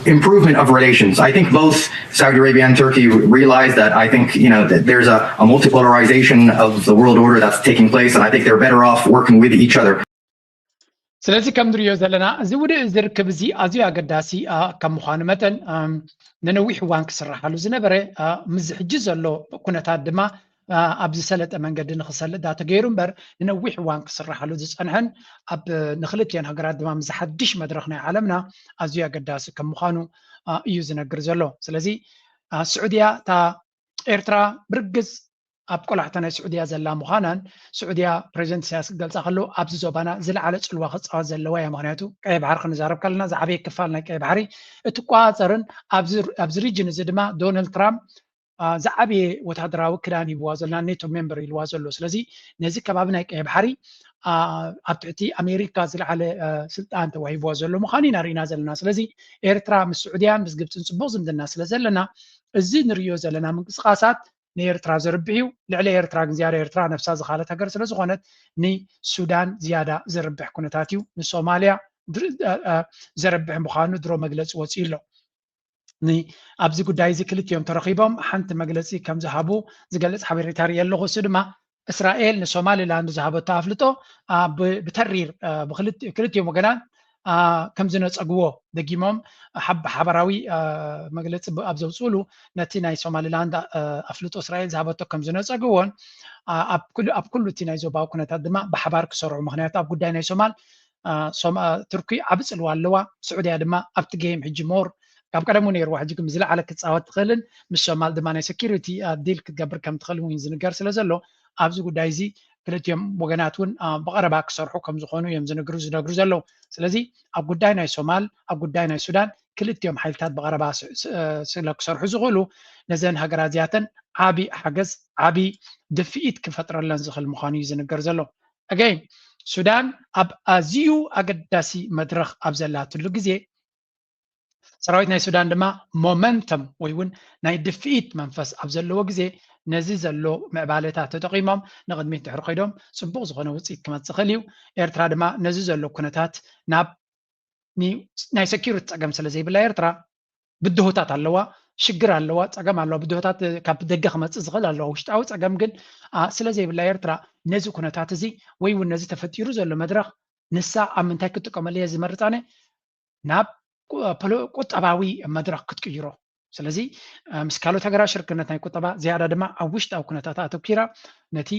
S12: improvement of relations. I think both Saudi Arabia and Turkey realize that. I think that there's a multipolarization of the world order that's taking place, and I think they're better off working with each other.
S2: ስለዚ ከም ንሪኦ ዘለና እዚ ውድእ ዝርከብ እዚ ኣዝዩ ኣገዳሲ ከም ምዃኑ መጠን ንነዊሕ እዋን ክስራሓሉ ዝነበረ ምዝ ሕጂ ዘሎ ኩነታት ድማ ኣብ ዝሰለጠ መንገዲ ንክሰልጥ ዳተገይሩ እምበር ንነዊሕ እዋን ክስራሓሉ ዝፀንሐን ኣብ ንክልትየን ሃገራት ድማ ምዝሓድሽ መድረክ ናይ ዓለምና ኣዝዩ ኣገዳሲ ከም ምዃኑ እዩ ዝነግር ዘሎ ስለዚ ስዑድያ እታ ኤርትራ ብርግፅ ኣብ ቆላሕታ ናይ ስዑድያ ዘላ ምዃናን ስዑድያ ፕሬዚደንት ኢሳያስ ክገልፃ ከለዉ ኣብዚ ዞባና ዝለዓለ ፅልዋ ክፃወት ዘለዋ እያ ምክንያቱ ቀይ ባሕሪ ክንዛረብ ከለና ዝዓበየ ክፋል ናይ ቀይ ባሕሪ እቲ ቋፀርን ኣብዚ ሪጅን እዚ ድማ ዶናልድ ትራምፕ ዝዓበየ ወታደራዊ ክዳን ሂብዋ ዘለና ኔቶ ሜምበር ኢልዋ ዘሎ ስለዚ ነዚ ከባቢ ናይ ቀይ ባሕሪ ኣብ ትሕቲ ኣሜሪካ ዝለዓለ ስልጣን ተዋሂብዋ ዘሎ ምዃኑ ኢና ርኢና ዘለና ስለዚ ኤርትራ ምስ ስዑድያን ምስ ግብፅን ፅቡቅ ዝምድና ስለ ዘለና እዚ ንሪኦ ዘለና ምንቅስቃሳት ንኤርትራ ዘርብሕ እዩ ልዕሊ ኤርትራ ግን ዝያዳ ኤርትራ ነፍሳ ዝኻለት ሃገር ስለ ዝኾነት ንሱዳን ዝያዳ ዘርብሕ ኩነታት እዩ ንሶማልያ ዘርብሕ ምዃኑ ድሮ መግለፂ ወፂኡ ኣሎ ኣብዚ ጉዳይ እዚ ክልቲኦም ተረኺቦም ሓንቲ መግለፂ ከም ዝሃቡ ዝገልፅ ሓበሬታ ርኢ ኣለኹ እሱ ድማ እስራኤል ንሶማሊላንድ ዝሃበቶ ኣፍልጦ ብተሪር ክልቲኦም ወገናት ከም ዝነፀግዎ ደጊሞም ሓበራዊ መግለፂ ኣብ ዘውፅሉ ነቲ ናይ ሶማሊላንድ ኣፍልጦ እስራኤል ዝሃበቶ ከም ዝነፀግዎን ኣብ ኩሉ እቲ ናይ ዞባዊ ኩነታት ድማ ብሓባር ክሰርዑ ምክንያቱ ኣብ ጉዳይ ናይ ሶማል ቱርኪ ዓብ ፅልዋ ኣለዋ ስዑድያ ድማ ኣብቲ ጌም ሕጂ ሞር ካብ ቀደሙ ነይርዋ ሕጂ ግን ዝለዓለ ክትፃወት ትኽእልን ምስ ሶማል ድማ ናይ ሴኪሪቲ ዲል ክትገብር ከም ትኽእል እውን ዝንገር ስለ ዘሎ ኣብዚ ጉዳይ እዚ ክልቲኦም ወገናት እውን ብቀረባ ክሰርሑ ከም ዝኾኑ እዮም ዝነግሩ ዘለው ስለዚ ኣብ ጉዳይ ናይ ሶማል ኣብ ጉዳይ ናይ ሱዳን ክልቲኦም ሓይልታት ብቀረባ ስለ ክሰርሑ ዝኽእሉ ነዘን ሃገራት እዚኣተን ዓቢ ሓገዝ ዓቢ ድፍኢት ክፈጥረለን ዝኽእል ምዃኑ እዩ ዝንገር ዘሎ ኣገይን ሱዳን ኣብ ኣዝዩ ኣገዳሲ መድረኽ ኣብ ዘላትሉ ግዜ ሰራዊት ናይ ሱዳን ድማ ሞመንተም ወይ እውን ናይ ድፍኢት መንፈስ ኣብ ዘለዎ ግዜ ነዚ ዘሎ ምዕባለታት ተጠቂሞም ንቅድሚት ድሕሪ ኮይዶም ፅቡቅ ዝኾነ ውፅኢት ክመፅእ ይኽእል እዩ ኤርትራ ድማ ነዚ ዘሎ ኩነታት ናብ ናይ ሴኪሪቲ ፀገም ስለ ዘይብላ ኤርትራ ብድሆታት ኣለዋ ሽግር ኣለዋ ፀገም ኣለዋ ብድሆታት ካብ ደገ ክመፅእ ዝኽእል ኣለዋ ውሽጣዊ ፀገም ግን ስለ ዘይብላ ኤርትራ ነዚ ኩነታት እዚ ወይ እውን ነዚ ተፈጢሩ ዘሎ መድረኽ ንሳ ኣብ ምንታይ ክትጥቀመሉ እየ ዝመርፃነ ናብ ቁጠባዊ መድረኽ ክትቅይሮ ስለዚ ምስ ካልኦት ሃገራት ሽርክነት ናይ ቁጠባ ዝያዳ ድማ ኣብ ውሽጣዊ ኩነታት ኣተኪራ ነቲ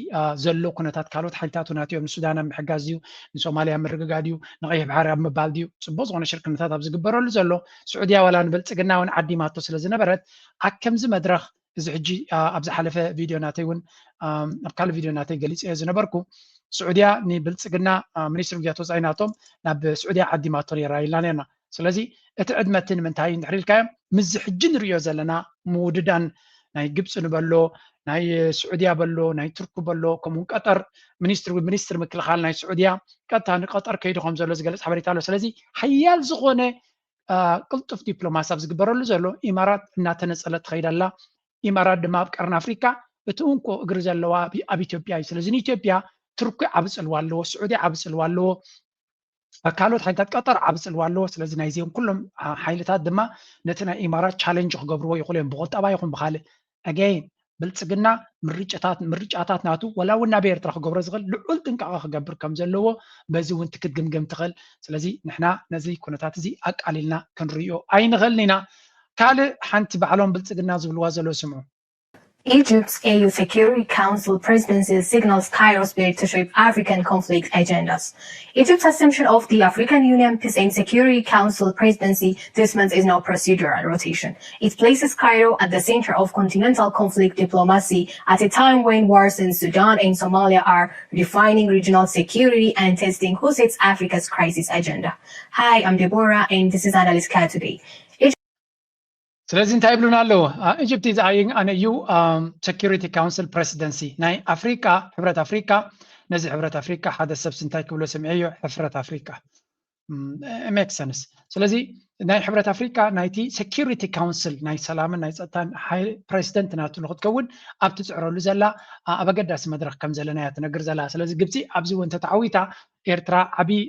S2: ዘሎ ኩነታት ካልኦት ሓይልታት እውን ኣትዮም ንሱዳን ኣብ ምሕጋዝ ድዩ ንሶማልያ ምርግጋእ ድዩ ንቀይሕ ባሕሪ ኣብ ምባል ድዩ ፅቡቅ ዝኾነ ሽርክነታት ኣብ ዝግበረሉ ዘሎ ስዑድያ ዋላ ንብልፅግና እውን ዓዲማቶ ስለ ዝነበረት ኣብ ከምዚ መድረኽ እዚ ሕጂ ኣብ ዝሓለፈ ቪድዮ ናተይ እውን ኣብ ካልእ ቪድዮ ናተይ ገሊፀ ዝነበርኩ ስዑድያ ንብልፅግና ሚኒስትር ጉዳያት ወፃኢ ናቶም ናብ ስዑድያ ዓዲማቶ ይረአይና ነርና ስለዚ እቲ ዕድመትን ምንታይ እንድሕር ኢልካዮም ምዝ ሕጂ ንሪኦ ዘለና ምውድዳን ናይ ግብፂ ንበሎ ናይ ስዑድያ በሎ ናይ ቱርክ በሎ ከምኡ ቀጠር ሚኒስትር ምክልኻል ናይ ስዑድያ ቀጥታ ንቀጠር ከይዱ ከም ዘሎ ዝገልፅ ሓበሬታ ኣሎ ስለዚ ሓያል ዝኾነ ቅልጡፍ ዲፕሎማሲ ኣብ ዝግበረሉ ዘሎ ኢማራት እናተነፀለት ትኸይድ ኣላ ኢማራት ድማ ኣብ ቀርኒ ኣፍሪካ እቲ እንኮ እግሪ ዘለዋ ኣብ ኢትዮጵያ እዩ ስለዚ ንኢትዮጵያ ቱርኪ ዓብ ፅልዋ ኣለዎ ስዑድያ ዓብ ፅልዋ ኣለዎ ካልኦት ሓይልታት ቀጠር ዓብ ፅልዋ ኣለዎ ስለዚ ናይዚኦም ኩሎም ሓይልታት ድማ ነቲ ናይ ኢማራት ቻሌንጅ ክገብርዎ ይኽእሉ እዮም ብቁጠባ ይኹን ብካልእ ኣገይን ብልፅግና ምርጫታት ናቱ ወላ እውን ናብ ኤርትራ ክገብሮ ዝኽእል ልዑል ጥንቃቐ ክገብር ከም ዘለዎ በዚ እውን ትክትግምገም ትኽእል ስለዚ ንሕና ነዚ ኩነታት እዚ ኣቃሊልና ክንሪኦ ኣይንኽእልን ኢና ካልእ ሓንቲ ባዕሎም ብልፅግና ዝብልዋ ዘሎ ስምዑ
S3: Egypt's AU Security Council presidency signals Cairo's bid to shape African conflict agendas. Egypt's assumption of the African Union Peace and Security Council presidency this month is now procedural rotation. It places Cairo at the center of continental conflict diplomacy at a time when wars in Sudan and Somalia are defining regional security and testing who sets Africa's crisis agenda. Hi, I'm Deborah and this is Analyst Cat today.
S2: ስለዚ እንታይ ይብሉና ኣለዎ ኢጅፕቲ ዝኣይን ኣነ እዩ ሴኪሪቲ ካውንስል ፕሬሲደንሲ ናይ ኣፍሪካ ሕብረት ኣፍሪካ ነዚ ሕብረት ኣፍሪካ ሓደ ሰብሲ እንታይ ክብሎ ሰሚዐዮ ሕፍረት ኣፍሪካ ሜክ ሰንስ ስለዚ ናይ ሕብረት ኣፍሪካ ናይቲ ሴኪሪቲ ካውንስል ናይ ሰላምን ናይ ፀጥታን ፕሬሲደንት ናቱ ንክትከውን ኣብ ትፅዕረሉ ዘላ ኣብ ኣገዳሲ መድረኽ ከም ዘለና እያ ትነግር ዘላ ስለዚ ግብፂ ኣብዚ እውን ተተዓዊታ ኤርትራ ዓብይ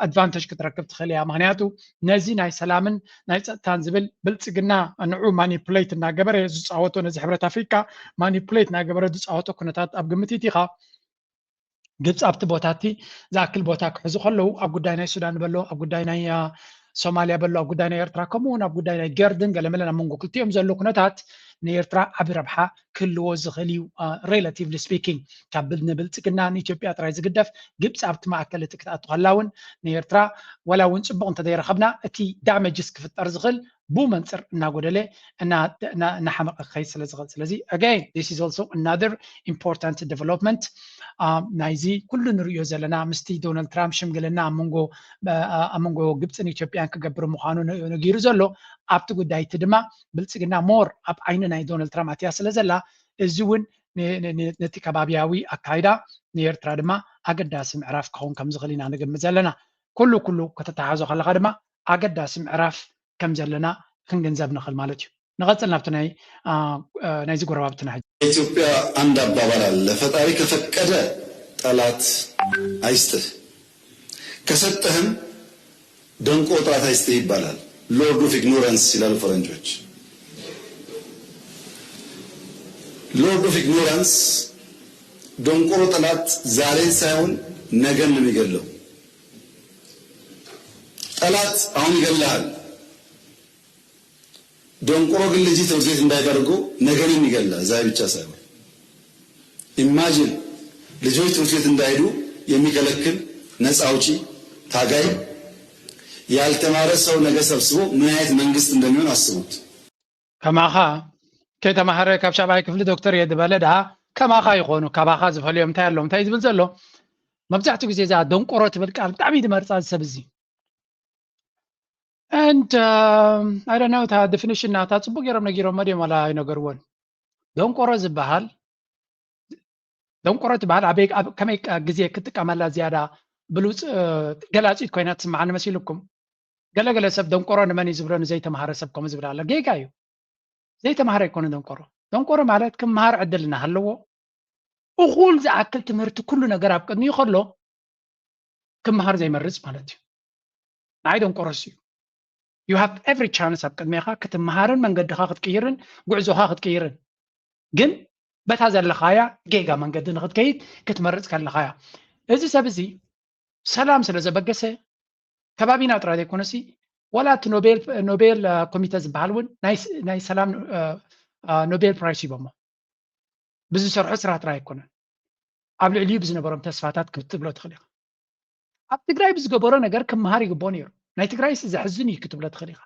S2: ኣድቫንቴጅ ክትረክብ ትኽእል እያ ምክንያቱ ነዚ ናይ ሰላምን ናይ ፀጥታን ዝብል ብልፅግና ንዑ ማኒፑሌት እናገበረ ዝፃወቶ ነዚ ሕብረት ኣፍሪካ ማኒፑሌት እናገበረ ዝፃወቶ ኩነታት ኣብ ግምት ኢኻ ግብፂ ኣብቲ ቦታቲ ዝኣክል ቦታ ክሕዙ ከለዉ ኣብ ጉዳይ ናይ ሱዳን በሎ ኣብ ጉዳይ ናይ ሶማልያ በሎ ኣብ ጉዳይ ናይ ኤርትራ ከምኡውን ኣብ ጉዳይ ናይ ገርድን ገለመለን ኣብ መንጎ ክልቲኦም ዘሎ ኩነታት ንኤርትራ ዓብ ረብሓ ክህልዎ ዝኽእል እዩ ሬላቲቭሊ ስፒኪንግ ካብ ንብልፅግና ንኢትዮጵያ ጥራይ ዝግደፍ ግብፂ ኣብቲ ማእከል እቲ ክትኣቱ ከላ እውን ንኤርትራ ወላ እውን ፅቡቅ እንተዘይረኸብና እቲ ዳሜጅስ ክፍጠር ዝኽእል ብመንፅር እናጎደለ እናሓመቐ ክኸይድ ስለ ዝኽእል ስለዚ again this is also another important development ናይዚ ኩሉ ንሪኦ ዘለና ምስቲ ዶናልድ ትራምፕ ሽምግልና ኣብ መንጎ ግብፅን ኢትዮጵያን ክገብር ምዃኑ ነጊሩ ዘሎ ኣብቲ ጉዳይ እቲ ድማ ብልፅግና ሞር ኣብ ዓይኒ ናይ ዶናልድ ትራምፕ ኣትያ ስለ ዘላ እዚ እውን ነቲ ከባቢያዊ ኣካይዳ ንኤርትራ ድማ ኣገዳሲ ምዕራፍ ክኸውን ከም ዝኽእል ኢና ንግምት ዘለና ኩሉ ከተተሓዞ ከለካ ድማ ኣገዳሲ ምዕራፍ ከም ዘለና ክንግንዘብ ንኽእል ማለት እዩ ንቐፅል ናብቲ ናይዚ ጎረባብትና
S18: ኢትዮጵያ አንድ አባባል አለ ፈጣሪ ከፈቀደ ጠላት አይስጥህ ከሰጠህም ደንቆ ጠላት አይስጥህ ይባላል ሎርድ ኦፍ ኢግኖራንስ ይላሉ ፈረንጆች ሎርድ ኦፍ ኢግኖራንስ ደንቆሮ ጠላት ዛሬን ሳይሆን ነገን ነው የሚገለው ጠላት አሁን ይገላል ደንቆሮ ግን ልጅ ትምህርት ቤት እንዳይደርጉ ነገንም ይገላል ዛሬ ብቻ ሳይሆን ኢማጂን ልጆች ትምህርት ቤት እንዳይሄዱ የሚከለክል ነፃ አውጪ ታጋይ ያልተማረ ሰው ነገ ሰብስቦ ምን አይነት መንግስት እንደሚሆን አስቡት
S2: ከማኻ ከተማሃረ ካብ ሻባይ ክፍሊ ዶክተር የድበለ ድሃ كما يخونوا كباخا زفليهم تايلهم تاي زبل زلو مبزعتو ግዜ ዛ ደንቆሮ ትብል ቃል ብጣዕሚ ድመርፃ ዝሰብዚ and I don't know ta definition ናታ ጽቡቅ ገረም ነጊሮም መድዮም አላ ይነገርዎን ደንቆሮ ዝበሃል ደንቆሮ ትበሃል አበይ ከመይ ግዜ ክትቀመላ ዝያዳ ብሉጽ ገላጺት ኮይና ትስማዓኒ መሲልኩም ገለገለ ሰብ ደንቆሮ ንመን ዝብሎ ዘይተማሃረ ሰብ ከም ዝብላ አለ ጌጋ እዩ ዘይተማሃረ ይኮነ ደንቆሮ ማለት ክመሃር ዕድልና ሃለዎ እኹል ዝኣክል ትምህርቲ ኩሉ ነገር ኣብ ቅድሚኡ ከሎ ክመሃር ዘይመርጽ ማለት እዩ ናይ ደንቆሮስ እዩ you have every chance ኣብ ቅድሚኻ ክትመሃርን መንገድኻ ክትቀይርን ጉዕዞኻ ክትቀይርን ግን በታ ዘለኻያ ጌጋ መንገዲ ንክትከይድ ክትመርጽ ከለኻያ እዚ ሰብ እዚ ሰላም ስለ ዘበገሰ ከባቢና ጥራይ ዘይኮነሲ ወላት ኖቤል ኮሚቴ ዝበሃል እውን ናይ ሰላም ኖቤል ፕራይስ ይቦሞ ብዝሰርሑ ስራሕ ጥራይ ኣይኮነን ኣብ ልዕሊኡ ብዝነበሮም ተስፋታት ክትብሎ ትኽእል ኢኻ ኣብ ትግራይ ብዝገበሮ ነገር ክመሃር ይግብኦ ነይሩ ናይ ትግራይ ዘሕዝን እዩ ክትብሎ ትኽእል ኢኻ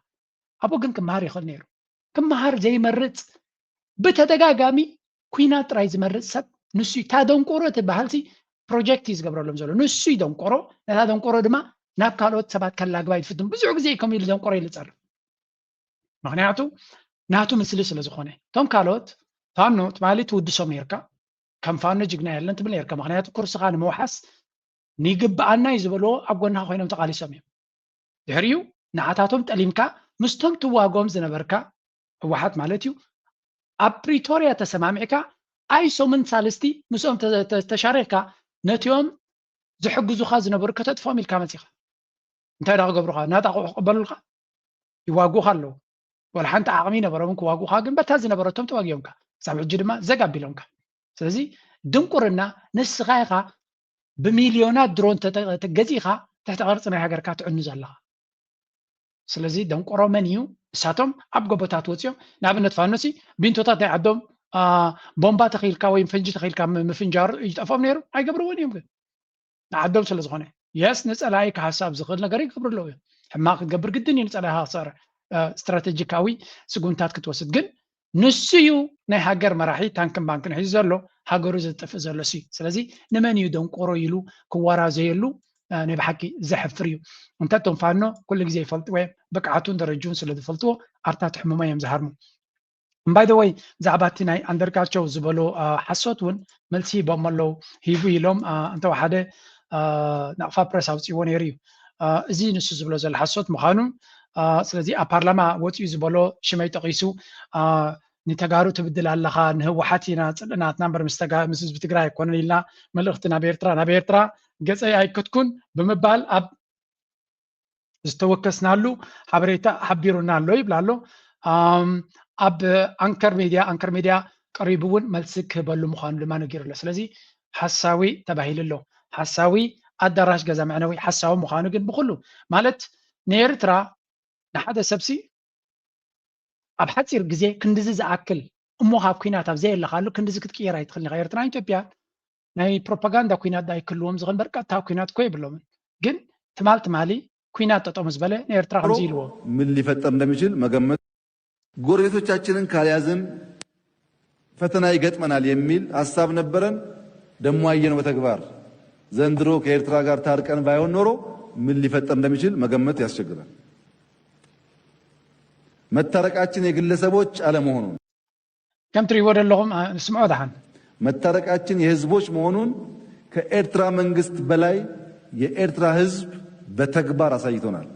S2: ኣብኡ ግን ክመሃር ይኽእል ነይሩ ክመሃር ዘይመርጽ ብተደጋጋሚ ኩናት ጥራይ ዝመርጽ ሰብ ንሱ ታ ደንቆሮ ትበሃልሲ ፕሮጀክት እዩ ዝገብረሎም ዘሎ ንሱ ደንቆሮ ነታ ደንቆሮ ድማ ናብ ካልኦት ሰባት ከላግባ ይፍትም ብዙሕ ግዜ ከም ኢሉ ደንቆሮ ይልጸር ምክንያቱ ናቱ ምስሊ ስለ ዝኾነ ቶም ካልኦት ፋኖ ማለት ውድሶም ነርካ ከም ፋኖ ጅግና ያለን ትብል ነርካ ምክንያቱ ኩርስኻ ንምውሓስ ንይግብኣና እዩ ዝበልዎ ኣብ ጎንኻ ኮይኖም ተቃሊሶም እዮም ድሕሪኡ ንዓታቶም ጠሊምካ ምስቶም ትዋጎም ዝነበርካ ህወሓት ማለት እዩ ኣብ ፕሪቶሪያ ተሰማሚዕካ ኣይሶምን ሳልስቲ ምስኦም ተሻሪኽካ ነቲኦም ዝሕግዙኻ ዝነበሩ ከተጥፎም ኢልካ መፂኻ እንታይ ዳ ክገብሩኻ ናጣ ክቕበሉልካ ይዋጉኻ ኣለዉ ወላ ሓንቲ ዓቕሚ ነበሮም ክዋጉኻ ግን በታ ዝነበረቶም ተዋጊዮምካ ሳብ ሕጂ ድማ ዘጋቢሎምካ ስለዚ ድንቁርና ንስኻ ኢኻ ብሚልዮናት ድሮን ተገዚእኻ ትሕቲ ቅርፂ ናይ ሃገርካ ትዕኑ ዘለኻ ስለዚ ደንቆሮ መን እዩ እሳቶም ኣብ ጎቦታት ወፂኦም ንኣብነት ፋኖሲ ቢንቶታት ናይ ዓዶም ቦምባ ተኺልካ ወይ ፈንጂ ተኺልካ ምፍንጃር ይጠፎም ነይሩ ኣይገብርዎን እዮም ግን ንዓዶም ስለ ዝኾነ የስ ንፀላኢ ክሓሳብ ዝኽእል ነገር ይገብሩ ኣለዉ እዮም ሕማቕ ክትገብር ግድን እዩ ንፀላኢኻ ክሰዕር ስትራቴጂካዊ ስጉምታት ክትወስድ ግን ንሱ እዩ ናይ ሃገር መራሒ ታንክን ባንክን ሒዙ ዘሎ ሃገሩ ዝጥፍእ ዘሎ እዩ ስለዚ ንመን እዩ ደንቆሮ ኢሉ ክወራዘየሉ ናይ ብሓቂ ዘሕፍር እዩ እንተቶም ፋኖ ኩሉ ግዜ ይፈልጥዎ ብቅዓቱን ደረጁን ስለ ዝፈልጥዎ ኣርታት ሕሙማ እዮም ዝሃርሙ by the way ብዛዕባ እቲ ናይ ኣንደርጋቸው ዝበሎ ሓሶት እውን መልሲ ሂቦም ኣለዉ ሂቡ ኢሎም እንተወሓደ ናቕፋ ፕረስ ኣውፂዎ ነይሩ እዩ እዚ ንሱ ዝብሎ ዘሎ ሓሶት ምዃኑ ስለዚ ኣብ ፓርላማ ወፂኡ ዝበሎ ሽመይ ጠቂሱ ንተጋሩ ትብድል ኣለኻ ንህወሓት ኢና ፅልእናትና እምበር ምስ ህዝቢ ትግራይ ኣይኮነን ኢልና መልእኽቲ ናብ ኤርትራ ገፀይ ኣይከትኩን ብምባል ኣብ ዝተወከስናሉ ሓበሬታ ሓቢሩና ኣሎ ይብላ ኣሎ ኣብ አንከር ሚድያ ቀሪቡ እውን መልሲ ክህበሉ ምዃኑ ድማ ነጊሩ ኣሎ ስለዚ ሓሳዊ ተባሂሉ ኣሎ ሓሳዊ ኣዳራሽ ገዛ መዕነዊ ሓሳዊ ምዃኑ ግን ብኩሉ ማለት ንኤርትራ ንሓደ ሰብሲ ኣብ ሓፂር ግዜ ክንዲዚ ዝኣክል እሞ ካብ ኩናት ኣብ ዘየለካሉ ክንዲዚ ክትቅየር ኣይትኽእል ኢኻ ኤርትራ ኢትዮጵያ ናይ ፕሮፓጋንዳ ኩናት ዳ ይክልዎም ዝኽእል በርካታ ኩናት ኮ የብሎምን ግን ትማሊ ኩናት ጠጠሙ ዝበለ ንኤርትራ ከምዚ ኢልዎ
S18: ምን ሊፈጠር እንደሚችል መገመት ጎረቤቶቻችንን ካልያዝን ፈተና ይገጥመናል የሚል ሐሳብ ነበረን ደሞ አየነው በተግባር ዘንድሮ ከኤርትራ ጋር ታርቀን ባይሆን ኖሮ ምን ሊፈጠር እንደሚችል መገመት ያስቸግራል መታረቃችን የግለሰቦች አለመሆኑን
S2: ከምትሪ ወደለሁም ስምዖ ዳህን
S18: መታረቃችን የህዝቦች መሆኑን ከኤርትራ መንግስት በላይ የኤርትራ ህዝብ በተግባር አሳይቶናል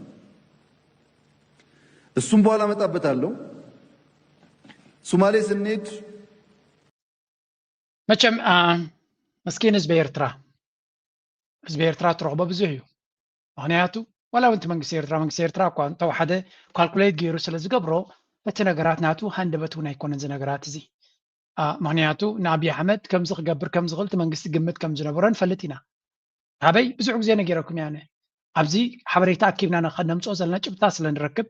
S18: እሱም በኋላ መጣበታለሁ ሶማሌ ስንሄድ
S2: መቸም መስኪን ህዝቢ ኤርትራ ትረኽቦ ብዙሕ እዩ ምክንያቱ ወላ ወንቲ መንግስቲ ኤርትራ እኳ ተወሓደ ካልኩሌት ገይሩ ስለ ዝገብሮ እቲ ነገራት ናቱ ሃንደበት እውን ኣይኮነን እዚ ነገራት እዚ ምክንያቱ ንኣብዪ ኣሕመድ ከምዚ ክገብር ከም ዝኽእል እቲ መንግስቲ ግምት ከም ዝነበሮ ንፈልጥ ኢና ሃበይ ብዙሕ ግዜ ነጊረኩም እያ ኣብዚ ሓበሬታ ኣኪብና ነምፅኦ ዘለና ጭብታ ስለ ንረክብ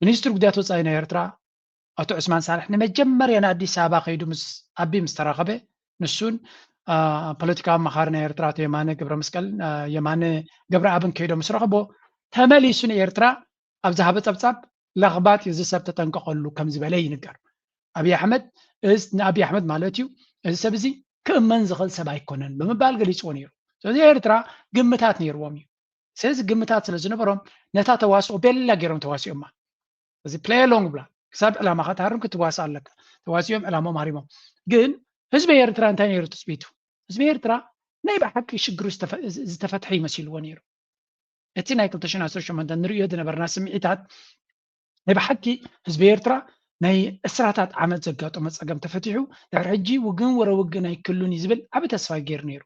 S2: ሚኒስትር ጉዳያት ወፃኢ ናይ ኤርትራ ኣቶ ዑስማን ሳልሕ ንመጀመርያ ንኣዲስ ኣበባ ከይዱ ምስ ኣቢ ምስ ተራኸበ ንሱን ፖለቲካዊ ኣመኻሪ ናይ ኤርትራ ኣቶ የማነ ገብረ ኣብን ከይዶም ምስ ረኸቦ ተመሊሱ ንኤርትራ ኣብ ዝሃበ ፀብፃብ ለኽባት እዚ ሰብ ተጠንቀቐሉ ከም ዝበለ ይንገር ንኣብዪ ኣሕመድ ማለት እዩ سبزي كمن زغل سباي كونن بمبال قليصو نيرو سلازي إيرترا قمتات نيروم سلازي قمتات سلازي نبرم نتا تواسو بيلا غيرهم تواسيو ما سلازي بلاي لونج بلا كساب علامة خاطرهم كتواسا لك تواسيوم علامة مهريمو جن حزب إيرترا انتا نيرو تثبيتو حزب إيرترا نايبا حكي شجرو زتفتحي مسيل ونيرو اتي ناي 2018 نريو دنبرنا سمعيتات نايبا حكي حزب إيرترا ناي اسراتات عمل زقاطو مصقم تفتحو دحر حجي وقن ورا وقن ناي كلون يزبل عبي تسفا غير نيرو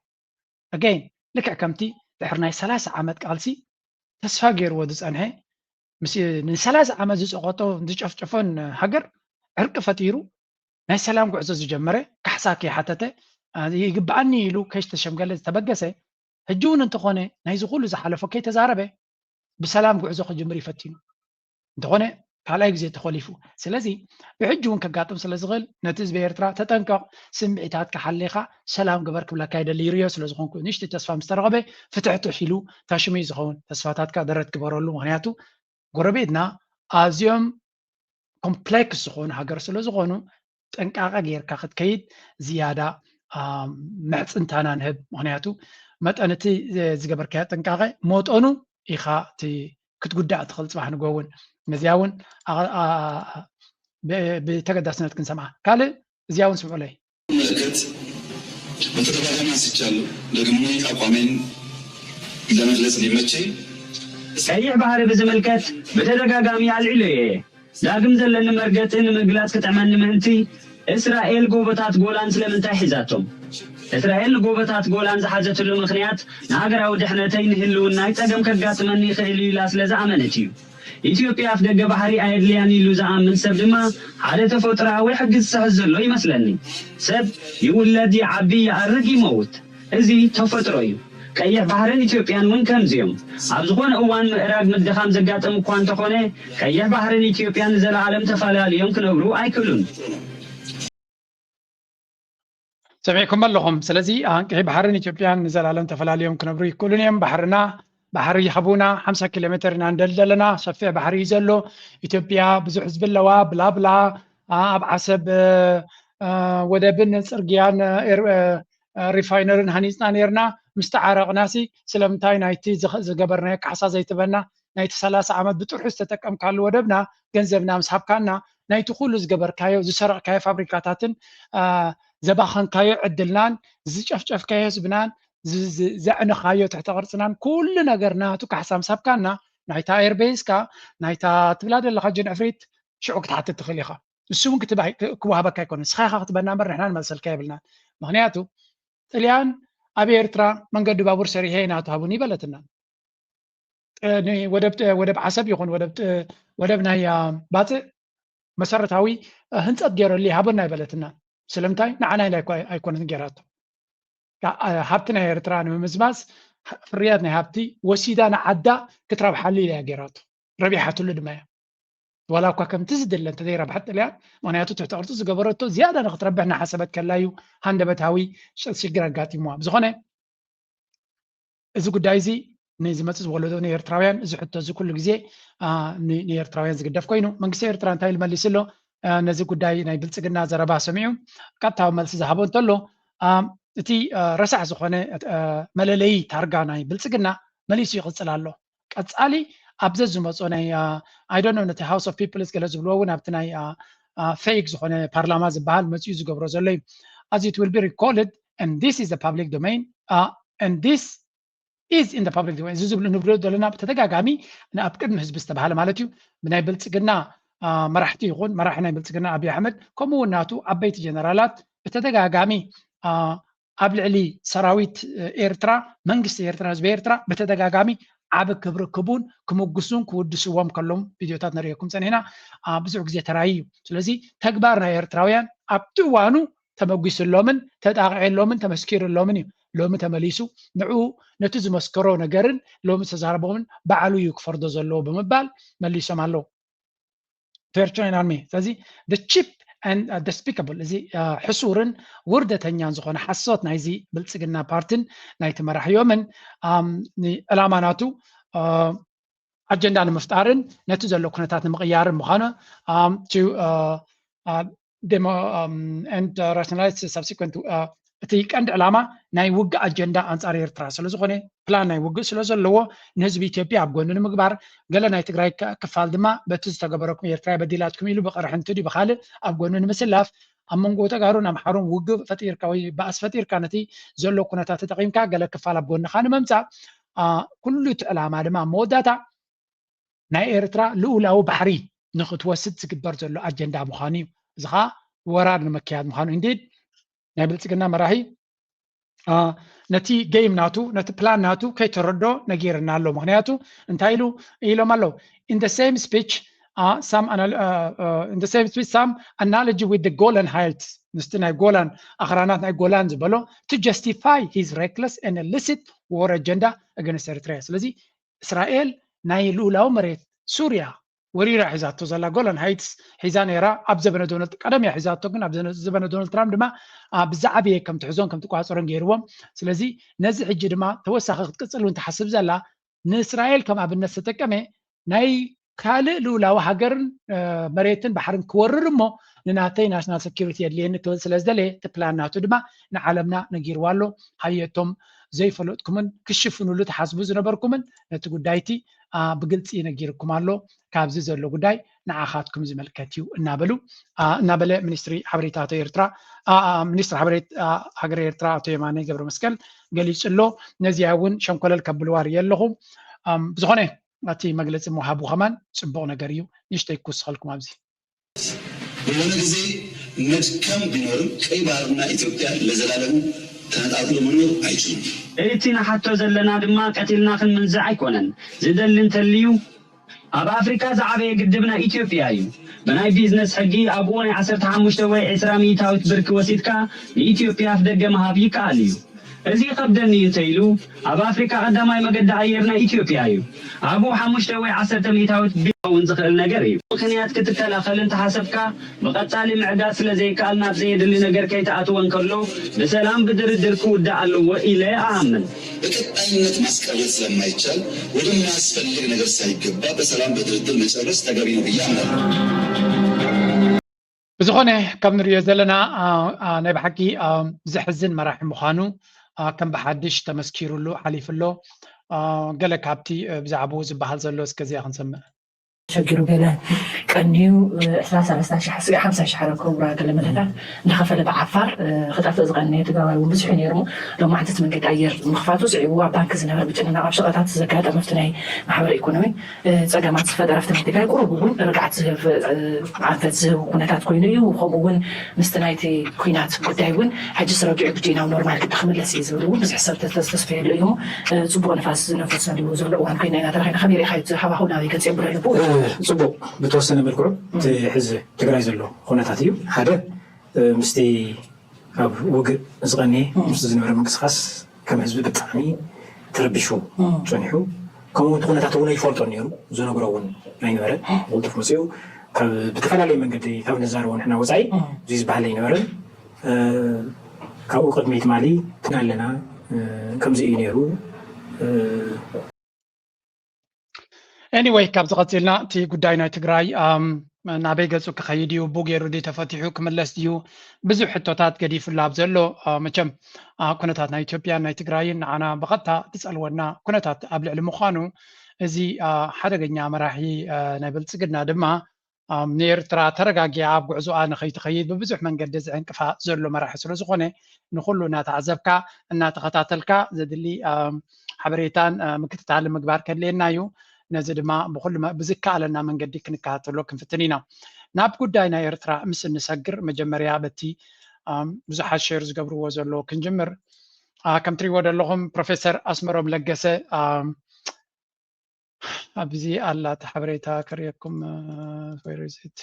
S2: again لك كمتي دحر ناي 30 عمد قالسي تسفا غير ودس انه مسي ن 30 عمد زقاطو دچفچفن هاجر عرق فتيرو ناي سلام غعزو زجمره كحساكي حتته يقبعني يلو كيش تشمغل تبقسه هجون انت خونه ناي زغلو زحلفو كي تزاربه بسلام غعزو خجمر يفتينو دغونه كالاي غزي تخليفو سلازي بحجون كغاطم سلازغل نتز بيرترا تطنقق سمعيتات كحليخا سلام غبرك بلا كايد ليريو سلازغونكو نشت تسفا مسترغبه فتحتو حيلو تاشمي زغون تسفاتات كدرت كبرولو مغنياتو غربيدنا ازيوم كومبلكس زغون هاجر سلازغونو طنقاقا غيركا خدكيد زياده معصنتانا نهب مغنياتو مطنتي زغبركا طنقاقا موطونو ايخا تي كتغدا تخل صباح نغون مزياون بتقداسነት كنسمع قال زياون سمعوا لي
S17: ملكت በተደጋጋሚ አንስቻለሁ ደግሞ አቋሜን ለመግለጽ ሊመቸኝ
S13: ቀይሕ ባህሪ በዘመልከት በተደጋጋሚ አልዕሎ ዳግም ዘለኒ መርገትን ምግላጽ ከተመን ምንቲ እስራኤል ጎበታት ጎላን ስለምንታይ ሒዛቶም እስራኤል ጎበታት ጎላን ዝሓዘትሉ ምክንያት ንሃገራዊ ድሕነተይ ንህልውና ይጸገም ከጋጥመኒ ይኽእል ኢላ ስለዝኣመነት እዩ ኢትዮጵያ አፍ ደገ ባህሪ አይድልያን ይሉ ዝኣምን ሰብ ድማ ሓደ ተፈጥሮአዊ ሕጊ ዝስሕዝ ዘሎ ይመስለኒ ሰብ ይውለድ ይዓቢ ይኣርግ ይመውት እዚ ተፈጥሮ እዩ ቀይሕ ባህርን ኢትዮጵያን ውን ከምዚኦም ኣብ ዝኾነ እዋን ምዕራግ ምድኻም ዘጋጥም እኳ እንተኾነ ቀይሕ ባህርን ኢትዮጵያን ዘለዓለም ተፈላለዮም ክነብሩ ኣይክእሉን
S2: سمعكم اللهم سلازي قيح بحرين إثيوبيان زلالم تفلاليوم كنبرو يكلون يم بحرنا بحري يخبونا 5 كيلومتر ندللنا صفي بحري زلو إثيوبيا بزح حزب اللوا بلا بلا أبعسب ودبن صرغيان ريفاينرن هنيزنا نيرنا مستعارق ناسي سلامتاي نايتي زغبرنا كحسا زيتبنا نايت 30 عمد بترحس تتقم كالو ودبنا ገንዘብና مسحبكانا نايت كل زغبركايو زسرقكاي فابريكاتاتن زباخنكايو عدلنان زጨፍጨፍካዮ ህዝብናን زعنخايو تحت قرصنان كل ነገርና كحسا مسحبكانا نايتا ايربيسكا نايتا تبلاد لخجن افريت شعوك تحت تخليخا السون كتبها كوهبك يكون سخاخ تبنا مر نحن مسلكا يبلنا مغنياتو طليان ابي ኤርትራ መንገድ ባቡር ሰሪ ሄና ታቡኒ በለትና ወደብ ዓሰብ ይኹን ወደብ ናይ ባጽ መሰረታዊ ህንጸት ገይረሊ ሃበና ይበለትና ስለምታይ ንዓና ላይ ኣይኮነን ገይራቶ ሃብትና ኤርትራ ንምዝማዝ ፍርያት ናይ ሃብቲ ወሲዳ ንዓዳ ክትረብሓሊ ኢላ ገይራቶ ረቢሓትሉ ድማ ወላ እኳ ከምቲ ዝድለን ተዘይረብሓት ጥልያ ምክንያቱ ትሕቲ ቅርፂ ዝገበረቶ ዝያዳ ንክትረብሕ ናሓሰበት ከላዩ ሃንደበታዊ ሽግር ኣጋጢምዋ ብዝኾነ እዚ ጉዳይ እዚ ንዝመፅእ ዝወለዶ ንኤርትራውያን እዚ ሕቶ እዚ ኩሉ ግዜ ንኤርትራውያን ዝግደፍ ኮይኑ መንግስቲ ኤርትራ እንታይ ልመሊስ ኣሎ ነዚ ጉዳይ ናይ ብልፅግና ዘረባ ሰሚዑ ቀጥታዊ መልሲ ዝሃቦ እንተሎ እቲ ረሳዕ ዝኾነ መለለይ ታርጋ ናይ ብልፅግና መሊሱ ይቕፅል ኣሎ ቀፃሊ ኣብዚ ዝመፆ ናይ አይ ዶንት ኖ ነቲ ሃውስ ኦፍ ፒፕልስ ገለ ዝብልዎ እውን ኣብቲ ናይ ፌክ ዝኾነ ፓርላማ ዝበሃል መፅኡ ዝገብሮ ዘሎ እዩ as it will be recorded and this is the public domain and this is in the public domain ዝብሉ ንብሎ ዘለና ብተደጋጋሚ ናብ ቅድሚ ህዝቢ ዝተባሃለ ማለት እዩ ብናይ ብልፅግና መራሕቲ ይኹን መራሒ ናይ ብልፅግና ኣብይ ኣሕመድ ከምኡ ናቱ ዓበይቲ ጀነራላት ብተደጋጋሚ ኣብ ልዕሊ ሰራዊት ኤርትራ መንግስቲ ኤርትራ ህዝቢ ኤርትራ ብተደጋጋሚ ዓብ ክብሪ ክቡን ክምጉሱን ክውድስዎም ከሎም ቪድዮታት ነሪአኩም ፀኒሕና ብዙሕ ግዜ ተራእዩ ስለዚ ተግባር ናይ ኤርትራውያን ኣብቲ እዋኑ ተመጉስሎምን ተጣቂዐሎምን ተመስኪርሎምን እዩ ሎሚ ተመሊሱ ንዑ ነቲ ዝመስከሮ ነገርን ሎሚ ተዛረቦምን ባዕሉ እዩ ክፈርዶ ዘለዎ ብምባል መሊሶም ኣለዉ ተርቾይን ኣርሚ ስለዚ the cheap and despicable እዚ ሕሱርን ውርደተኛን ዝኾነ ሓሶት ናይዚ ብልፅግና ፓርቲን ናይቲ መራሕዮምን ዕላማናቱ ኣጀንዳ ንምፍጣርን ነቲ ዘሎ ኩነታት ንምቕያርን ምዃነ and rationalize subsequent እቲ ቀንዲ ዕላማ ናይ ውግእ ኣጀንዳ ኣንጻር ኤርትራ ስለዝኾነ ፕላን ናይ ውግእ ስለዘለዎ ንህዝቢ ኢትዮጵያ ኣብ ጎኑ ንምግባር ገለ ናይ ትግራይ ክፋል ድማ በቲ ዝተገበረኩም ኤርትራ በዲላትኩም ኢሉ ብቕርሒ እንትዲ ብኻልእ ኣብ ጎኑ ንምስላፍ ኣብ መንጎ ተጋሩን ኣምሓሩን ውግእ ፈጢርካ ወይ ባእስ ፈጢርካ ነቲ ዘሎ ኩነታት ተጠቒምካ ገለ ክፋል ኣብ ጎንኻ ንምምፃእ ኩሉ እቲ ዕላማ ድማ መወዳእታ ናይ ኤርትራ ልኡላዊ ባሕሪ ንኽትወስድ ዝግበር ዘሎ ኣጀንዳ ምዃኑ እዩ እዚ ኸኣ ወራር ንምክያድ ምዃኑ ኢንዲድ ናይ ብልጽግና መራሒ ነቲ ጌም ናቱ ነቲ ፕላን ናቱ ከይተረዶ ነጊርና ኣሎ ምክንያቱ እንታይ ኢሎም ኣለዉ in the same speech some analogy with the Golan Heights ንስቲ ናይ ጎላን ኣኽራናት ናይ ጎላን ዝበሎ to justify his reckless and illicit war agenda against Eritrea ስለዚ እስራኤል ናይ ልኡላዊ መሬት ሱርያ ወሪራ ሒዛቶ ዘላ ጎላን ሃይትስ ሒዛ ነራ ኣብ ዘበነ ዶናልድ ቀደም እያ ሒዛቶ ግን ኣብ ዘበነ ዶናልድ ትራምፕ ድማ ብዛዕበየ ከም ትሕዞን ከም ትቋፅሮን ገይርዎም ስለዚ ነዚ ሕጂ ድማ ተወሳኺ ክትቅፅል እውን ትሓስብ ዘላ ንእስራኤል ከም ኣብነት ዝተጠቀመ ናይ ካልእ ልኡላዊ ሃገርን መሬትን ባሕርን ክወርር እሞ ንናተይ ናሽናል ሴኪሪቲ የድልየኒ ክብል ስለዝደለየ እቲ ፕላን ናቱ ድማ ንዓለምና ነጊርዋ ኣሎ ሃየቶም ዘይፈለጥኩምን ክሽፍንሉ ተሓስቡ ዝነበርኩምን ነቲ ጉዳይቲ ብግልፂ ነጊርኩም ኣሎ ካብዚ ዘሎ ጉዳይ ንዓኻትኩም ዝመልከት እዩ እናበለ ሚኒስትሪ ሓበሬታ ኤርትራ ሚኒስትር ሓበሬታ ሃገር ኤርትራ ኣቶ የማነ ገብረ መስቀል ገሊጹ ኣሎ ነዚያ እውን ሸንኮለል ከብልዋ ኣለኹም ብዝኾነ እቲ መግለፂ ምውሃቡ ኸማን ፅቡቕ ነገር እዩ ንሽተይ ክውስኸልኩም ኣብዚ
S17: በሆነ ጊዜ መድከም ቢኖርም ቀይ ባህርና ኢትዮጵያ ለዘላለሙ ተነጣጥሎ መኖር አይችሉም።
S13: እቲ ንሓቶ ዘለና ድማ ቀቲልና ክንምንዝዕ ኣይኮነን ዝደሊ እንተልዩ ኣብ ኣፍሪካ ዝዓበየ ግድብና ኢትዮጵያ እዩ ብናይ ቢዝነስ ሕጊ ኣብኡ ናይ 15 ወይ 20 ሚእታዊት ብርኪ ወሲድካ ንኢትዮጵያ ኣፍ ደገ ምሃብ ይከኣል እዩ እዚ ከብደኒ እንተይሉ ኣብ ኣፍሪካ ቀዳማይ መገዲ ኣየርና ኢትዮጵያ እዩ ኣብኡ 5 ወይ 10 ሚእታዊት ቢኸውን ዝኽእል ነገር እዩ ምክንያት ክትከላኸል እንተሓሰብካ ብቐፃሊ ምዕጋድ ስለዘይከኣል ናብ ዘየድሊ ነገር ከይተኣትወን ከሎ ብሰላም ብድርድር ክውዳእ ኣለዎ ኢለ ኣኣምን
S17: በቀጣይነት ማስቀረት ስለማይቻል ወደማያስፈልግ ነገር ሳይገባ በሰላም በድርድር መጨረስ ተገቢ ነው ብዬ አምናለሁ።
S2: ብዝኾነ ከም ንሪኦ ዘለና ናይ ብሓቂ ዝሕዝን መራሒ ምዃኑ ከም ብሓድሽ ተመስኪሩሉ ሓሊፍሎ ገለ ካብቲ ብዛዕባኡ ዝበሃል ዘሎ እስከዚያ ክንሰምዕ
S14: ሸጊሩ ገለ ቀኒዩ 23,000 ኮብራ ገለ መለታት እንዳኸፈለ ብዓፋር ክጣፍእ ዝቐነየ ትግራዋይ እውን ብዙሕ ነይሩ ሎሚ ዓንተት መንገዲ ኣየር ምኽፋቱ ስዒቡ ኣብ ባንኪ ዝነበረ ብጭንናቕ ኣብ ሸቐጣት ዘጋጠመ ኣብቲ ናይ ማሕበረ ኢኮኖሚ ፀገማት ዝፈጠረ ኣብቲ ናይ ትግራይ ቁሩብ እውን ርግዓት ዝህብ ዓንፈት ዝህብ ኩነታት ኮይኑ እዩ ከምኡ እውን ምስቲ ናይቲ ኩናት ጉዳይ እውን ሕጂ ስረጊዑ ብጀናዊ ኖርማል ክምለስ እዩ ዝብል እውን ብዙሕ ሰብ ተስፈየሉ እዩ ፅቡቕ ነፋስ ዝነፈሰሉ ዘሎ እዋን ኮይና ኢና ተረኺና ከመይ ሪኢኻ ሃዋህው ናበይ ገፅ የብሎ ኣለዎ
S20: ፅቡቅ ብተወሰነ መልክዑ እቲ ሕዚ ትግራይ ዘሎ ኩነታት እዩ ሓደ ምስቲ ኣብ ውግእ ዝቐኒየ ምስቲ ዝነበረ ምንቅስቃስ ከም ህዝቢ ብጣዕሚ ተረቢሹ ፀኒሑ ከምኡ እቲ ኩነታት እውን ኣይፈልጦ ነይሩ ዝነግሮ እውን ኣይነበረን ቅልጡፍ መፅኡ ብተፈላለየ መንገዲ ካብ ነዛረቦ ንሕና ወፃኢ እዚ ዝበሃል ኣይነበረን ካብኡ ቅድሚ ትማሊ ኣለና ከምዚ እዩ ነይሩ
S2: anyway ካብዚ ቀፂልና እቲ ጉዳይ ናይ ትግራይ ናበይ ገፁ ክኸይድ እዩ ብገይሩ ዲ ተፈቲሑ ክምለስ ድዩ ብዙሕ ሕቶታት ገዲፍላ ኣብ ዘሎ መቸም ኩነታት ናይ ኢትዮጵያን ናይ ትግራይን ንዓና ብቐጥታ ትፀልወና ኩነታት ኣብ ልዕሊ ምዃኑ እዚ ሓደገኛ መራሒ ናይ ብልፅግና ድማ ንኤርትራ ተረጋጊያ ኣብ ጉዕዞኣ ንኸይትኸይድ ብብዙሕ መንገዲ ዝዕንቅፋ ዘሎ መራሒ ስለ ዝኾነ ንኩሉ እናተዓዘብካ እናተኸታተልካ ዘድሊ ሓበሬታን ምክትታል ምግባር ከድልየና እዩ ነዚ ድማ ብኩሉ ብዝከኣለና መንገዲ ክንከታተሎ ክንፍትን ኢና ናብ ጉዳይ ናይ ኤርትራ ምስ እንሰግር መጀመርያ በቲ ብዙሓት ሼር ዝገብርዎ ዘሎ ክንጅምር ከም ትሪእዎ ዘለኹም ፕሮፌሰር ኣስመሮም ለገሰ ኣብዚ ኣላቲ ሓበሬታ ከርእየኩም ወይረዚት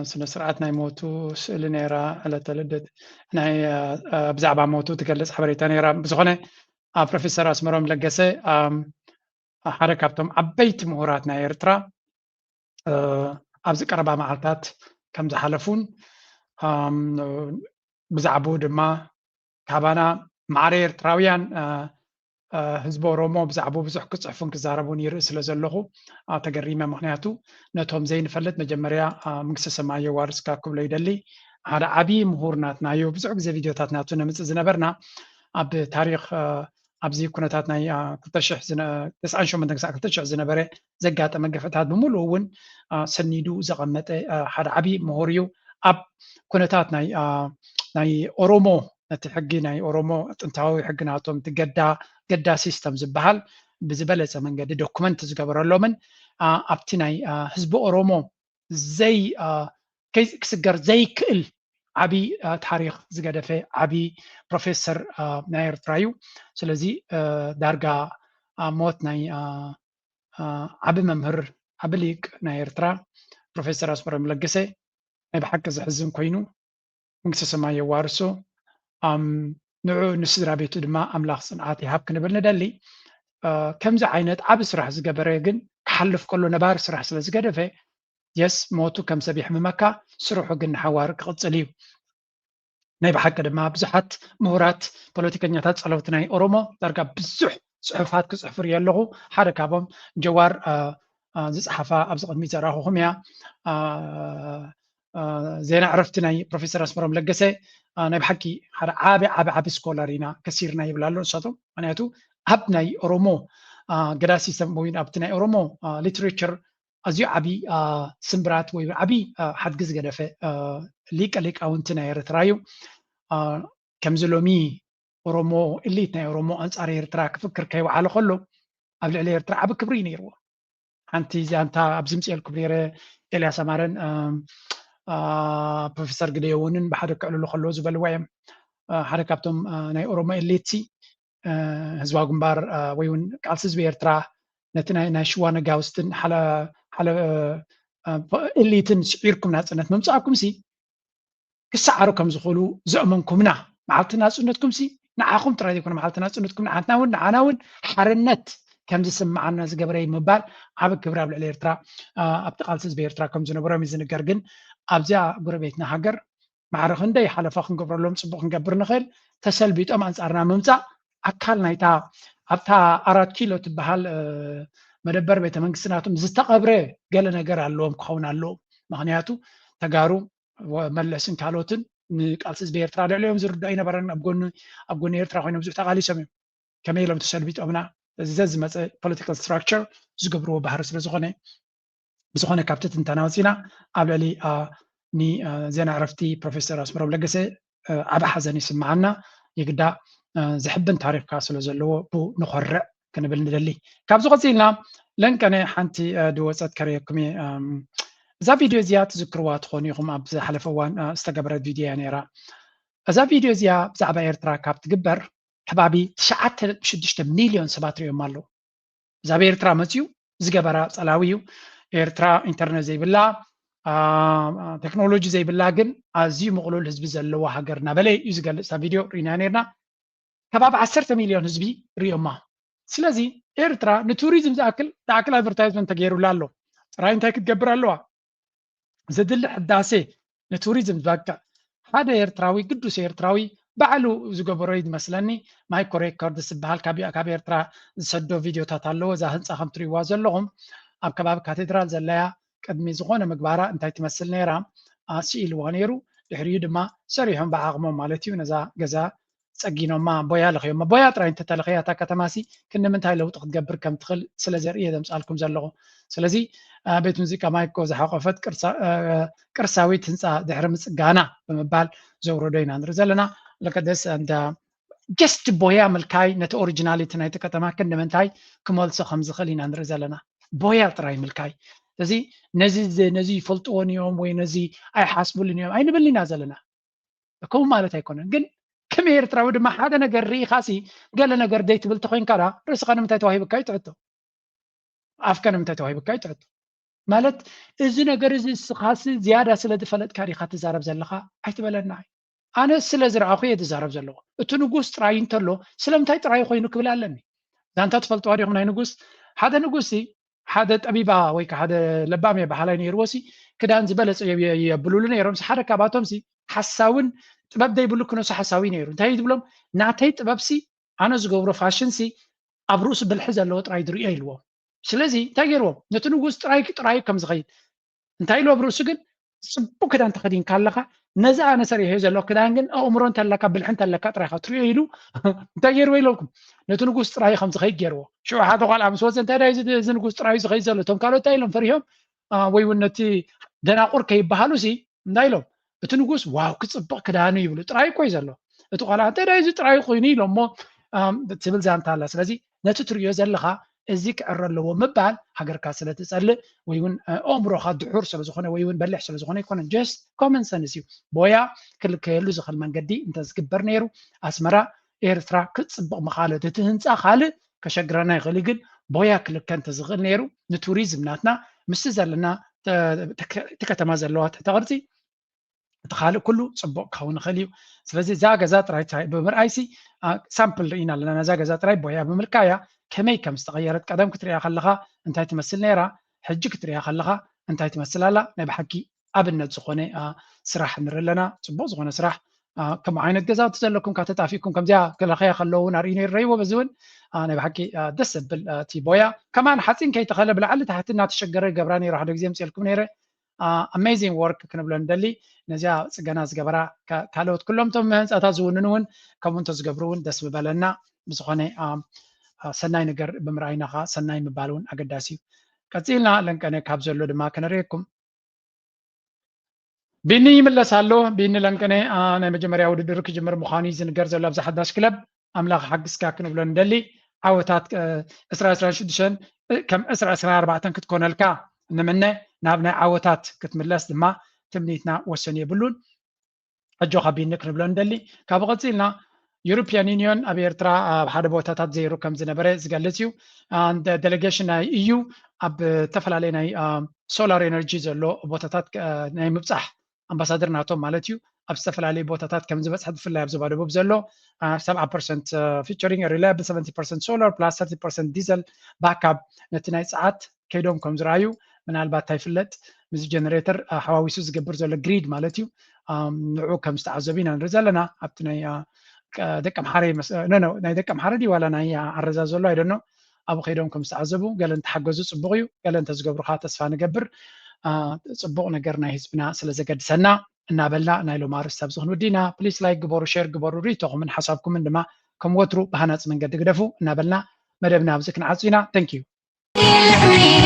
S2: ስነ ስርዓት ናይ ሞቱ ስእሊ ነይራ ዕለተ ልደት ናይ ብዛዕባ ሞቱ ትገልፅ ሓበሬታ ነይራ ብዝኾነ ፕሮፌሰር ኣስመሮም ለገሰ ሓደ ካብቶም ዓበይቲ ምሁራት ናይ ኤርትራ ኣብዚ ቀረባ መዓልታት ከም ዝሓለፉን ብዛዕባኡ ድማ ካባና ማዕረ ኤርትራውያን ህዝቢ ኦሮሞ ብዛዕባ ብዙሕ ክፅሕፉን ክዛረቡን ይርኢ ስለ ዘለኹ ተገሪመ ምክንያቱ ነቶም ዘይንፈልጥ መጀመርያ መንግስቲ ሰማይ ዋርስካ ክብሎ ይደሊ ሓደ ዓብዪ ምሁር ናትናዮ ብዙሕ ግዜ ቪድዮታት ናቱ ነምፅእ ዝነበርና ኣብ ታሪክ ኣብዚ ኩነታት ናይ 2098 ክሳብ 2000 ዝነበረ ዘጋጠመ ገፈታት ብምሉእ እውን ሰኒዱ ዘቐመጠ ሓደ ዓብዪ ምሁር እዩ ኣብ ኩነታት ናይ ኦሮሞ ነቲ ሕጊ ናይ ኦሮሞ ጥንታዊ ሕጊ ናቶም እቲ ገዳ ሲስተም ዝበሃል ብዝበለፀ መንገዲ ዶኩመንት ዝገበረሎምን ኣብቲ ናይ ህዝቢ ኦሮሞ ክስገር ዘይክእል ዓብዪ ታሪክ ዝገደፈ ዓብዪ ፕሮፌሰር ናይ ኤርትራ እዩ ስለዚ ዳርጋ ሞት ናይ ዓብ መምህር ዓብ ሊቅ ናይ ኤርትራ ፕሮፌሰር ኣስመሮም ለገሰ ናይ ብሓቂ ዝሕዝን ኮይኑ መንግስቲ ሰማይ የዋርሶ ንዑ ንስድራ ቤቱ ድማ ኣምላኽ ፅንዓት ይሃብ ክንብል ንደሊ ከምዚ ዓይነት ዓብ ስራሕ ዝገበረ ግን ክሓልፍ ከሎ ነባሪ ስራሕ ስለ ዝገደፈ የስ ሞቱ ከም ሰብ ይሕምመካ ስርሑ ግን ሓዋር ክቕፅል እዩ ናይ ብሓቂ ድማ ብዙሓት ምሁራት ፖለቲከኛታት ፀለውቲ ናይ ኦሮሞ ዳርጋ ብዙሕ ፅሑፋት ክፅሕፉ ርኢ ኣለኹ ሓደ ካብኦም ጀዋር ዝፀሓፋ ኣብዚ ቅድሚት ዘረኣኹኹም እያ ዜና ዕረፍቲ ናይ ፕሮፌሰር ኣስመሮም ለገሰ ናይ ብሓቂ ሓደ ዓብ ስኮላር ኢና ከሲርና ይብላ ኣሎ ንሳቶም ምክንያቱ ኣብ ናይ ኦሮሞ ገዳ ሲስተም ወይ ኣብቲ ናይ ኦሮሞ ሊትሬቸር ኣዝዩ ዓብዪ ስምብራት ወይ ዓብዪ ሓድጊ ዝገደፈ ሊቃውንቲ ናይ ኤርትራ እዩ ከምዚ ሎሚ ኦሮሞ ኢሊት ናይ ኦሮሞ ኣንፃር ኤርትራ ክፍክር ከይወዓለ ከሎ ኣብ ልዕሊ ኤርትራ ዓብ ክብሪ ነይርዎ ሓንቲ ዛንታ ኣብዚ ምፅኤልኩም ነይረ ኤልያስ ኣማረን ፕሮፌሰር ግደይ እውንን ብሓደ ክዕልሉ ከለዎ ዝበልዋ እዮም ሓደ ካብቶም ናይ ኦሮሞ ኤሊት ህዝባዊ ግንባር ወይ እውን ቃልሲ ህዝቢ ኤርትራ ነቲ ናይ ሽዋ ነጋውስትን ሓለ ኤሊትን ስዒርኩም ናፅነት ምምፃእኩም ሲ ክሰዓሩ ከም ዝኽእሉ ዘእመንኩምና መዓልቲ ናፅነትኩም ሲ ንዓኹም ጥራይ ዘይኮነ መዓልቲ ናፅነትኩም ንዓና እውን ሓርነት ከም ዝስማዓና ዝገበረ ምባል ዓብ ክብሪ ኣብ ልዕሊ ኤርትራ ኣብቲ ቃልሲ ህዝቢ ኤርትራ ከም ዝነበሮም እዩ ዝንገር ግን ኣብዚኣ ጎረቤትና ሃገር ማዕረ ክንደይ ሓለፋ ክንገብረሎም ፅቡቅ ክንገብር ንኽእል ተሰልቢጦም ኣንፃርና ምምፃእ ኣካል ናይታ ኣብታ 4 ኪሎ ትበሃል መደበር ቤተ መንግስቲ ናቶም ዝተቐብረ ገለ ነገር ኣለዎም ክኸውን ኣለዎ ምክንያቱ ተጋሩ መለስን ካልኦትን ንቃልሲ ህዝቢ ኤርትራ ልዕሊኦም ዝርዳእ ይነበረን ኣብ ጎኒ ኤርትራ ኮይኖም ብዙሕ ተቃሊሶም እዮም ከመይ ኢሎም ተሰልቢጦምና እዚ ዝመፀ ፖለቲካል ስትራክቸር ዝገብርዎ ባህሪ ስለ ዝኾነ ካብቲ ትንተና ወፂና ኣብ ልዕሊ ዜና ዕረፍቲ ፕሮፌሰር ኣስመሮም ለገሰ ዓብ ሓዘን ይስምዓና ይግዳ ዝሕብን ታሪክካ ስለ ዘለዎ ብኡ ንኮርዕ ክንብል ንደሊ ካብዚ ቀፂልና ለንቀነ ሓንቲ ድወፀት ከርየኩም እየ እዛ ቪድዮ እዚኣ ትዝክርዋ ትኾኑ ኢኹም ኣብ ዝሓለፈ እዋን ዝተገበረት ቪድዮ እያ ነይራ እዛ ቪድዮ እዚኣ ብዛዕባ ኤርትራ ካብ ትግበር ከባቢ 9.6 ሚልዮን ሰባት ሪኦም ኣለዉ ብዛዕባ ኤርትራ መፅኡ ዝገበራ ፀላዊ እዩ ኤርትራ ኢንተርነት ዘይብላ ቴክኖሎጂ ዘይብላ ግን ኣዝዩ ምቕሉል ህዝቢ ዘለዎ ሃገር እናበለ እዩ ዝገልፅ ቪድዮ ሪና ነርና ከባቢ 10 ሚልዮን ህዝቢ ሪኦማ ስለዚ ኤርትራ ንቱሪዝም ዝኣክል ኣድቨርታይዝመንት ተገይሩላ ኣሎ ጥራይ እንታይ ክትገብር ኣለዋ ዘድሊ ሕዳሴ ንቱሪዝም ዝበቅዕ ሓደ ኤርትራዊ ቅዱስ ኤርትራዊ ባዕሉ ዝገበሮ ይመስለኒ ማይክሮ ሬኮርድ ዝበሃል ካብ ኤርትራ ዝሰዶ ቪድዮታት ኣለዎ እዛ ህንፃ ከም ትሪእዋ ዘለኹም ኣብ ከባቢ ካቴድራል ዘለያ ቅድሚ ዝኾነ ምግባራ እንታይ ትመስል ነይራ ስኢልዋ ነይሩ ድሕሪኡ ድማ ሰሪሖም ብዓቕሞም ማለት እዩ ነዛ ገዛ ፀጊኖማ ቦያ ለኽዮማ ቦያ ጥራይ እንተተለኸያ እታ ከተማሲ ክንምንታይ ለውጢ ክትገብር ከም ትኽእል ስለ ዘርኢ እየ ዘምፃልኩም ዘለኹ ስለዚ ቤት ሙዚቃ ማይኮ ዝሓቆፈት ቅርሳዊት ህንፃ ድሕሪ ምፅጋና ብምባል ዘውረዶ ኢና ንርኢ ዘለና ለቀደስ እንዳ ጀስት ቦያ ምልካይ ነቲ ኦሪጂናሊቲ ናይቲ ከተማ ክንምንታይ ክመልሶ ከም ዝኽእል ኢና ንርኢ ዘለና ቦያ ጥራይ ምልካይ ስለዚ ነዚ ይፈልጥዎን እዮም ወይ ነዚ ኣይሓስቡልን እዮም ኣይንብል ኢና ዘለና ከምኡ ማለት ኣይኮነን ግን ከም ኤርትራዊ ድማ ሓደ ነገር ርኢኻሲ ገለ ነገር ደይትብል ተኮይንካ ዳ ርእስኻ ንምንታይ ተዋሂብካ ይትሕቶ ኣፍካ ንምንታይ ተዋሂብካ ይትሕቶ ማለት እዚ ነገር እዚ እስኻሲ ዝያዳ ስለ ዝፈለጥካ ዲኻ ትዛረብ ዘለኻ ኣይትበለና ኣነ ስለ ዝረኣኹ እየ ትዛረብ ዘለኹ እቲ ንጉስ ጥራይ እንተሎ ስለምንታይ ጥራይ ኮይኑ ክብል ኣለኒ ዛንታ ትፈልጥዋ ዲኹም ናይ ንጉስ ሓደ ንጉስ ሓደ ጠቢባ ወይ ከዓ ሓደ ለባም ባህላዊ ነይርዎሲ ክዳን ዝበለፀ የብሉሉ ነይሮም ሓደ ካባቶም ሓሳውን ጥበብ ዘይብሉ ክነሱ ሓሳዊ ነይሩ እንታይ ትብሎም ናተይ ጥበብሲ ኣነ ዝገብሮ ፋሽንሲ ኣብ ርእሱ ብልሒ ዘለዎ ጥራይ ድርዮ ኢልዎ ስለዚ እንታይ ገይርዎ ነቲ ንጉስ ጥራይ ከም ዝኸይድ እንታይ ኢልዎ ብርእሱ ግን ጽቡቕ ክዳን ተኸዲን ካለኻ ነዛ ኣነ ሰሪሐ ዘሎ ክዳን ግን ኣእምሮ እንተለካ ብልሒ እንተለካ ጥራይካ ትሪኦ ኢሉ እንታይ ገይርዎ ኢለኩም ነቲ ንጉስ ጥራይ ከም ዝኸይድ ገይርዎ ሽዑ ሓደ ቆልዓ ምስ ወፅእ እንታይ እዚ ንጉስ ጥራይ ዝኸይድ ዘሎ እቶም ካልኦት እንታይ ኢሎም ፈሪሆም ወይ እውን ነቲ ደናቁር ከይበሃሉ ሲ እንታይ ኢሎም እቲ ንጉስ ዋው ክጽቡቕ ክዳኑ ይብሉ ጥራይ እኮ እዩ ዘሎ እቲ ቆልዓ እንታይ እዚ ጥራይ ኮይኑ ኢሎም ሞ ትብል ዛንታ ኣላ ስለዚ ነቲ ትሪኦ ዘለኻ እዚ ክዕረ ኣለዎ ምባል ሃገርካ ስለ ትጸልእ ወይ እውን ኣእምሮኻ ድሑር ስለ ዝኾነ ወይ እውን በሊሕ ስለ ዝኾነ ይኮነን ጀስት ኮመን ሰንስ እዩ ቦያ ክልከየሉ ዝኽእል መንገዲ እንተዝግበር ነይሩ ኣስመራ ኤርትራ ክጽቡቕ መኻለት እቲ ህንፃ ካልእ ከሸግረና ይኽእል ግን ቦያ ክልከ እንተዝኽእል ነይሩ ንቱሪዝም ናትና ምስ ዘለና እቲ ከተማ ዘለዋ ትሕተ ቅርፂ እቲ ካልእ ኩሉ ጽቡቕ ክኸውን ይኽእል እዩ ስለዚ እዛ ገዛ ጥራይ ብምርኣይሲ ሳምፕል ርኢና ኣለና ነዛ ገዛ ጥራይ ቦያ ብምልካያ ከመይ ከም ዝተቐየረት ቀደም ክትሪኣ ከለኻ እንታይ ትመስል ነይራ ሕጂ ክትሪኣ ከለኻ እንታይ ትመስል ኣላ ናይ ብሓቂ ኣብነት ዝኾነ ስራሕ ንርኢ ኣለና ጽቡቕ ዝኾነ ስራሕ ከምኡ ዓይነት ገዛውቲ ዘለኩም ካብ ተጣፊኩም ከምዚኣ ክለኸያ ከለዉ እውን ኣርኢነ ይረአይዎ በዚ እውን ናይ ብሓቂ ደስ ዘብል እቲ ቦያ ከማን ሓፂን ከይተኸለ ብላዕሊ ታሕቲ እናተሸገረ ገብራ ነይሩ ሓደ ግዜ ምፅልኩም ነይረ ኣሜዚንግ ወርክ ክንብሎ ንደሊ ነዚኣ ፅገና ዝገበራ ካልኦት ኩሎም ቶም ህንፃታት ዝውንኑ እውን ከምኡ እንተዝገብሩ እውን ደስ ምበለና ብዝኾነ ሰናይ ነገር ብምርኣይናኻ ሰናይ ምባል እውን ኣገዳሲ እዩ ቀፂልና ለንቀነ ካብ ዘሎ ድማ ከነሪአኩም ቢኒ ይምለስ ኣሎ ቢኒ ለንቀነ ናይ መጀመርያ ውድድር ክጅምር ምዃኑ ዝንገር ዘሎ ኣብዛ ሓዳሽ ክለብ ኣምላኽ ሓግዝካ ክንብሎ ንደሊ ዓወታት 2026 ከም 2024 ክትኮነልካ ንምነ ናብ ናይ ዓወታት ክትምለስ ድማ ትምኒትና ወሰን የብሉን ሕጆኻ ቢኒ ክንብሎ ንደሊ ካብ ቀፂልና ዩሮፒያን ዩኒዮን ኣብ ኤርትራ ኣብ ሓደ ቦታታት ዘይሩ ከም ዝነበረ ዝገልጽ እዩ ዴሌጌሽን ናይ እዩ ኣብ ተፈላለየ ናይ ሶላር ኤነርጂ ዘሎ ቦታታት ናይ ምብፃሕ ኣምባሳደር ናቶም ማለት እዩ ኣብ ዝተፈላለዩ ቦታታት ከም ዝበፅሐ ብፍላይ ኣብ ዞባ ደቡብ ዘሎ 70% ፊቸሪንግ ሪላያብል 70% ሶላር ፕላስ 30% ዲዘል ባካፕ ነቲ ናይ ፀዓት ከይዶም ከም ዝረኣዩ ምናልባት ኣይፍለጥ ምስ ጀነሬተር ሓዋዊሱ ዝገብር ዘሎ ግሪድ ማለት እዩ ንዑ ከም ዝተዓዘቡ ኢና ንርኢ ዘለና ኣብቲ ናይ ደቀ ምሓረ ናይ ደቀ ምሓረ ዲ ዋላ ናይ ኣረዛ ዘሎ ኣይደኖ ኣብኡ ከይዶም ከም ዝተዓዘቡ ገለ እንተሓገዙ ፅቡቕ እዩ ገለ እንተዝገብሩካ ተስፋ ንገብር ፅቡቕ ነገር ናይ ህዝብና ስለ ዘገድሰና እናበልና ናይ ሎም ኣርስቲ ኣብዚ ክንውዲና ፕሊስ ላይክ ግበሩ ሼር ግበሩ ሪቶኹምን ሓሳብኩምን ድማ ከም ወትሩ ብሃናፅ መንገዲ ግደፉ እናበልና መደብና ኣብዚ ክንዓፁ ኢና ተንክ ዩ
S1: If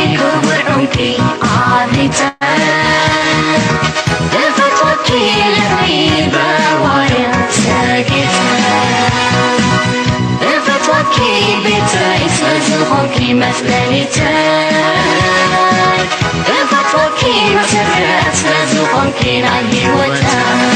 S1: I